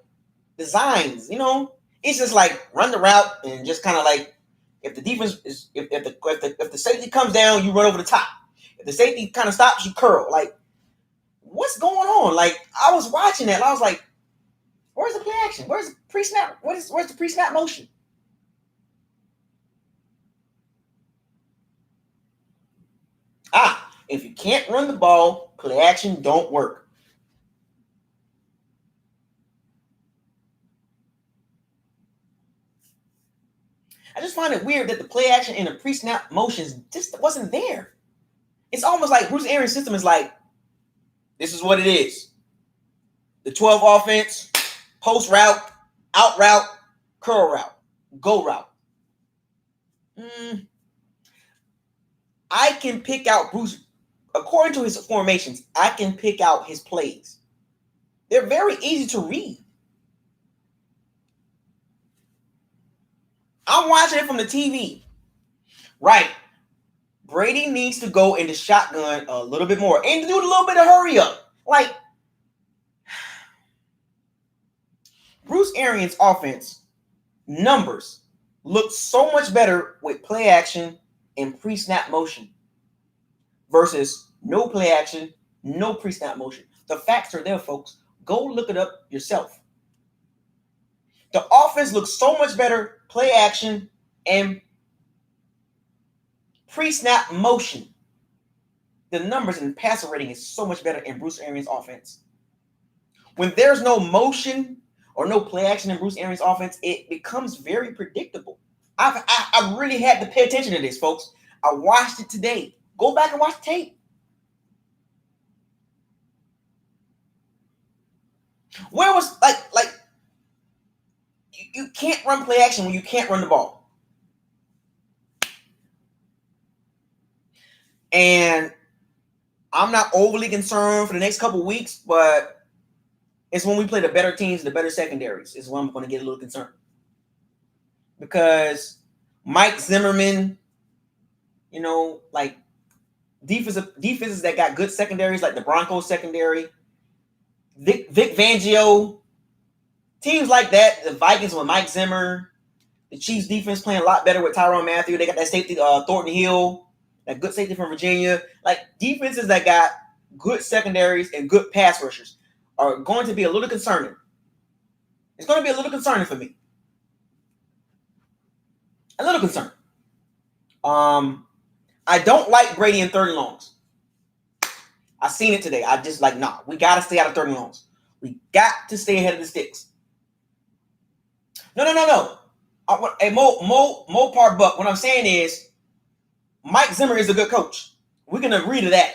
designs, It's just like run the route and just kind of like if the defense is if the safety comes down, you run over the top. If the safety kind of stops, you curl. Like, what's going on? Like, I was watching that and I was like, where's the play action? Where's the pre-snap? Where's the pre-snap motion? If you can't run the ball, play action don't work. I just find it weird that the play action and the pre-snap motions just wasn't there. It's almost like Bruce Arians' system is like, this is what it is. The 12 offense, post route, out route, curl route, go route. I can pick out Bruce, according to his formations, I can pick out his plays. They're very easy to read. I'm watching it from the TV. Right. Brady needs to go into shotgun a little bit more and do a little bit of hurry up. Like, Bruce Arians' offense numbers look so much better with play action and pre-snap motion versus no play action, no pre-snap motion. The facts are there, folks. Go look it up yourself. The offense looks so much better, play action and pre-snap motion. The numbers and passer rating is so much better in Bruce Arians' offense. When there's no motion or no play action in Bruce Arians' offense, it becomes very predictable. I really had to pay attention to this, folks. I watched it today. Go back and watch the tape. Where was like you can't run play action when you can't run the ball. And I'm not overly concerned for the next couple of weeks, but it's when we play the better teams, the better secondaries, is when I'm going to get a little concerned. because Mike Zimmerman, like defenses that got good secondaries, like the Broncos secondary, Vic Fangio, teams like that, the Vikings with Mike Zimmer, the Chiefs defense playing a lot better with Tyrann Mathieu. They got that safety, Thornton Hill, that good safety from Virginia. Like defenses that got good secondaries and good pass rushers are going to be a little concerning. It's going to be a little concerning for me. A little concern. I don't like Brady in third and longs. I seen it today. I just we got to stay out of third and longs. We got to stay ahead of the sticks. No. Mopar Buck. What I'm saying is, Mike Zimmer is a good coach. We can agree to that.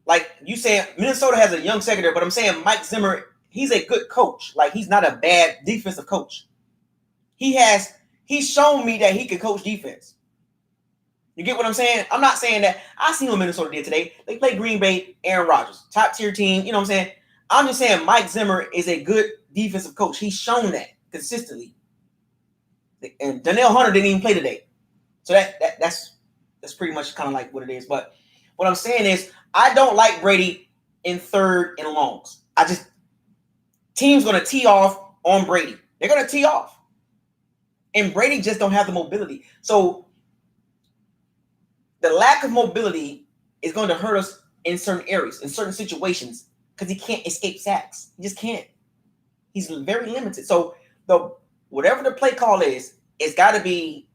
Like you saying, Minnesota has a young secondary, but I'm saying Mike Zimmer, he's a good coach. Like he's not a bad defensive coach. He's shown me that he can coach defense. You get what I'm saying? I'm not saying that. I seen what Minnesota did today. They played Green Bay, Aaron Rodgers, top tier team. You know what I'm saying? I'm just saying Mike Zimmer is a good defensive coach. He's shown that consistently. And Danielle Hunter didn't even play today. So that's pretty much kind of like what it is. But what I'm saying is I don't like Brady in third and longs. Team's going to tee off on Brady. They're going to tee off. And Brady just don't have the mobility. So the lack of mobility is going to hurt us in certain areas, in certain situations, because he can't escape sacks. He just can't. He's very limited. So whatever the play call is, it's got to be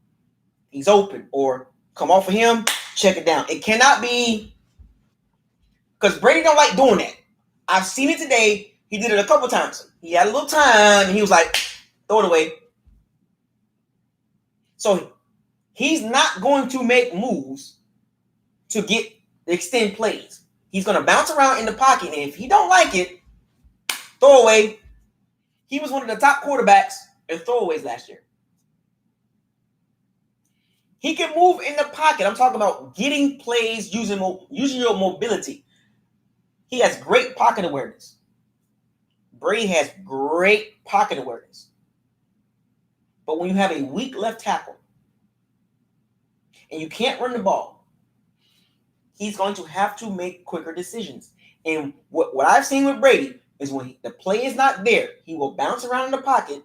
he's open or come off of him, check it down. It cannot be because Brady don't like doing that. I've seen it today. He did it a couple times. He had a little time and he was like, throw it away. So he's not going to make moves to extend plays. He's going to bounce around in the pocket, and if he don't like it, throw away. He was one of the top quarterbacks in throwaways last year. He can move in the pocket. I'm talking about getting plays using your mobility. He has great pocket awareness. Brady has great pocket awareness. But when you have a weak left tackle and you can't run the ball, he's going to have to make quicker decisions. And what I've seen with Brady is when the play is not there, he will bounce around in the pocket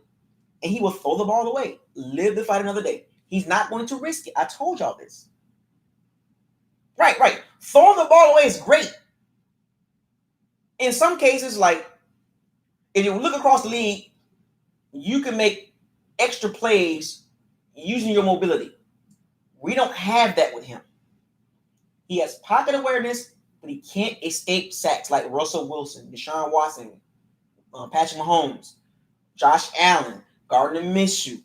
and he will throw the ball away. Live to fight another day. He's not going to risk it. I told y'all this. Right. Throwing the ball away is great. In some cases, like if you look across the league, you can make extra plays using your mobility. We don't have that with him. He has pocket awareness, but he can't escape sacks like Russell Wilson, Deshaun Watson, Patrick Mahomes, Josh Allen, Gardner Minshew,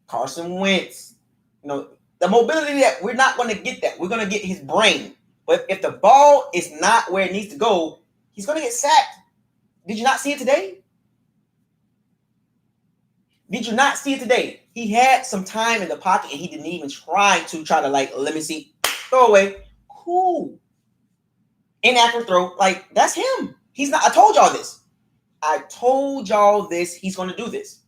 Carson Wentz. The mobility that we're not going to get that. We're going to get his brain. But if the ball is not where it needs to go, he's going to get sacked. Did you not see it today? Did you not see it today? He had some time in the pocket and he didn't even try to let me see, throw away. Cool. Inaccurate throw. Like, that's him. He's not. I told y'all this. He's going to do this.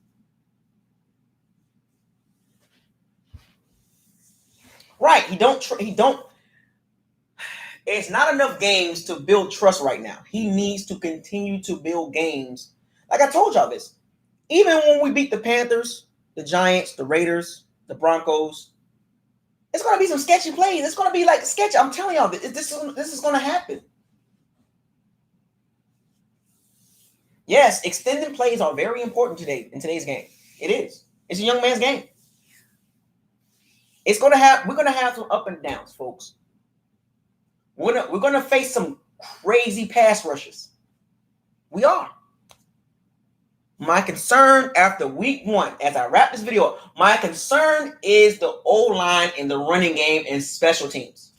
Right. He don't. It's not enough games to build trust right now. He needs to continue to build games. Like I told y'all this. Even when we beat the Panthers, the Giants, the Raiders, the Broncos, it's going to be some sketchy plays. It's going to be like sketchy. I'm telling y'all, this is going to happen. Yes, extended plays are very important today in today's game. It is. It's a young man's game. We're going to have some up and downs, folks. We're going to face some crazy pass rushes. We are. My concern after week 1, as I wrap this video up, my concern is the O-line in the running game and special teams.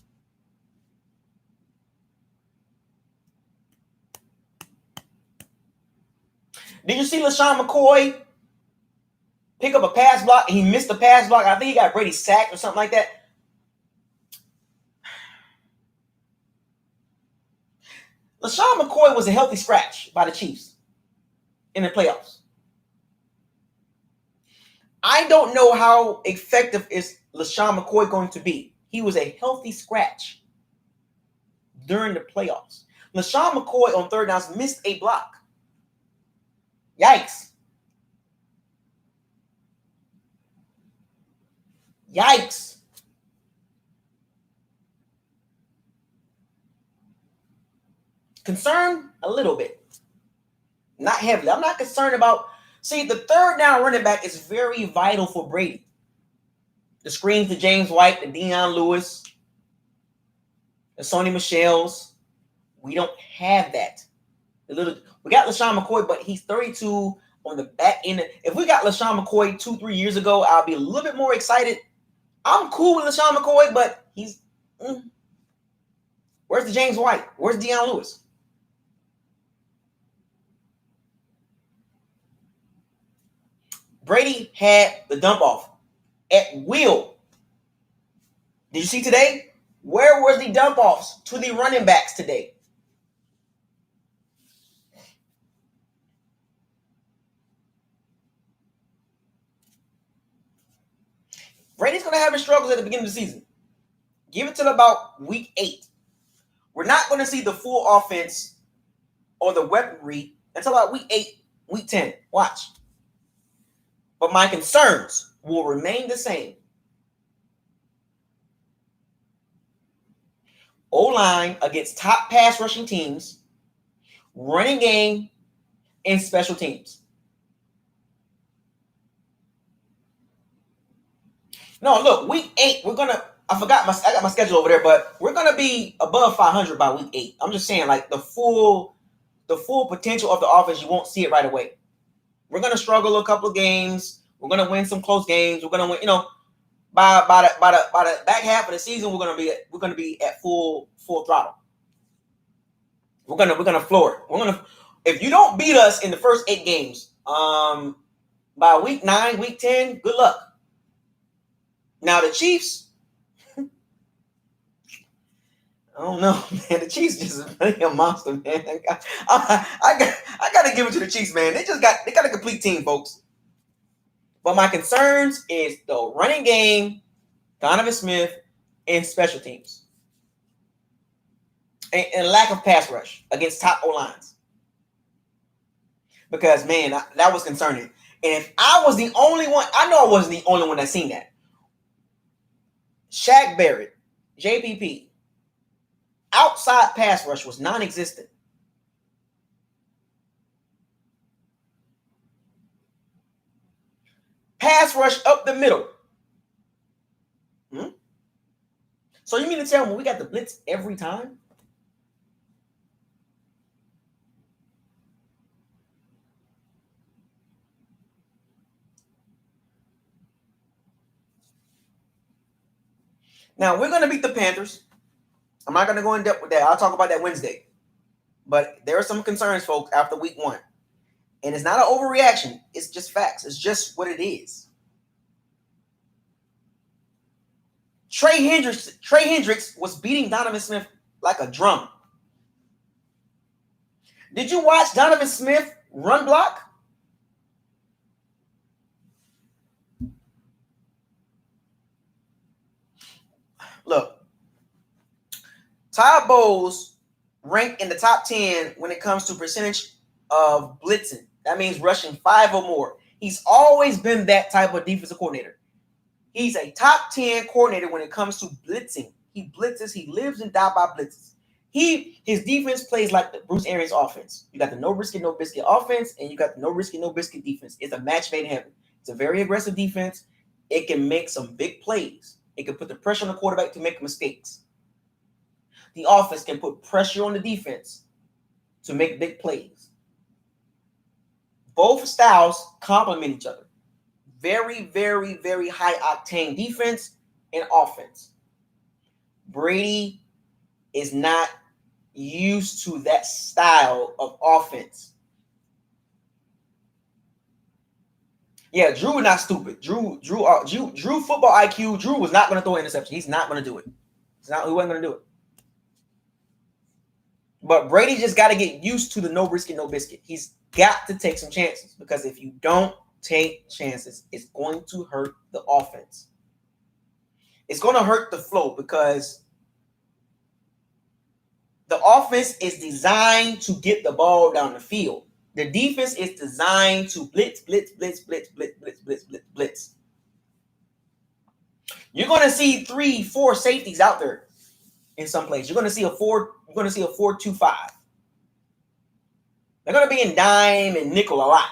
Did you see LaShawn McCoy pick up a pass block and he missed the pass block? I think he got Brady sacked or something like that. LaShawn McCoy was a healthy scratch by the Chiefs in the playoffs. I don't know how effective is LaShawn McCoy going to be. He was a healthy scratch during the playoffs. LaShawn McCoy on third downs missed a block. Yikes. Yikes. Concerned a little bit. Not heavily. I'm not concerned about. See, the third down running back is very vital for Brady. The screens to James White, the Deion Lewis, the Sony Michel's. We don't have that. We got LaShawn McCoy, but he's 32 on the back end. If we got LaShawn McCoy 2-3 years ago, I'll be a little bit more excited. I'm cool with LaShawn McCoy, but he's where's the James White? Where's Deion Lewis? Brady had the dump off at will. Did you see today? Where were the dump offs to the running backs today? Brady's going to have his struggles at the beginning of the season. Give it till about week 8. We're not going to see the full offense or the weaponry until about week 8, week 10. Watch. But my concerns will remain the same. O-line against top pass rushing teams, running game, and special teams. No, look, week 8, we're going to, I got my schedule over there, but we're going to be above 500 by week 8. I'm just saying, like, the full potential of the offense, you won't see it right away. We're going to struggle a couple of games. We're going to win some close games. We're going to win, by the back half of the season, we're going to be at full throttle. We're gonna floor it. If you don't beat us in the first 8 games, by week 9, week 10, good luck. Now the Chiefs, I don't know, man. The Chiefs just really a monster, man. I gotta give it to the Chiefs, man. They got a complete team, folks. But my concerns is the running game, Donovan Smith, and special teams. And lack of pass rush against top O-lines. Because, man, that was concerning. And if I was the only one, I know I wasn't the only one that seen that. Shaq Barrett, JPP, outside pass rush was non-existent. Pass rush up the middle. So you mean to tell me we got the blitz every time? Now, we're going to beat the Panthers. I'm not going to go in depth with that. I'll talk about that Wednesday. But there are some concerns, folks, after week 1. And it's not an overreaction. It's just facts. It's just what it is. Trey Hendricks was beating Donovan Smith like a drum. Did you watch Donovan Smith run block? Look, Todd Bowles ranked in the top 10 when it comes to percentage of blitzing. That means rushing 5 or more. He's always been that type of defensive coordinator. He's a top 10 coordinator when it comes to blitzing. He blitzes. He lives and dies by blitzes. His defense plays like the Bruce Arians offense. You got the no risk it, no biscuit offense, and you got the no risk it, no biscuit defense. It's a match made in heaven. It's a very aggressive defense. It can make some big plays. It can put the pressure on the quarterback to make mistakes. The offense can put pressure on the defense to make big plays. Both styles complement each other. Very, very, very high octane defense and offense. Brady is not used to that style of offense. Yeah, Drew is not stupid. Drew football IQ. Drew was not going to throw an interception. He's not going to do it. He wasn't going to do it. But Brady just got to get used to the no risk it, no biscuit. He's got to take some chances because if you don't, take chances. It's going to hurt the offense. It's going to hurt the flow because the offense is designed to get the ball down the field. The defense is designed to blitz. You're going to see 3-4 safeties out there in some places. You're going to see a 4-2-5. They're going to be in dime and nickel a lot.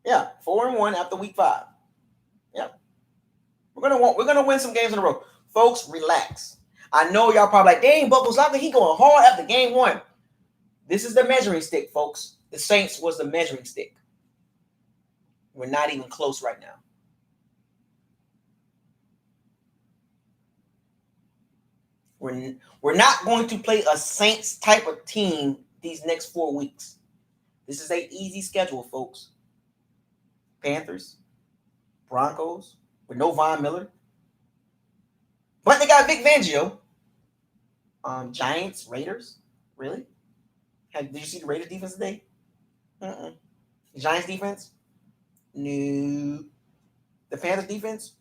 Yeah, 4-1 after week 5. Yep. We're gonna win some games in a row. Folks, relax. I know y'all probably like, dang, BucosLocker, he going hard after game 1. This is the measuring stick, folks. The Saints was the measuring stick. We're not even close right now. We're not going to play a Saints type of team these next 4 weeks. This is an easy schedule, folks. Panthers, Broncos, with no Von Miller. But they got Vic Fangio. Giants, Raiders. Really? Did you see the Raiders defense today? Giants defense? No. The Panthers defense?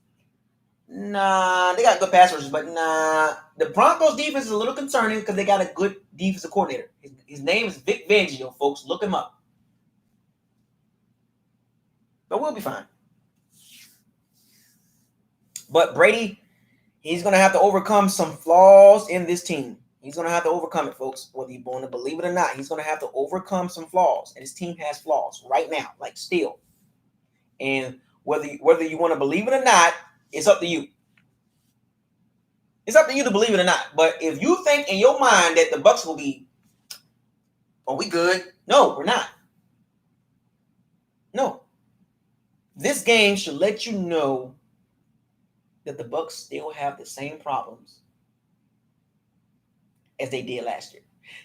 Nah. They got good pass rushers, but nah. The Broncos defense is a little concerning because they got a good defensive coordinator. His name is Vic Fangio, folks. Look him up. But we'll be fine. But Brady, he's going to have to overcome some flaws in this team. He's going to have to overcome it, folks. Whether you want to believe it or not, he's going to have to overcome some flaws. And his team has flaws right now, like still. And whether you want to believe it or not, it's up to you. It's up to you to believe it or not. But if you think in your mind that the Bucs will be, are we good? No, we're not. No. This game should let you know that the Bucs still have the same problems as they did last year.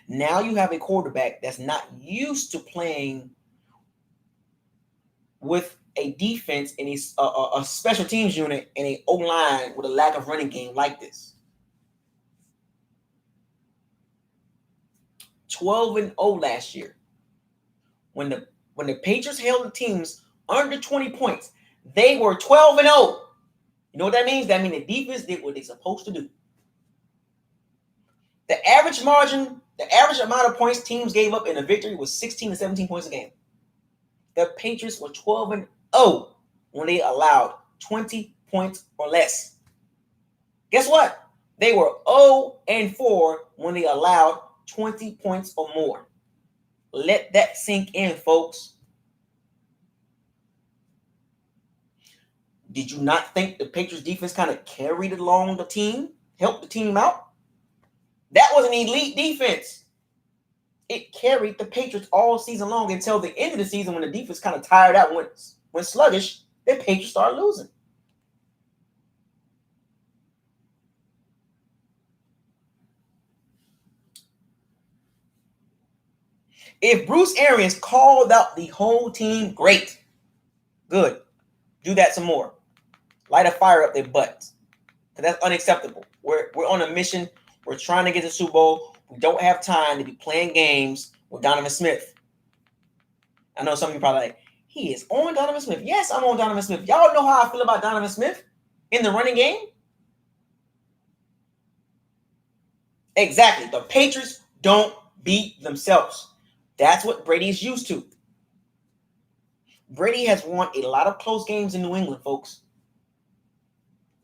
Now you have a quarterback that's not used to playing with a defense and a special teams unit and a O-line with a lack of running game like this. 12-0 last year. When the Patriots held the teams under 20 points, they were 12-0. You know what that means? That means the defense did what they're supposed to do. The average amount of points teams gave up in a victory was 16 to 17 points a game. The Patriots were 12-0 when they allowed 20 points or less. Guess what? They were 0-4 when they allowed 20 points or more. Let that sink in, folks. Did you not think the Patriots defense kind of carried along the team, helped the team out? That was an elite defense. It carried the Patriots all season long until the end of the season when the defense kind of tired out, went sluggish. The Patriots started losing. If Bruce Arians called out the whole team, great. Good. Do that some more. Light a fire up their butts. Because that's unacceptable. We're on a mission. We're trying to get to the Super Bowl. We don't have time to be playing games with Donovan Smith. I know some of you probably like, he is on Donovan Smith. Yes, I'm on Donovan Smith. Y'all know how I feel about Donovan Smith in the running game? Exactly. The Patriots don't beat themselves. That's what Brady is used to. Brady has won a lot of close games in New England, folks.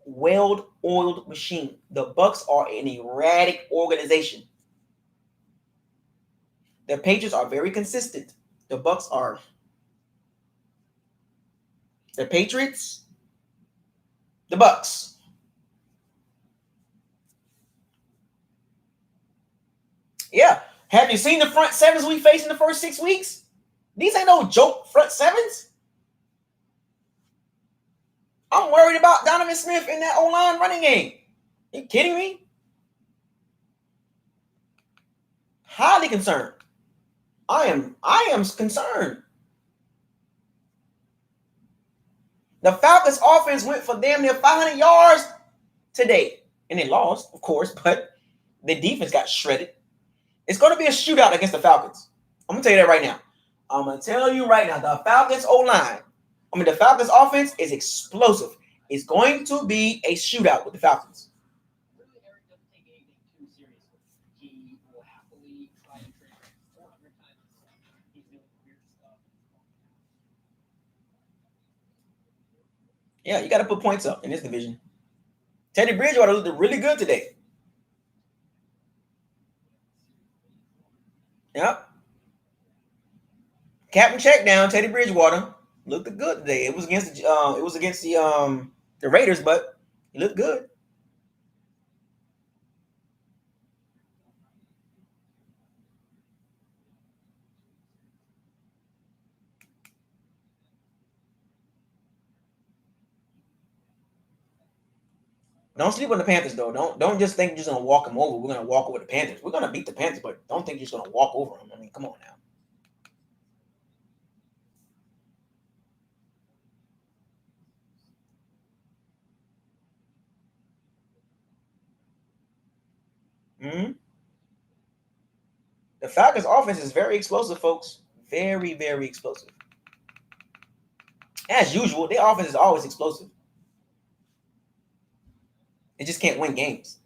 Well-oiled machine. The Bucs are an erratic organization. The Patriots are very consistent. The Bucs are. The Patriots, the Bucs. Yeah. Have you seen the front sevens we faced in the first 6 weeks? These ain't no joke front sevens. I'm worried about Donovan Smith in that O-line running game. Are you kidding me? Highly concerned. I am concerned. The Falcons offense went for damn near 500 yards today. And they lost, of course, but the defense got shredded. It's going to be a shootout against the Falcons. I'm going to tell you that right now. I'm going to tell you right now, the Falcons O-line, the Falcons offense is explosive. It's going to be a shootout with the Falcons. Yeah, you got to put points up in this division. Teddy Bridgewater looked really good today. Yep. Captain check down, Teddy Bridgewater looked good today. It was against the Raiders, but he looked good. Don't sleep on the Panthers, though. Don't just think you're just gonna walk them over. We're gonna walk over the Panthers. We're gonna beat the Panthers, but don't think you're just gonna walk over them. I mean, come on now. Mm-hmm. The Falcons' offense is very explosive, folks. Very, very explosive. As usual, their offense is always explosive. They just can't win games.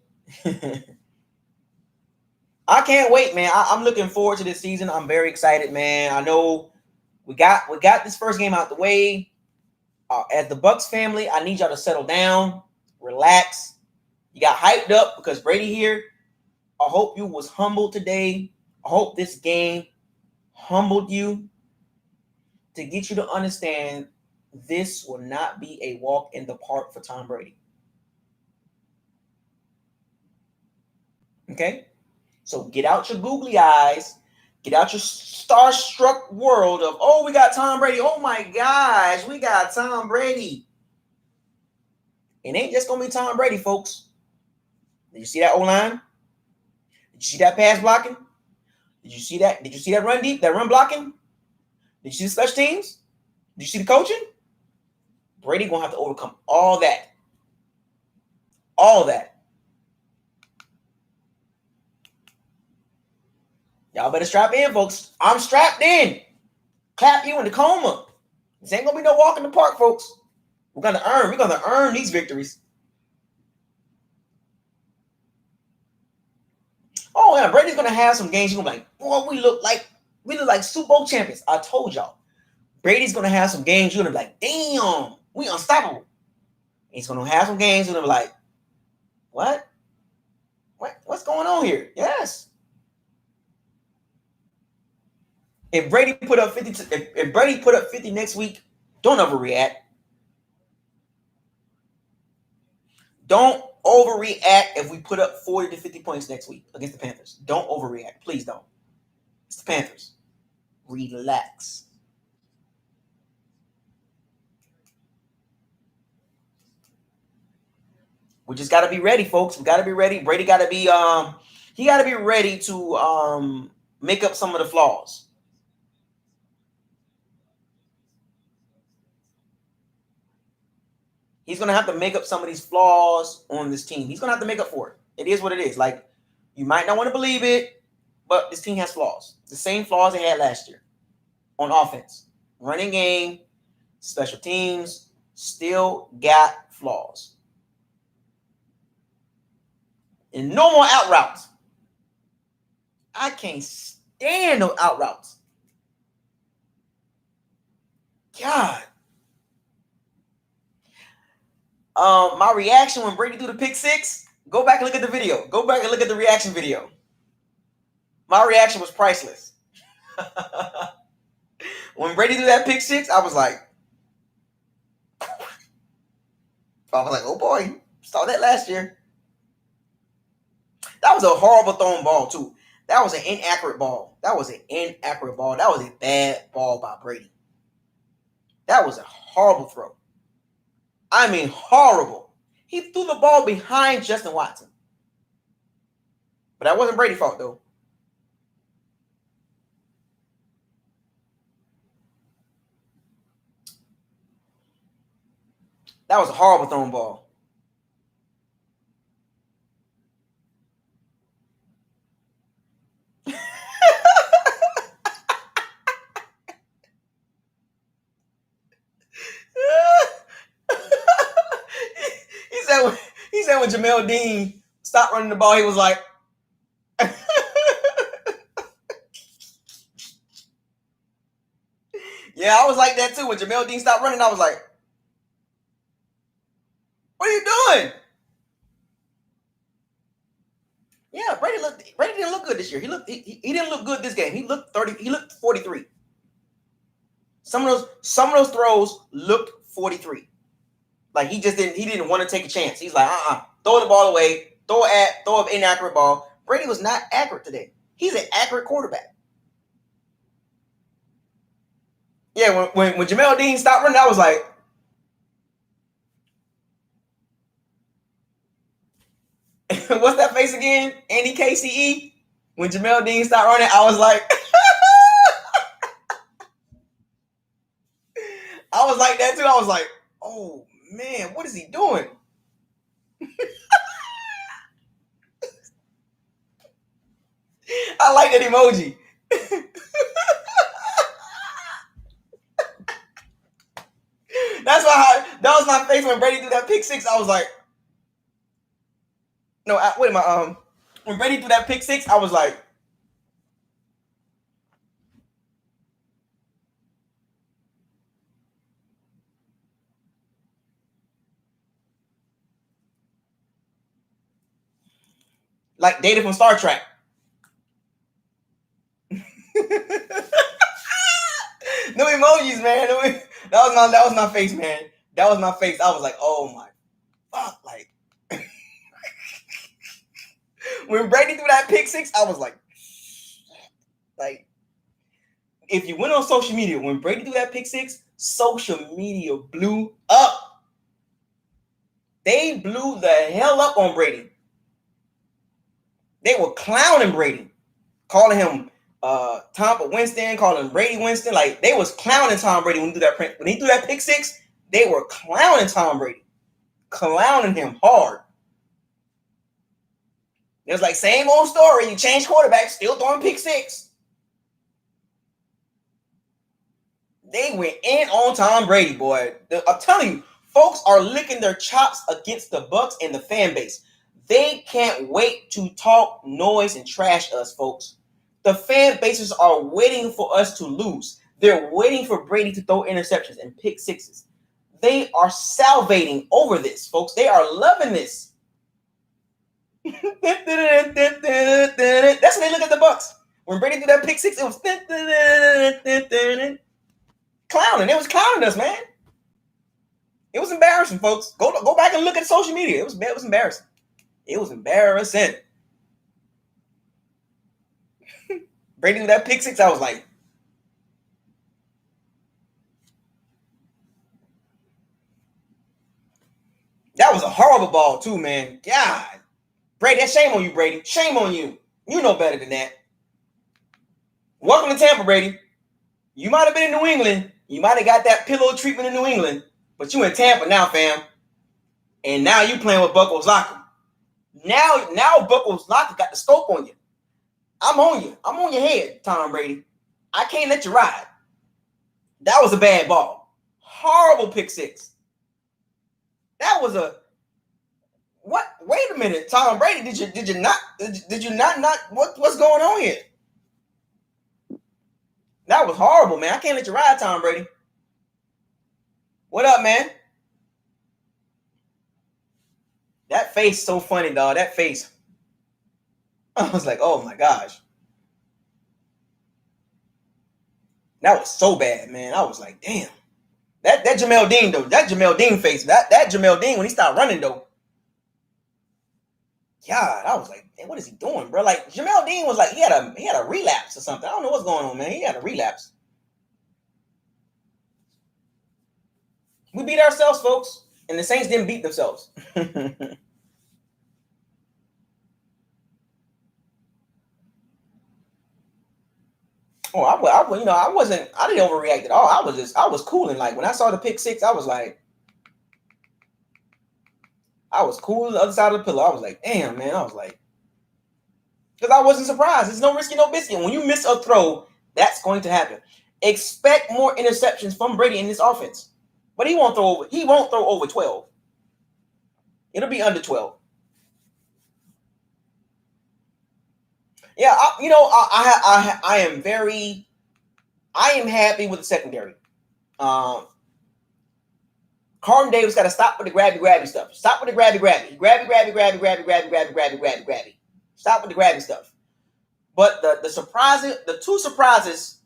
I can't wait, man. I'm looking forward to this season. I'm very excited, man. I know we got this first game out the way. As the Bucs family, I need y'all to settle down, relax. You got hyped up because Brady here. I hope you was humbled today. I hope this game humbled you to get you to understand this will not be a walk in the park for Tom Brady. Okay? So get out your googly eyes. Get out your starstruck world of, oh, we got Tom Brady. Oh, my gosh, we got Tom Brady. It ain't just going to be Tom Brady, folks. Did you see that O-line? Did you see that pass blocking? Did you see that? Did you see that run deep, that run blocking? Did you see the special teams? Did you see the coaching? Brady going to have to overcome all that. All that. Y'all better strap in, folks. I'm strapped in. Clap you in the coma. This ain't going to be no walk in the park, folks. We're going to earn these victories. Oh, yeah, Brady's going to have some games. You're going to be like, boy, we look like Super Bowl champions. I told y'all. Brady's going to have some games. You're going to be like, damn, we unstoppable. He's going to have some games. You're going to be like, what? What's going on here? Yes. If Brady put up 50, if Brady put up 50 next week, don't overreact. Don't overreact if we put up 40 to 50 points next week against the Panthers. Don't overreact. Please don't. It's the Panthers. Relax. We just got to be ready, folks. We got to be ready. Brady got to be he got to be ready to make up some of the flaws. He's going to have to make up some of these flaws on this team. He's going to have to make up for it. It is what it is. Like, you might not want to believe it, but this team has flaws. The same flaws they had last year on offense. Running game, special teams, still got flaws. And no more out routes. I can't stand no out routes. God. My reaction when Brady threw the pick six, go back and look at the video. Go back and look at the reaction video. My reaction was priceless. When Brady threw that pick six, I was like, oh boy, saw that last year. That was a horrible thrown ball, too. That was an inaccurate ball. That was a bad ball by Brady. That was a horrible throw. I mean, horrible. He threw the ball behind Justin Watson. But that wasn't Brady's fault, though. That was a horrible thrown ball. he said when Jamel Dean stopped running the ball, he was like, yeah, I was like that too. When Jamel Dean stopped running, I was like, what are you doing? Yeah, Brady didn't look good this year. He didn't look good this game. He looked 43. Some of those throws looked 43. Like he didn't want to take a chance. He's like, throw the ball away, throw an inaccurate ball. Brady was not accurate today. He's an accurate quarterback. Yeah, when Jamel Dean stopped running, I was like, what's that face again? Andy KCE. When Jamel Dean stopped running, I was like, I was like that too. I was like, oh man, what is he doing? I like that emoji. That was my face when Brady threw that pick six. I was like, no, when Brady threw that pick six, I was like, Data from Star Trek. No emojis, man. That was my face, man. That was my face. I was like, oh my fuck, like. When Brady threw that pick six, I was like, if you went on social media, when Brady threw that pick six, social media blew up. They blew the hell up on Brady. They were clowning Brady, calling him Tampa Winston, calling him Brady Winston. Like they was clowning Tom Brady when he threw that pick six. They were clowning Tom Brady, clowning him hard. It was like same old story. You change quarterbacks, still throwing pick six. They went in on Tom Brady, boy. I'm telling you, folks are licking their chops against the Bucs and the fan base. They can't wait to talk noise and trash us, folks. The fan bases are waiting for us to lose. They're waiting for Brady to throw interceptions and pick sixes. They are salivating over this, folks. They are loving this. That's when they look at the Bucs. When Brady threw that pick six, it was clowning. It was clowning us, man. It was embarrassing, folks. Go back and look at social media. It was embarrassing. It was embarrassing. Brady threw that pick six. I was like, that was a horrible ball too, man. God, Brady, that's shame on you, Brady. Shame on you. You know better than that. Welcome to Tampa, Brady. You might have been in New England. You might have got that pillow treatment in New England, but you in Tampa now, fam. And now you playing with BucosLocker. Now BucosLocker got the scope on you. I'm on you. I'm on your head, Tom Brady. I can't let you ride. That was a bad ball. Horrible pick six. That was a what? Wait a minute, Tom Brady. Did you not what's going on here? That was horrible, man. I can't let you ride, Tom Brady. What up, man? That face so funny, dog. That face. I was like, oh my gosh. That was so bad, man. I was like, damn. That Jamel Dean, though. That Jamel Dean face. That Jamel Dean, when he started running, though. God, I was like, man, what is he doing, bro? Like, Jamel Dean was like, he had a relapse or something. I don't know what's going on, man. He had a relapse. We beat ourselves, folks. And the Saints didn't beat themselves. Oh, I didn't overreact at all. I was cooling. Like when I saw the pick six, I was like, I was cool on the other side of the pillow. I was like, damn, man. I was like, because I wasn't surprised. There's no risky, no biscuit. When you miss a throw, that's going to happen. Expect more interceptions from Brady in this offense. But he won't throw over 12. It'll be under 12. Yeah, I am happy with the secondary. Carlton Davis got to stop with the grabby stuff. Stop with the grabby. Stop with the grabby stuff. But the two surprises,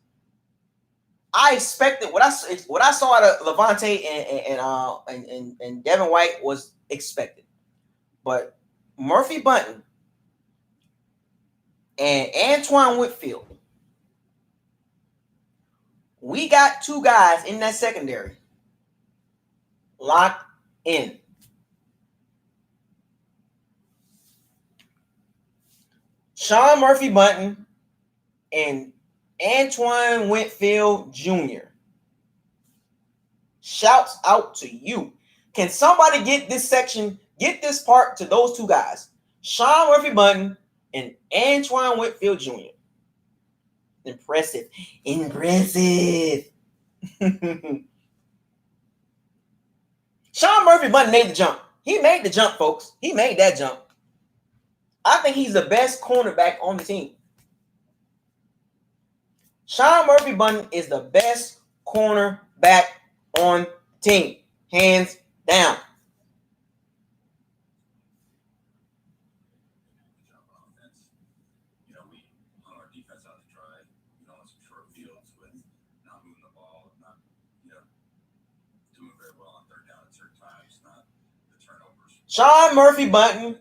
I expected what I saw out of Levante and Devin White was expected. But Murphy Bunting and Antoine Whitfield, we got two guys in that secondary locked in. Sean Murphy Bunting and Antoine Whitfield Jr. Shouts out to you. Can somebody get this part to those two guys? Sean Murphy Bunting and Antoine Whitfield Jr. Impressive. Sean Murphy Bunting made the jump. He made the jump, folks. He made that jump. I think he's the best cornerback on the team. Sean Murphy Bunting is the best cornerback on the team. Hands down. Sean Murphy Bunting,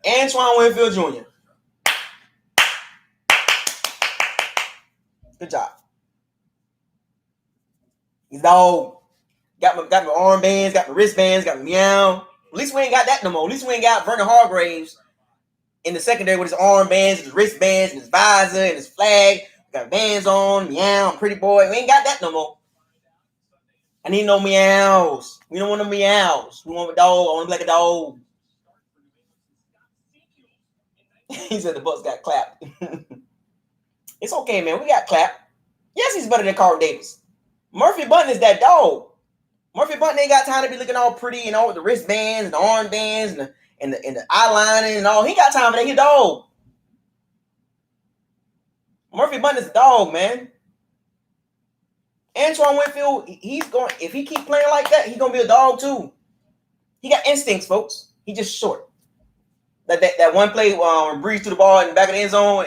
Antoine Winfield Jr. Good job. He's dog. Got my armbands, got my wristbands, got my meow. At least we ain't got that no more. At least we ain't got Vernon Hargraves in the secondary with his armbands, his wristbands, and his visor, and his flag. Got bands on, meow, pretty boy. We ain't got that no more. I need no meows. We don't want no meows. We want a dog. I want to be like a dog. He said the Bucks got clapped. It's okay, man. We got clapped. Yes, he's better than Carlton Davis. Murphy Bunting is that dog. Murphy Bunting ain't got time to be looking all pretty and all with the wristbands and the armbands and the eyelining and all. He got time for that. He a dog. Murphy Bunting is a dog, man. Antoine Winfield, if he keep playing like that, he's gonna be a dog too. He got instincts, folks. He just short. That one play when Brady threw the ball in the back of the end zone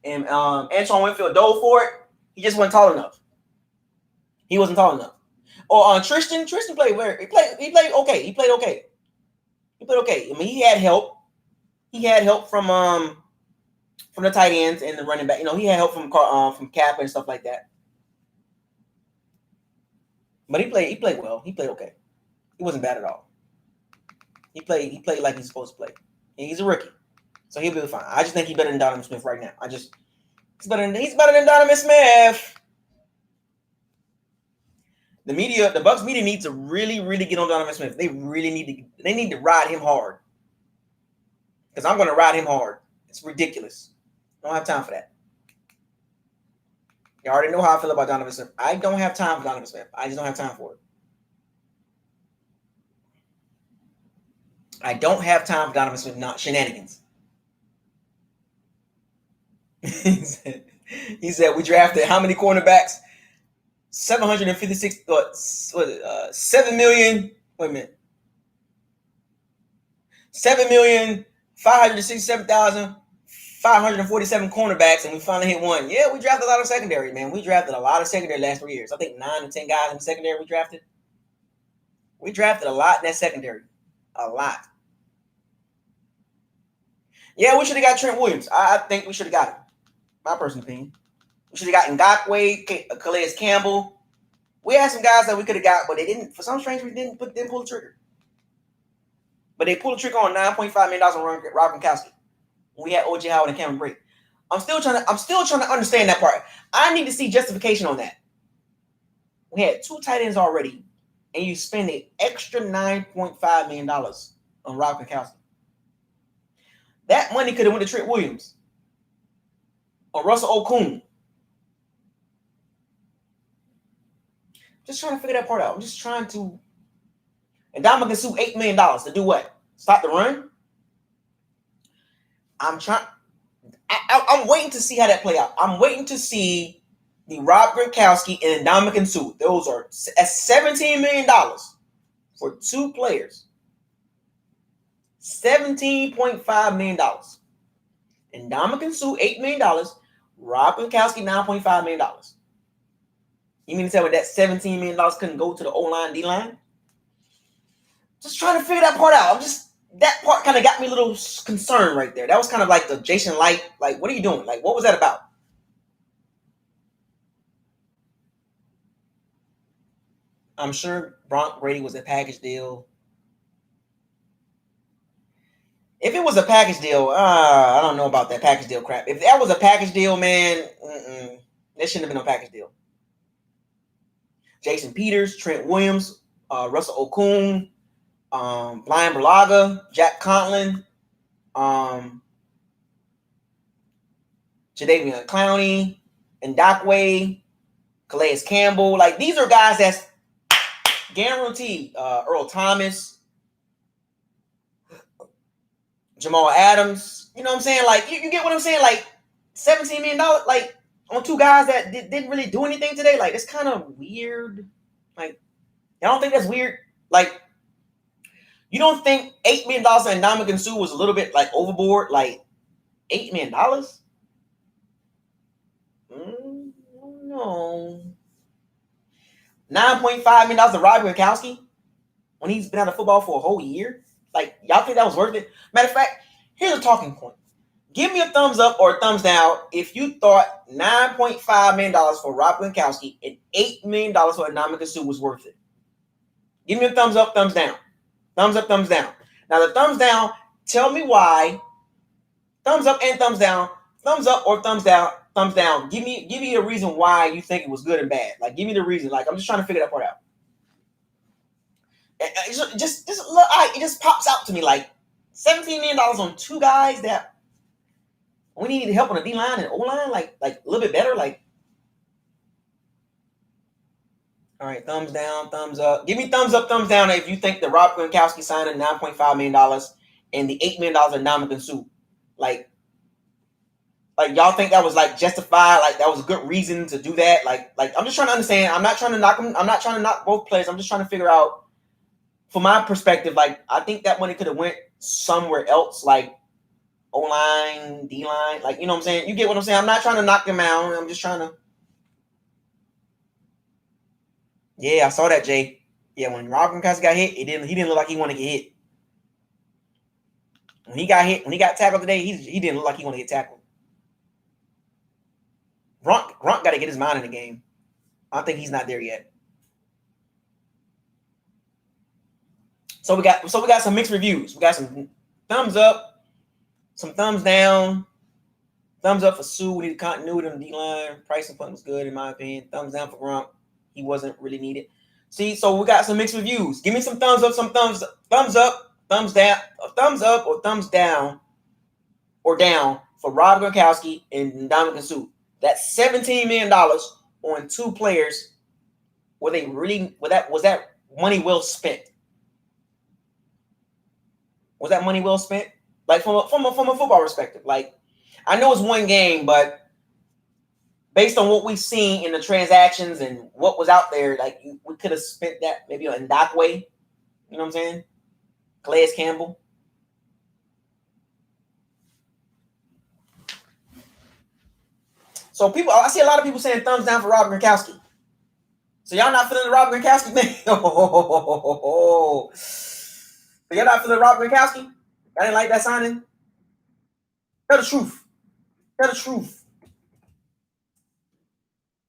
and Antoine Winfield dove for it, he just wasn't tall enough. He wasn't tall enough. Or Tristan played where he played okay. He played okay. I mean, he had help. He had help from the tight ends and the running back. You know, he had help from Cap and stuff like that. But he played well. He played okay. He wasn't bad at all. He played like he's supposed to play. And he's a rookie. So he'll be fine. I just think he's better than Donovan Smith right now. He's better than Donovan Smith. The Bucks media needs to really, really get on Donovan Smith. They need to ride him hard. Because I'm gonna ride him hard. It's ridiculous. I don't have time for that. You already know how I feel about Donovan Smith. I don't have time for Donovan Smith. I just don't have time for it. I don't have time for Donovan Smith, not shenanigans. He said we drafted how many cornerbacks? 756. 7 million. Wait a minute. 7,567,547 cornerbacks, and we finally hit one. Yeah, we drafted a lot of secondary, man. We drafted a lot of secondary last 3 years. I think 9 to 10 guys in the secondary we drafted. We drafted a lot in that secondary. A lot. Yeah, we should have got Trent Williams. I think we should have got him. My personal opinion. We should have gotten Ngakoue, Calais Campbell. We had some guys that we could have got, but they didn't. For some strange reason, didn't pull the trigger. But they pulled the trigger on $9.5 million on Rob Gronkowski. We had O.J. Howard and Cameron Brate. I'm still trying to understand that part. I need to see justification on that. We had 2 tight ends already. and you spend an extra $9.5 million on Rob Gronkowski. That money could have went to Trent Williams or Russell Okung. Just trying to figure that part out. I'm just trying to. And Dominic can sue $8 million to do what? Stop the run? I'm waiting to see how that play out. I'm waiting to see the Rob Gronkowski and Dominic Sue. Those are at $17 million for two players. $17.5 million. And Dominic Sue, $8 million. Rob Gronkowski, $9.5 million. You mean to tell me that $17 million couldn't go to the O-line, D-line? Just trying to figure that part out. That part kind of got me a little concerned right there. That was kind of like the Jason Light. Like, what are you doing? Like, what was that about? I'm sure Brady was a package deal. If it was a package deal, I don't know about that package deal crap. If that was a package deal, man, there shouldn't have been no package deal. Jason Peters, Trent Williams, Russell Okung, Brian Bulaga, Jack Conklin, Jadeveon Clowney, Ndakwe, Calais Campbell. Like, these are guys that's guaranteed. Earl Thomas, Jamal Adams. You know what I'm saying? Like, you get what I'm saying? Like, $17 million, like, on two guys that didn't really do anything today. Like, it's kind of weird. Like, I don't think that's weird. Like, you don't think $8 million and Ndamukong Suh was a little bit, like, overboard? Like, $8 million? No. $9.5 million to Rob Gronkowski when he's been out of football for a whole year? Like, y'all think that was worth it? Matter of fact, here's a talking point. Give me a thumbs up or a thumbs down if you thought $9.5 million for Rob Gronkowski and $8 million for Ndamukong Suh was worth it. Give me a thumbs up, thumbs down. Thumbs up, thumbs down. Now, the thumbs down, tell me why. Thumbs up and thumbs down. Thumbs up or thumbs down. Thumbs down. Give me a reason why you think it was good and bad. Like, give me the reason. Like, I'm just trying to figure that part out. It just pops out to me like $17 million on two guys that we need help on the D-line and O-line, like a little bit better. Like, all right, thumbs down, thumbs up. Give me thumbs up, thumbs down if you think the Rob Gronkowski signing $9.5 million and the $8 million in Ndamukong Suh. Like y'all think that was like justified? Like, that was a good reason to do that? Like I'm just trying to understand. I'm not trying to knock them. I'm not trying to knock both players. I'm just trying to figure out, from my perspective, like, I think that money could have went somewhere else, like O-line, D-line. Like, you know what I'm saying? You get what I'm saying? I'm not trying to knock them out. I'm just trying to. Yeah, I saw that, Jay. Yeah, when Rob Gronkowski got hit, he didn't look like he wanted to get hit. When he got tackled today, he didn't look like he wanted to get tackled. Gronk got to get his mind in the game. I think he's not there yet. So we got some mixed reviews. We got some thumbs up, some thumbs down. Thumbs up for Suh. We need continuity on the D-line. Pricing point was good, in my opinion. Thumbs down for Gronk. He wasn't really needed. See, so we got some mixed reviews. Give me some thumbs up, some thumbs up, thumbs down, thumbs up or thumbs down or down for Rob Gronkowski and Ndamukong Suh. That's $17 million on two players. Was that money well spent? Was that money well spent? Like, from a football perspective. Like, I know it's one game, but based on what we've seen in the transactions and what was out there, like, we could have spent that maybe on Ndakwe. You know what I'm saying? Calais Campbell. So I see a lot of people saying thumbs down for Rob Gronkowski. So y'all not feeling the Rob Gronkowski, man? So y'all not feeling Rob Gronkowski? Y'all didn't like that signing? Tell the truth. Tell the truth.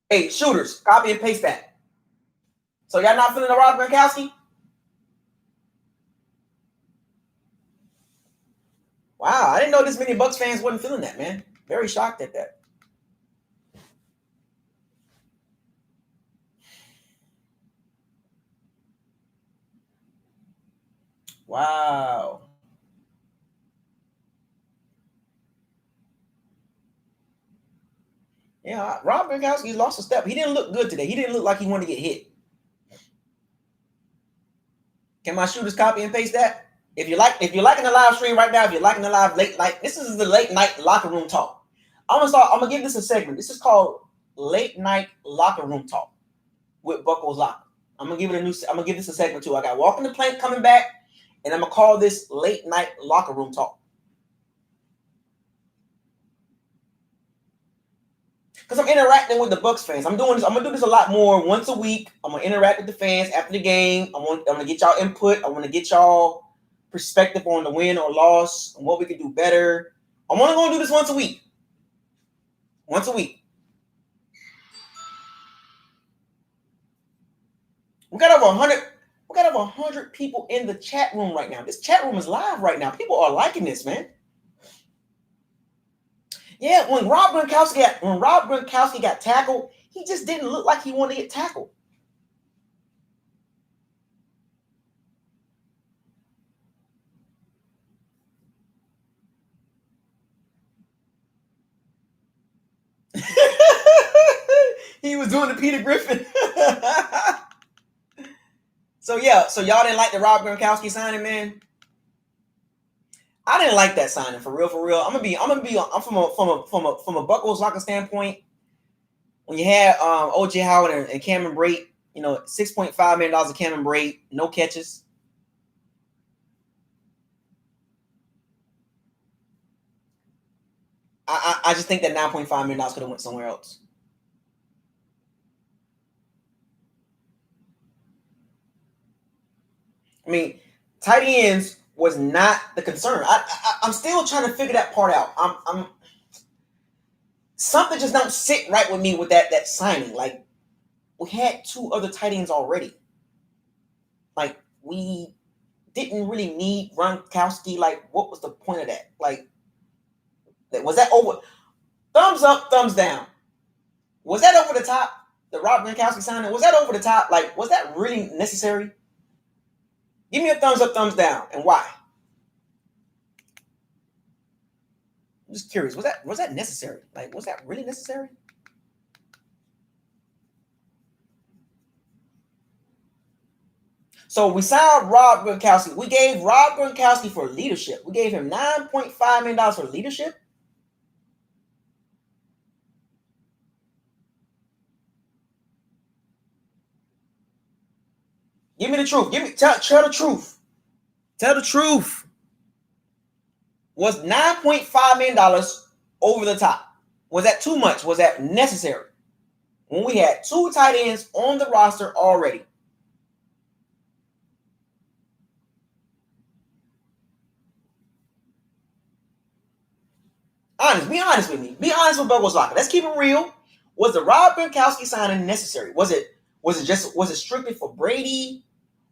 Hey, shooters, copy and paste that. So y'all not feeling the Rob Gronkowski? Wow, I didn't know this many Bucs fans wasn't feeling that, man. Very shocked at that. Wow. Yeah, Rob Gronkowski lost a step. He didn't look good today. He didn't look like he wanted to get hit. Can my shooters copy and paste that? If you're liking the live stream right now, if you're liking the live late night, this is the late night locker room talk. I'm gonna give this a segment. This is called late night locker room talk with BucosLocker. I'm gonna give this a segment too. I got Walking the Plank coming back, and I'm gonna call this late night locker room talk. Because I'm interacting with the Bucks fans. I'm gonna do this a lot more once a week. I'm gonna interact with the fans after the game. I'm gonna get y'all input. I want to get y'all perspective on the win or loss and what we can do better. I'm only gonna do this once a week. Once a week. We got over 100. We got over 100 people in the chat room right now. This chat room is live right now. People are liking this, man. Yeah, when Rob Gronkowski got tackled, he just didn't look like he wanted to get tackled. He was doing the Peter Griffin. So y'all didn't like the Rob Gronkowski signing, man. I didn't like that signing for real. I'm from a BucosLocker standpoint. When you had OJ Howard and Cameron Brate, $6.5 million of Cameron Brate, no catches. I just think that $9.5 million could have went somewhere else. I mean, tight ends was not the concern. I'm still trying to figure that part out. I'm something just don't sit right with me with that signing. Like, we had two other tight ends already. Like, we didn't really need Gronkowski. Like, what was the point of that? Like, was that over? Thumbs up, thumbs down. Was that over the top? The Rob Gronkowski signing, was that over the top? Like, was that really necessary? Give me a thumbs up, thumbs down, and why? I'm just curious. Was that necessary? Like, was that really necessary? So we signed Rob Gronkowski. We gave Rob Gronkowski for leadership. We gave him $9.5 million for leadership. Give me the truth. Tell the truth. Tell the truth. Was $9.5 million over the top? Was that too much? Was that necessary? When we had two tight ends on the roster already. Be honest with me. Be honest with BucosLocker. Let's keep it real. Was the Rob Gronkowski signing necessary? Was it strictly for Brady?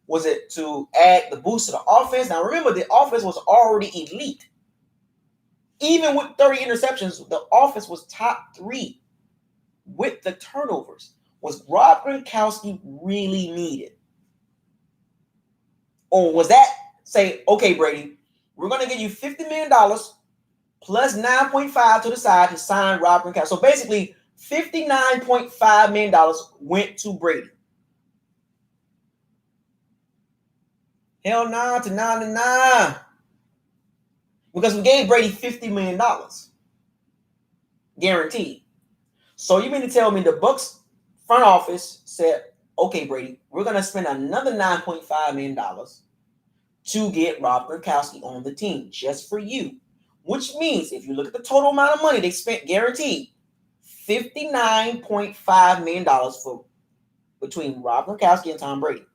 Was it to add the boost to the offense? Now remember, the offense was already elite. Even with 30 interceptions, the offense was top 3 with the turnovers. Was Rob Gronkowski really needed? Or was that, say, okay, Brady, we're going to give you $50 million plus 9.5 to the side to sign Rob Gronkowski. So basically, $59.5 million went to Brady. Hell nah to nah. Because we gave Brady $50 million. Guaranteed. So you mean to tell me the Bucks front office said, okay, Brady, we're going to spend another $9.5 million to get Rob Gronkowski on the team just for you. Which means if you look at the total amount of money they spent guaranteed, $59.5 million for between Rob Gronkowski and Tom Brady.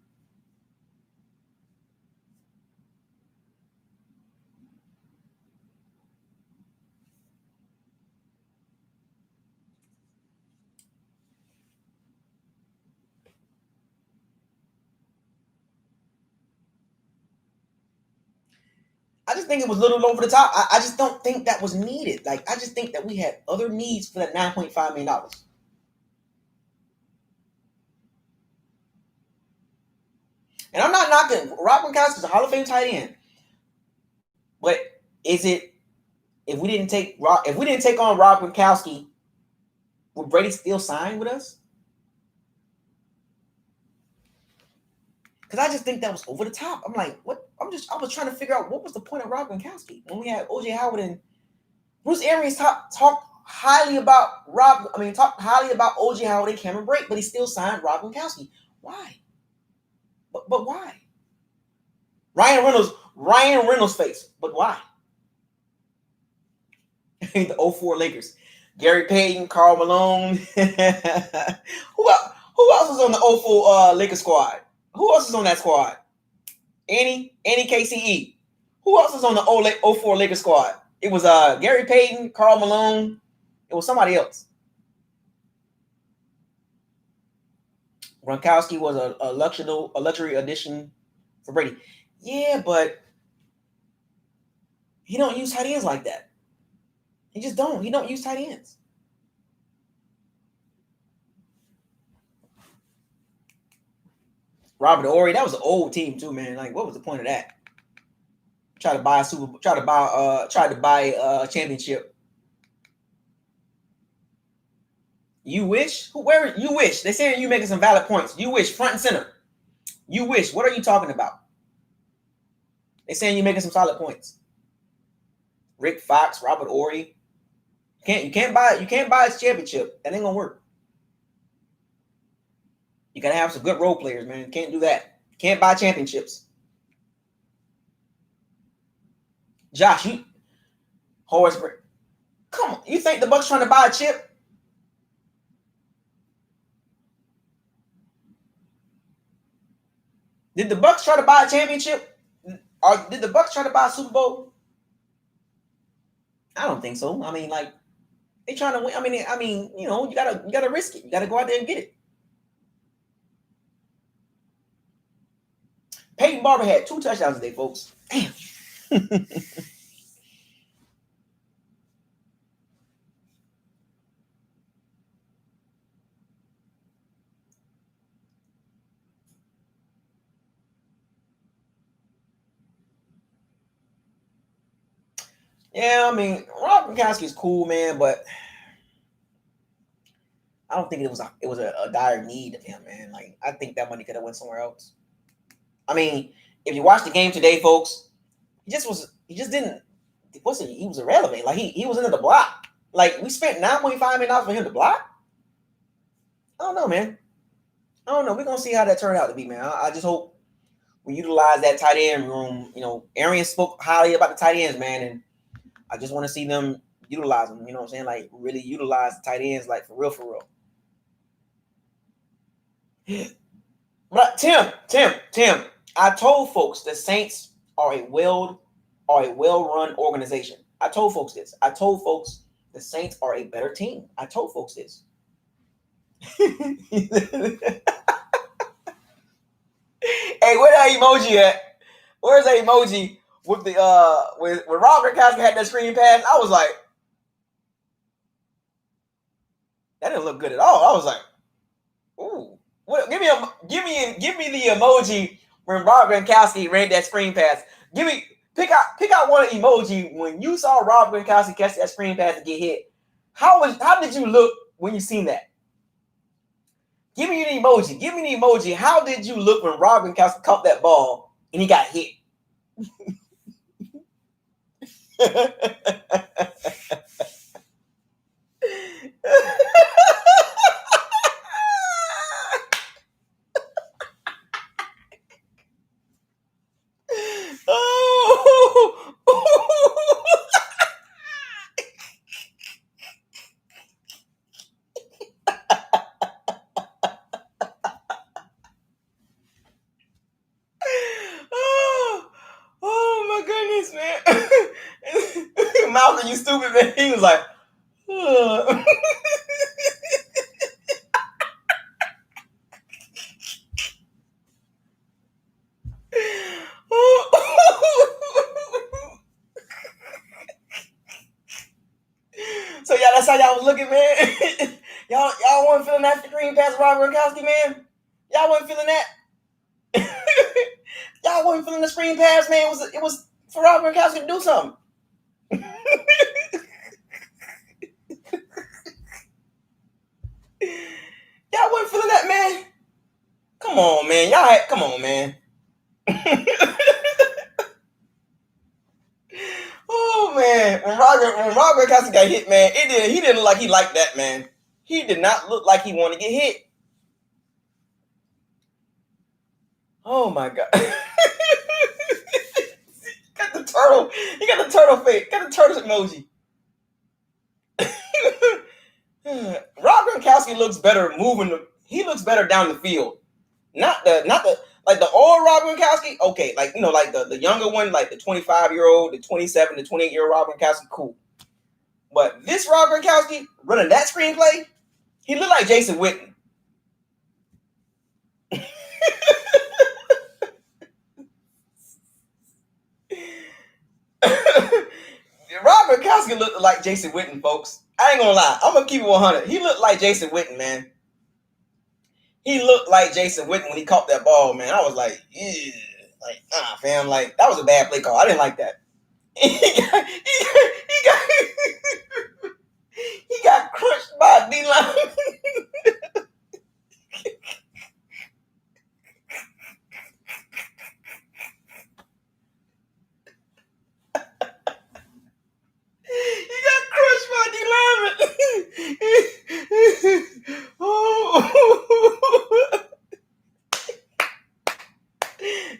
I just think it was a little over the top. I just don't think that was needed. Like, I just think that we had other needs for that $9.5 million. And I'm not knocking Rob Gronkowski's a Hall of Fame tight end. But is it if we didn't take on Rob Gronkowski, would Brady still sign with us? Because I just think that was over the top. I'm like, what? I was trying to figure out what was the point of Rob Gronkowski when we had OJ Howard and Bruce Arians talked highly about talked highly about OJ Howard and Cameron Brate, but he still signed Rob Gronkowski. Why? But why? Ryan Reynolds face. But why? The 04 Lakers. Gary Payton, Karl Malone. Who else was on the 04 Lakers squad? Who else is on that squad? Annie KCE. Who else is on the 04 Lakers squad? It was Gary Payton, Karl Malone. It was somebody else. Gronkowski was a luxury addition for Brady. Yeah, but he don't use tight ends like that. He just don't. He don't use tight ends. Robert Horry, that was an old team too, man. Like, what was the point of that? Tried to buy a championship. You wish? Where you wish? They're saying you making some valid points. You wish, front and center. You wish. What are you talking about? They're saying you're making some solid points. Rick Fox, Robert Horry. You can't buy a championship. That ain't gonna work. You gotta have some good role players, man. You can't do that. You can't buy championships. Josh, Horace, come on. You think the Bucs trying to buy a chip? Did the Bucs try to buy a championship? Or did the Bucs try to buy a Super Bowl? I don't think so. I mean, like, they trying to win. I mean, you know, you gotta risk it. You gotta go out there and get it. Peyton Barber had 2 touchdowns today, folks. Damn. Yeah, I mean, Rob Gronkowski is cool, man, but I don't think it was a dire need of him, man. Like, I think that money could have went somewhere else. I mean, if you watch the game today, folks, he was irrelevant. Like, he was into the block. Like, we spent $9.5 million for him to block. I don't know, man. I don't know. We're gonna see how that turned out to be, man. I just hope we utilize that tight end room. You know, Arians spoke highly about the tight ends, man, and I just want to see them utilize them. You know what I'm saying? Like, really utilize the tight ends, like, for real. But Tim, I told folks the Saints are a well-run organization. I told folks this. I told folks the Saints are a better team. I told folks this. Hey, where that emoji at? Where's that emoji with the when Robert Gronkowski had that screen pass? I was like, that didn't look good at all. I was like, ooh. What, give me the emoji when Rob Gronkowski ran that screen pass. Pick out one emoji when you saw Rob Gronkowski catch that screen pass and get hit. How did you look when you seen that? Give me the emoji. How did you look when Rob Gronkowski caught that ball and he got hit? Malcolm, you stupid, man. He was like, so yeah, that's how y'all was looking, man. y'all wasn't feeling that screen pass Rob Gronkowski, man. Y'all wasn't feeling that. wasn't feeling the screen pass, man. It was for Rob Gronkowski to do something. Y'all wasn't feeling that, man. Come on, man. Come on, man. Oh man, when Rob Gronkowski got hit, man, he didn't look like he liked that, man. He did not look like he wanted to get hit. Oh my god. Got the turtle. He got the turtle face. Got the turtle emoji. Rob Gronkowski looks better he looks better down the field. Not the like the old Rob Gronkowski. Okay, like like the younger one, like the 25-year-old, the 27, the 28-year-old Rob Gronkowski, cool. But this Rob Gronkowski running that screenplay, he looked like Jason Witten. Rob Gronkowski looked like Jason Witten, folks. I ain't gonna lie. I'm gonna keep it 100. He looked like Jason Witten, man. He looked like Jason Witten when he caught that ball, man. I was like, ew. Like, fam. Like, that was a bad play call. I didn't like that. He got crushed by a D-line. He got crushed by D-lineman.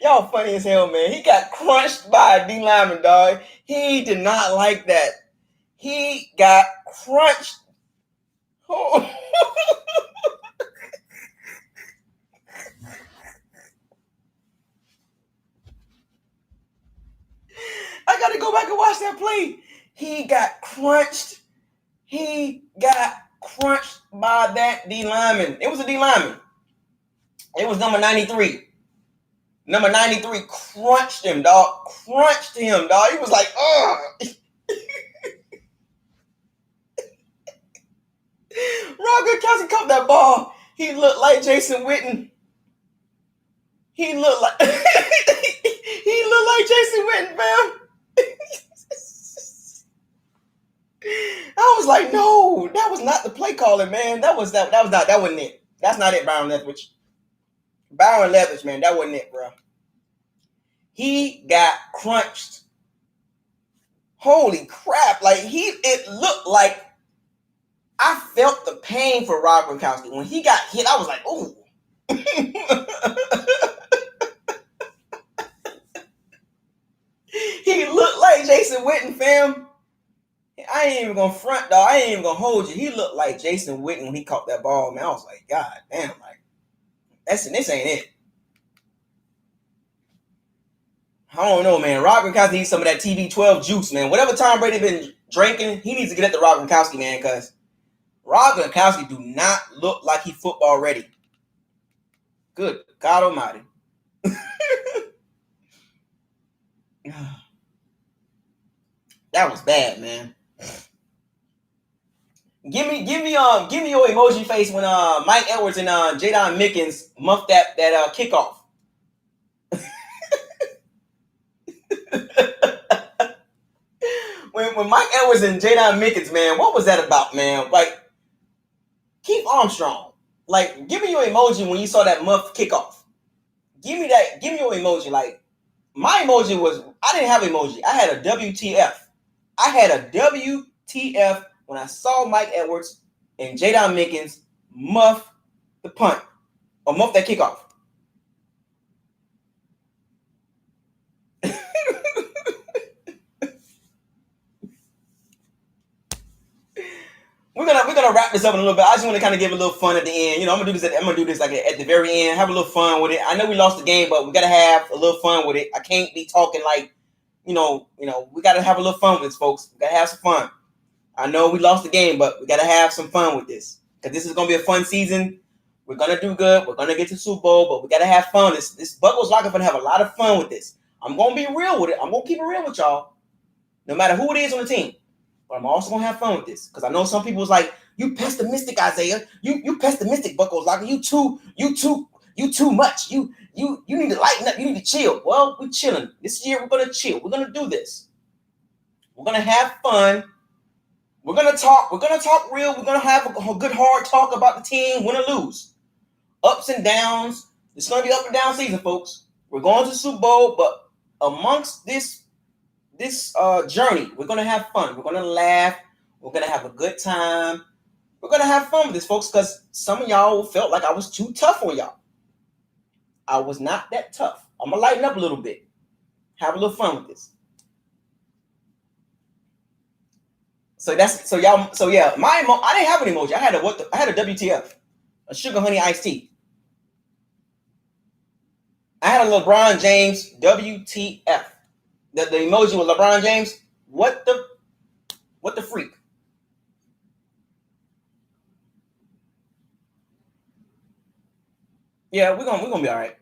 Y'all funny as hell, man. He got crunched by a D-lineman, dog. He did not like that. He got crunched. Oh. I gotta go back and watch that play. He got crunched. He got crunched by that D-lineman. It was a D-lineman. It was number 93. Number 93 crunched him, dog. Crunched him, dog. He was like, ugh. Rob Gronkowski caught that ball. He looked like Jason Witten. He looked like Jason Witten, fam. I was like, no, that was not the play calling, man. That wasn't it. That's not it, Byron Leftwich. Byron Leftwich, man, that wasn't it, bro. He got crunched. Holy crap. Like, it looked like I felt the pain for Rob Gronkowski. When he got hit, I was like, ooh. He looked like Jason Witten, fam. I ain't even gonna front, dog. I ain't even gonna hold you. He looked like Jason Witten when he caught that ball, man. I was like, God damn, like, this ain't it. I don't know, man. Rob Gronkowski needs some of that TB12 juice, man. Whatever Tom Brady been drinking, he needs to get at the Rob Gronkowski, man, because Rob Gronkowski do not look like he football ready. Good God Almighty. That was bad, man. Give me your emoji face when Mike Edwards and Jadon Mickens muffed that kickoff. when Mike Edwards and Jadon Mickens, man, what was that about, man? Like, Keith Armstrong. Like, give me your emoji when you saw that muff kickoff. Give me your emoji. Like, my emoji was, I didn't have emoji. I had a WTF. I had a WTF when I saw Mike Edwards and Jadon Mickens muff the punt or muff that kickoff. We're gonna wrap this up in a little bit. I just want to kind of give a little fun at the end. I'm gonna do this like at the very end. Have a little fun with it. I know we lost the game, but we gotta have a little fun with it. I can't be talking like, we gotta have a little fun with this, folks. We gotta have some fun. I know we lost the game, but we gotta have some fun with this because this is gonna be a fun season. We're gonna do good. We're gonna get to the Super Bowl, but we gotta have fun. This BucosLocker gonna have a lot of fun with this. I'm gonna be real with it. I'm gonna keep it real with y'all, no matter who it is on the team. But I'm also gonna have fun with this because I know some people was like, "You pessimistic, Isaiah. You pessimistic, BucosLocker. You too You too much. You need to lighten up. You need to chill. Well, we're chilling. This year we're gonna chill. We're gonna do this. We're gonna have fun. We're gonna talk. We're gonna talk real. We're gonna have a good hard talk about the team, win or lose, ups and downs. It's gonna be up and down season, folks. We're going to the Super Bowl, but amongst this journey, we're gonna have fun. We're gonna laugh. We're gonna have a good time. We're gonna have fun with this, folks, because some of y'all felt like I was too tough on y'all. I was not that tough. I'm gonna lighten up a little bit. Have a little fun with this. So yeah, I didn't have an emoji. I had a WTF, a sugar honey iced tea. I had a LeBron James WTF. The emoji with LeBron James. What the freak? Yeah, we're gonna be all right.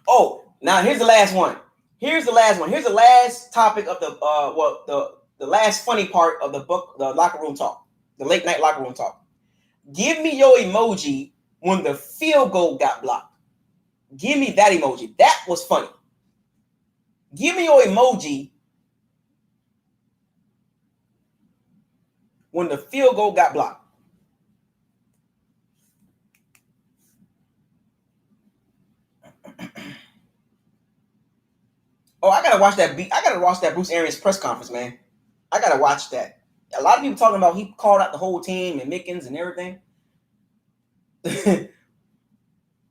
Oh, now here's the last one. Here's the last topic of the last funny part of the locker room talk, the late night locker room talk. Give me your emoji when the field goal got blocked. Give me that emoji. That was funny. Give me your emoji when the field goal got blocked. Oh, I gotta watch that Bruce Arians press conference, man. I gotta watch that. A lot of people talking about he called out the whole team and Mickens and everything.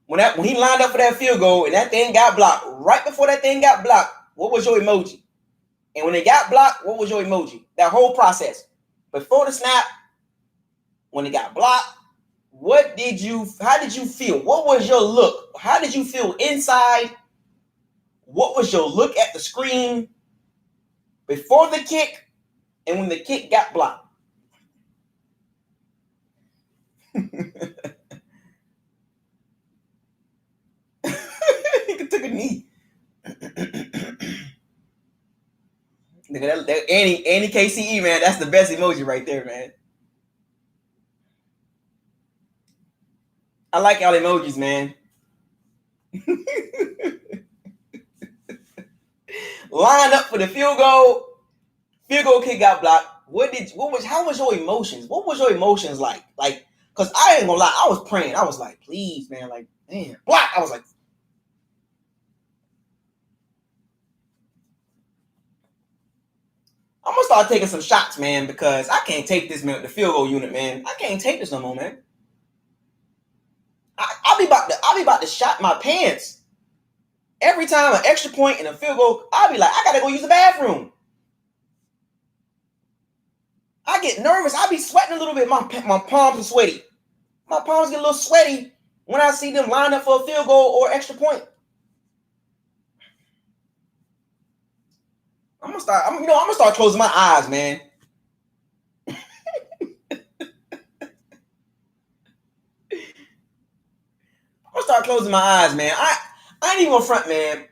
when he lined up for that field goal and that thing got blocked, right before that thing got blocked, what was your emoji? And when it got blocked, what was your emoji? That whole process. Before the snap, when it got blocked, how did you feel? What was your look? How did you feel inside? What was your look at the screen before the kick and when the kick got blocked? He took a knee. That Annie KCE, man, that's the best emoji right there, man. I like y'all emojis, man. Lined up for the field goal kick got blocked. How was your emotions? What was your emotions like? Like, cause I ain't gonna lie, I was praying. I was like, please, man, like, man, block. I was like, I'm gonna start taking some shots, man, because I can't take this, man, the field goal unit, man. I can't take this no more, man. I'll be about to shot my pants. Every time an extra point and a field goal, I'll be like, I gotta go use the bathroom. I get nervous. I be sweating a little bit. My palms are sweaty. My palms get a little sweaty when I see them line up for a field goal or extra point. I'm gonna start closing my eyes, man. I'm gonna start closing my eyes, man. I ain't even gonna front, man.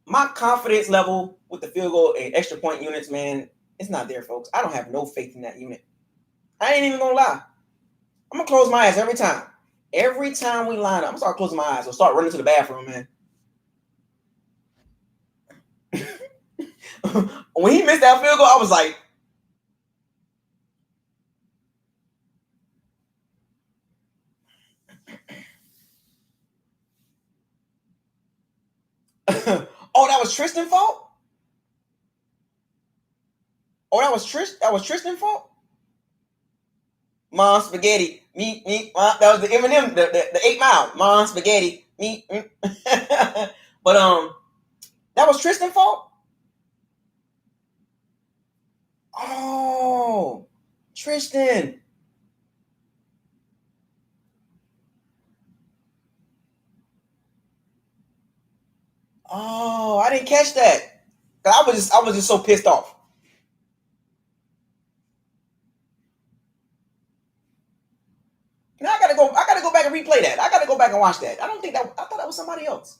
My confidence level with the field goal and extra point units, man, it's not there, folks. I don't have no faith in that unit. I ain't even gonna lie. I'm gonna close my eyes every time. Every time we line up, I'm gonna start closing my eyes or start running to the bathroom, man. When he missed that field goal, I was like, oh, that was Tristan's fault? Oh, that was Tristan's fault? Mom spaghetti, meat, that was the Eminem, the 8 Mile. Mom spaghetti, meat. But that was Tristan's fault? Oh, Tristan. Oh, I didn't catch that. I was just so pissed off. Now I gotta go back and replay that. I gotta go back and watch that. I thought that was somebody else.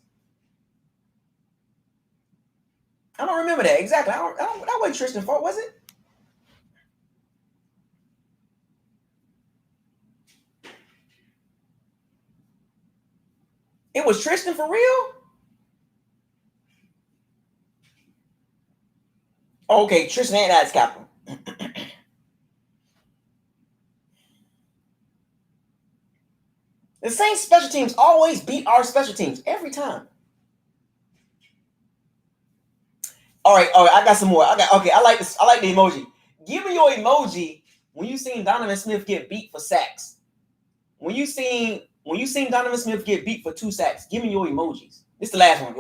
I don't remember that exactly. That wasn't Tristan's fault, was it? was Tristan for real? Okay, Tristan and Alex Kaplan. The same special teams always beat our special teams every time. All right. I got some more. I like this. I like the emoji. Give me your emoji when you seen Donovan Smith get beat for sacks. When you seen Donovan Smith get beat for 2 sacks, give me your emojis. This is the last one.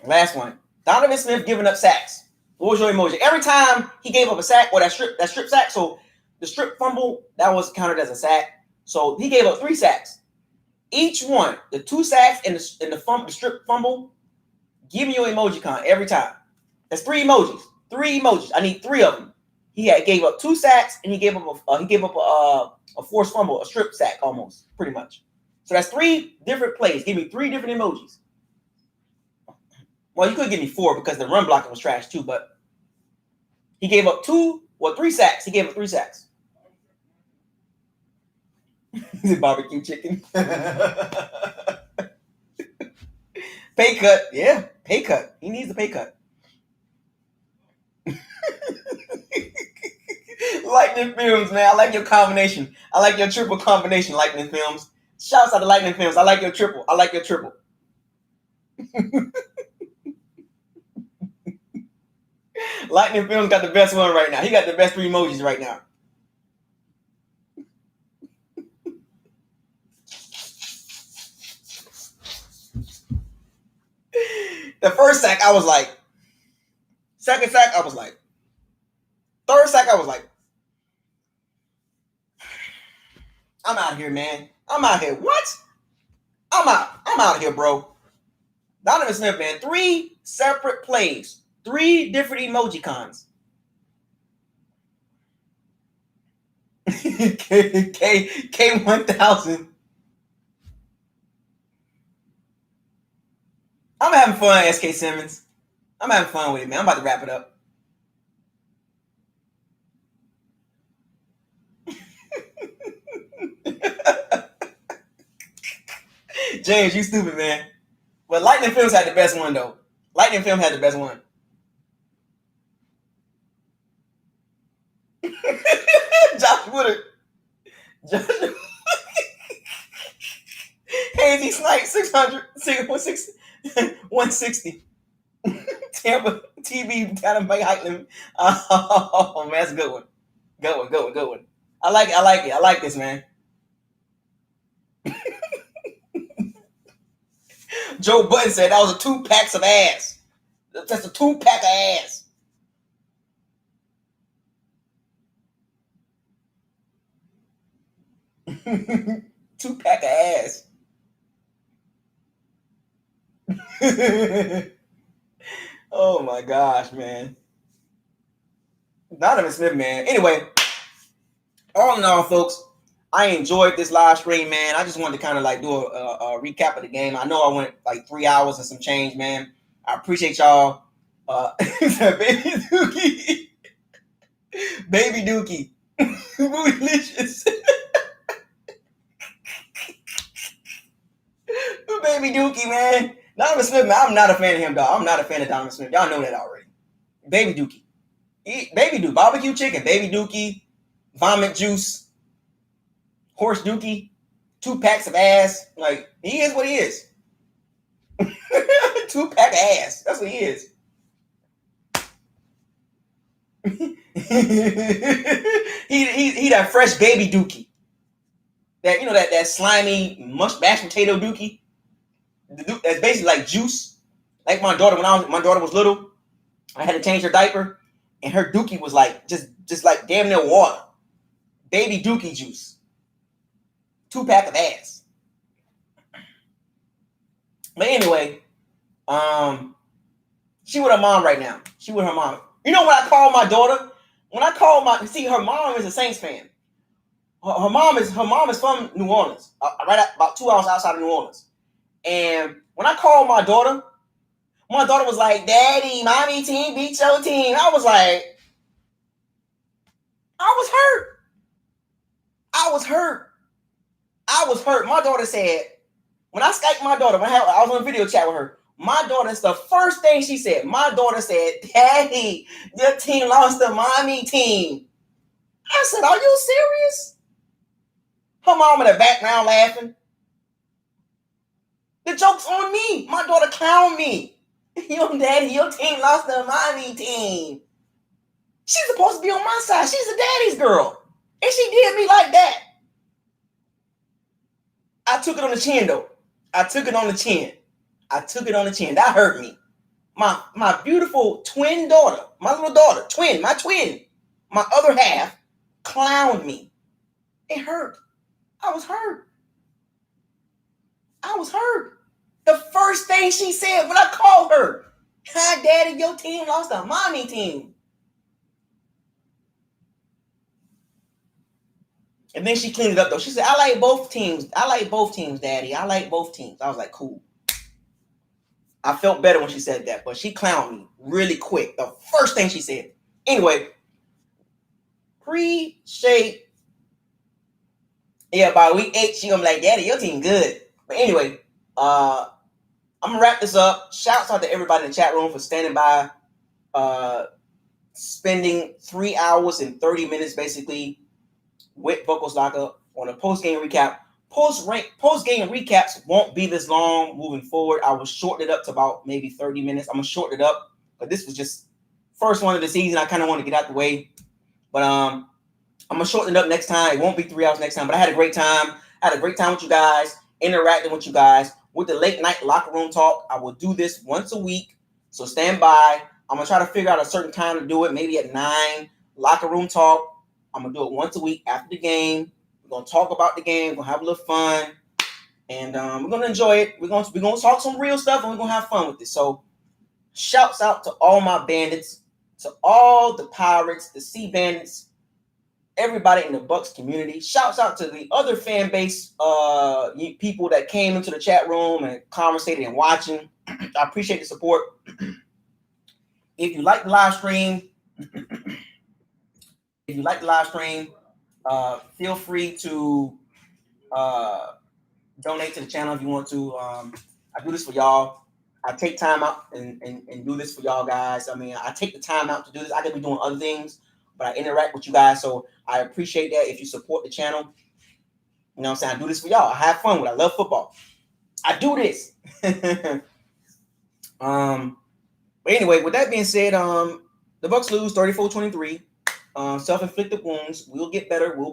Last one. Donovan Smith giving up sacks. What was your emoji? Every time he gave up a sack or that strip sack, so the strip fumble, that was counted as a sack. So he gave up 3 sacks. Each one, the 2 sacks and the strip fumble, give me your emoji con every time. That's 3 emojis. 3 emojis. I need 3 of them. He gave up 2 sacks and he gave up a forced fumble, a strip sack almost, pretty much. So that's 3 different plays. Give me 3 different emojis. Well, you could give me 4 because the run blocking was trash too, but he gave up 3 sacks. He gave up 3 sacks. Is it barbecue chicken? Pay cut. Yeah, pay cut. He needs a pay cut. Lightning Films, man. I like your combination. I like your triple combination, Lightning Films. Shouts out to Lightning Films. I like your triple. Lightning Films got the best one right now. He got the best 3 emojis right now. The first sack, I was like. Second sack, I was like. Third sack, I was like. I'm out here, man. I'm out here. What? I'm out of here, bro. Donovan Smith, man. 3 separate plays. 3 different emoji cons. K1000. I'm having fun, SK Simmons. I'm having fun with it, man. I'm about to wrap it up. James, you stupid, man. But Lightning Films had the best one, though. Lightning Film had the best one. Josh Woodard. Hazy Snipe, 600, 160. Tampa TV Dynamite Heitland. Oh, man, that's a good one. Good one. I like it. I like this, man. Joe Budden said that was a 2 packs of ass. That's a 2 pack of ass. Two pack of ass. Oh my gosh, man. Donovan Smith, man. Anyway, all in all, folks, I enjoyed this live stream, man. I just wanted to kind of like do a recap of the game. I know I went like 3 hours and some change, man. I appreciate y'all. Baby Dookie. Baby Dookie. Bootylicious. Baby Dookie, man. Donovan Smith, man, I'm not a fan of him, dog. I'm not a fan of Donovan Smith. Y'all know that already. Baby Dookie. Baby Dookie. Barbecue chicken. Baby Dookie. Vomit juice. Horse Dookie. 2 packs of ass. Like, he is what he is. 2 pack of ass. That's what he is. he that fresh baby Dookie. That, you know, that slimy mashed potato Dookie. That's basically like juice. Like my daughter, when my daughter was little, I had to change her diaper, and her Dookie was like just like damn near water. Baby Dookie juice. 2 pack of ass. But anyway, she with her mom right now. She with her mom. You know what I call my daughter? When I call her mom is a Saints fan. Her mom is from New Orleans, right about 2 hours outside of New Orleans. And when I called my daughter was like, "Daddy, mommy team beat your team." I was hurt. I was hurt. My daughter said, when I Skyped my daughter, I was on a video chat with her, my daughter's the first thing she said. My daughter said, Daddy, your team lost the mommy team. I said, are you serious? Her mom in the background laughing. The joke's on me. My daughter clowned me. Daddy, your team lost the mommy team. She's supposed to be on my side. She's a daddy's girl. And she did me like that. I took it on the chin, though. I took it on the chin. That hurt me. My beautiful twin daughter, my little daughter, my twin, my other half, clowned me. It hurt. I was hurt. The first thing she said when I called her, hi, Daddy, your team lost the mommy team. And then she cleaned it up, though. She said, I like both teams, Daddy. I like both teams. I was like, cool. I felt better when she said that, but she clowned me really quick. The first thing she said. Anyway, appreciate. Yeah, by week 8, she gonna be like, Daddy, your team good. But anyway, I'm gonna wrap this up. Shouts out to everybody in the chat room for standing by, spending 3 hours and 30 minutes basically with BucosLocker on a post-game recap. Post-game recaps won't be this long moving forward. I will shorten it up to about maybe 30 minutes. I'm gonna shorten it up, but this was just first one of the season. I kind of want to get out the way, but I'm gonna shorten it up next time. It won't be 3 hours next time, but I had a great time. With you guys, interacting with you guys with the late night locker room talk. I will do this once a week, so stand by. I'm gonna try to figure out a certain time to do it, maybe at 9. Locker room talk. I'm gonna do it once a week after the game. We're gonna talk about the game. We're gonna have a little fun, and we're gonna enjoy it. We're gonna talk some real stuff, and we're gonna have fun with it. So, shouts out to all my bandits, to all the Pirates, the Sea Bandits, everybody in the Bucs community. Shouts out to the other fan base, people that came into the chat room and conversated and watching. I appreciate the support. If you like the live stream, feel free to donate to the channel if you want to. I do this for y'all. I take time out and do this for y'all guys. I mean, I take the time out to do this. I could be doing other things, but I interact with you guys. So I appreciate that if you support the channel. You know what I'm saying? I do this for y'all. I have fun with it. I love football. I do this. But anyway, with that being said, the Bucs lose 34-23. Self-inflicted wounds. We'll get better. We'll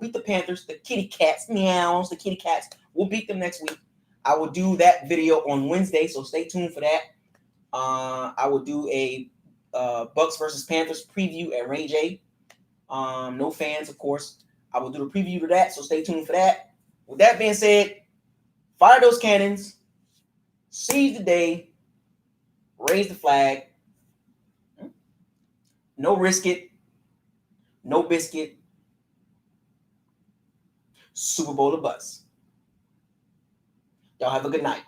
beat the Panthers, the kitty cats, meows, the kitty cats. We'll beat them next week. I will do that video on Wednesday, so stay tuned for that. I will do a Bucs versus Panthers preview at Ray J. No fans, of course. I will do the preview to that, so stay tuned for that. With that being said, fire those cannons, seize the day, raise the flag. No risk it, no biscuit. Super Bowl or bust. Y'all have a good night.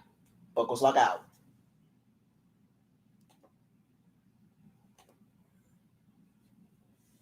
BucosLocker out.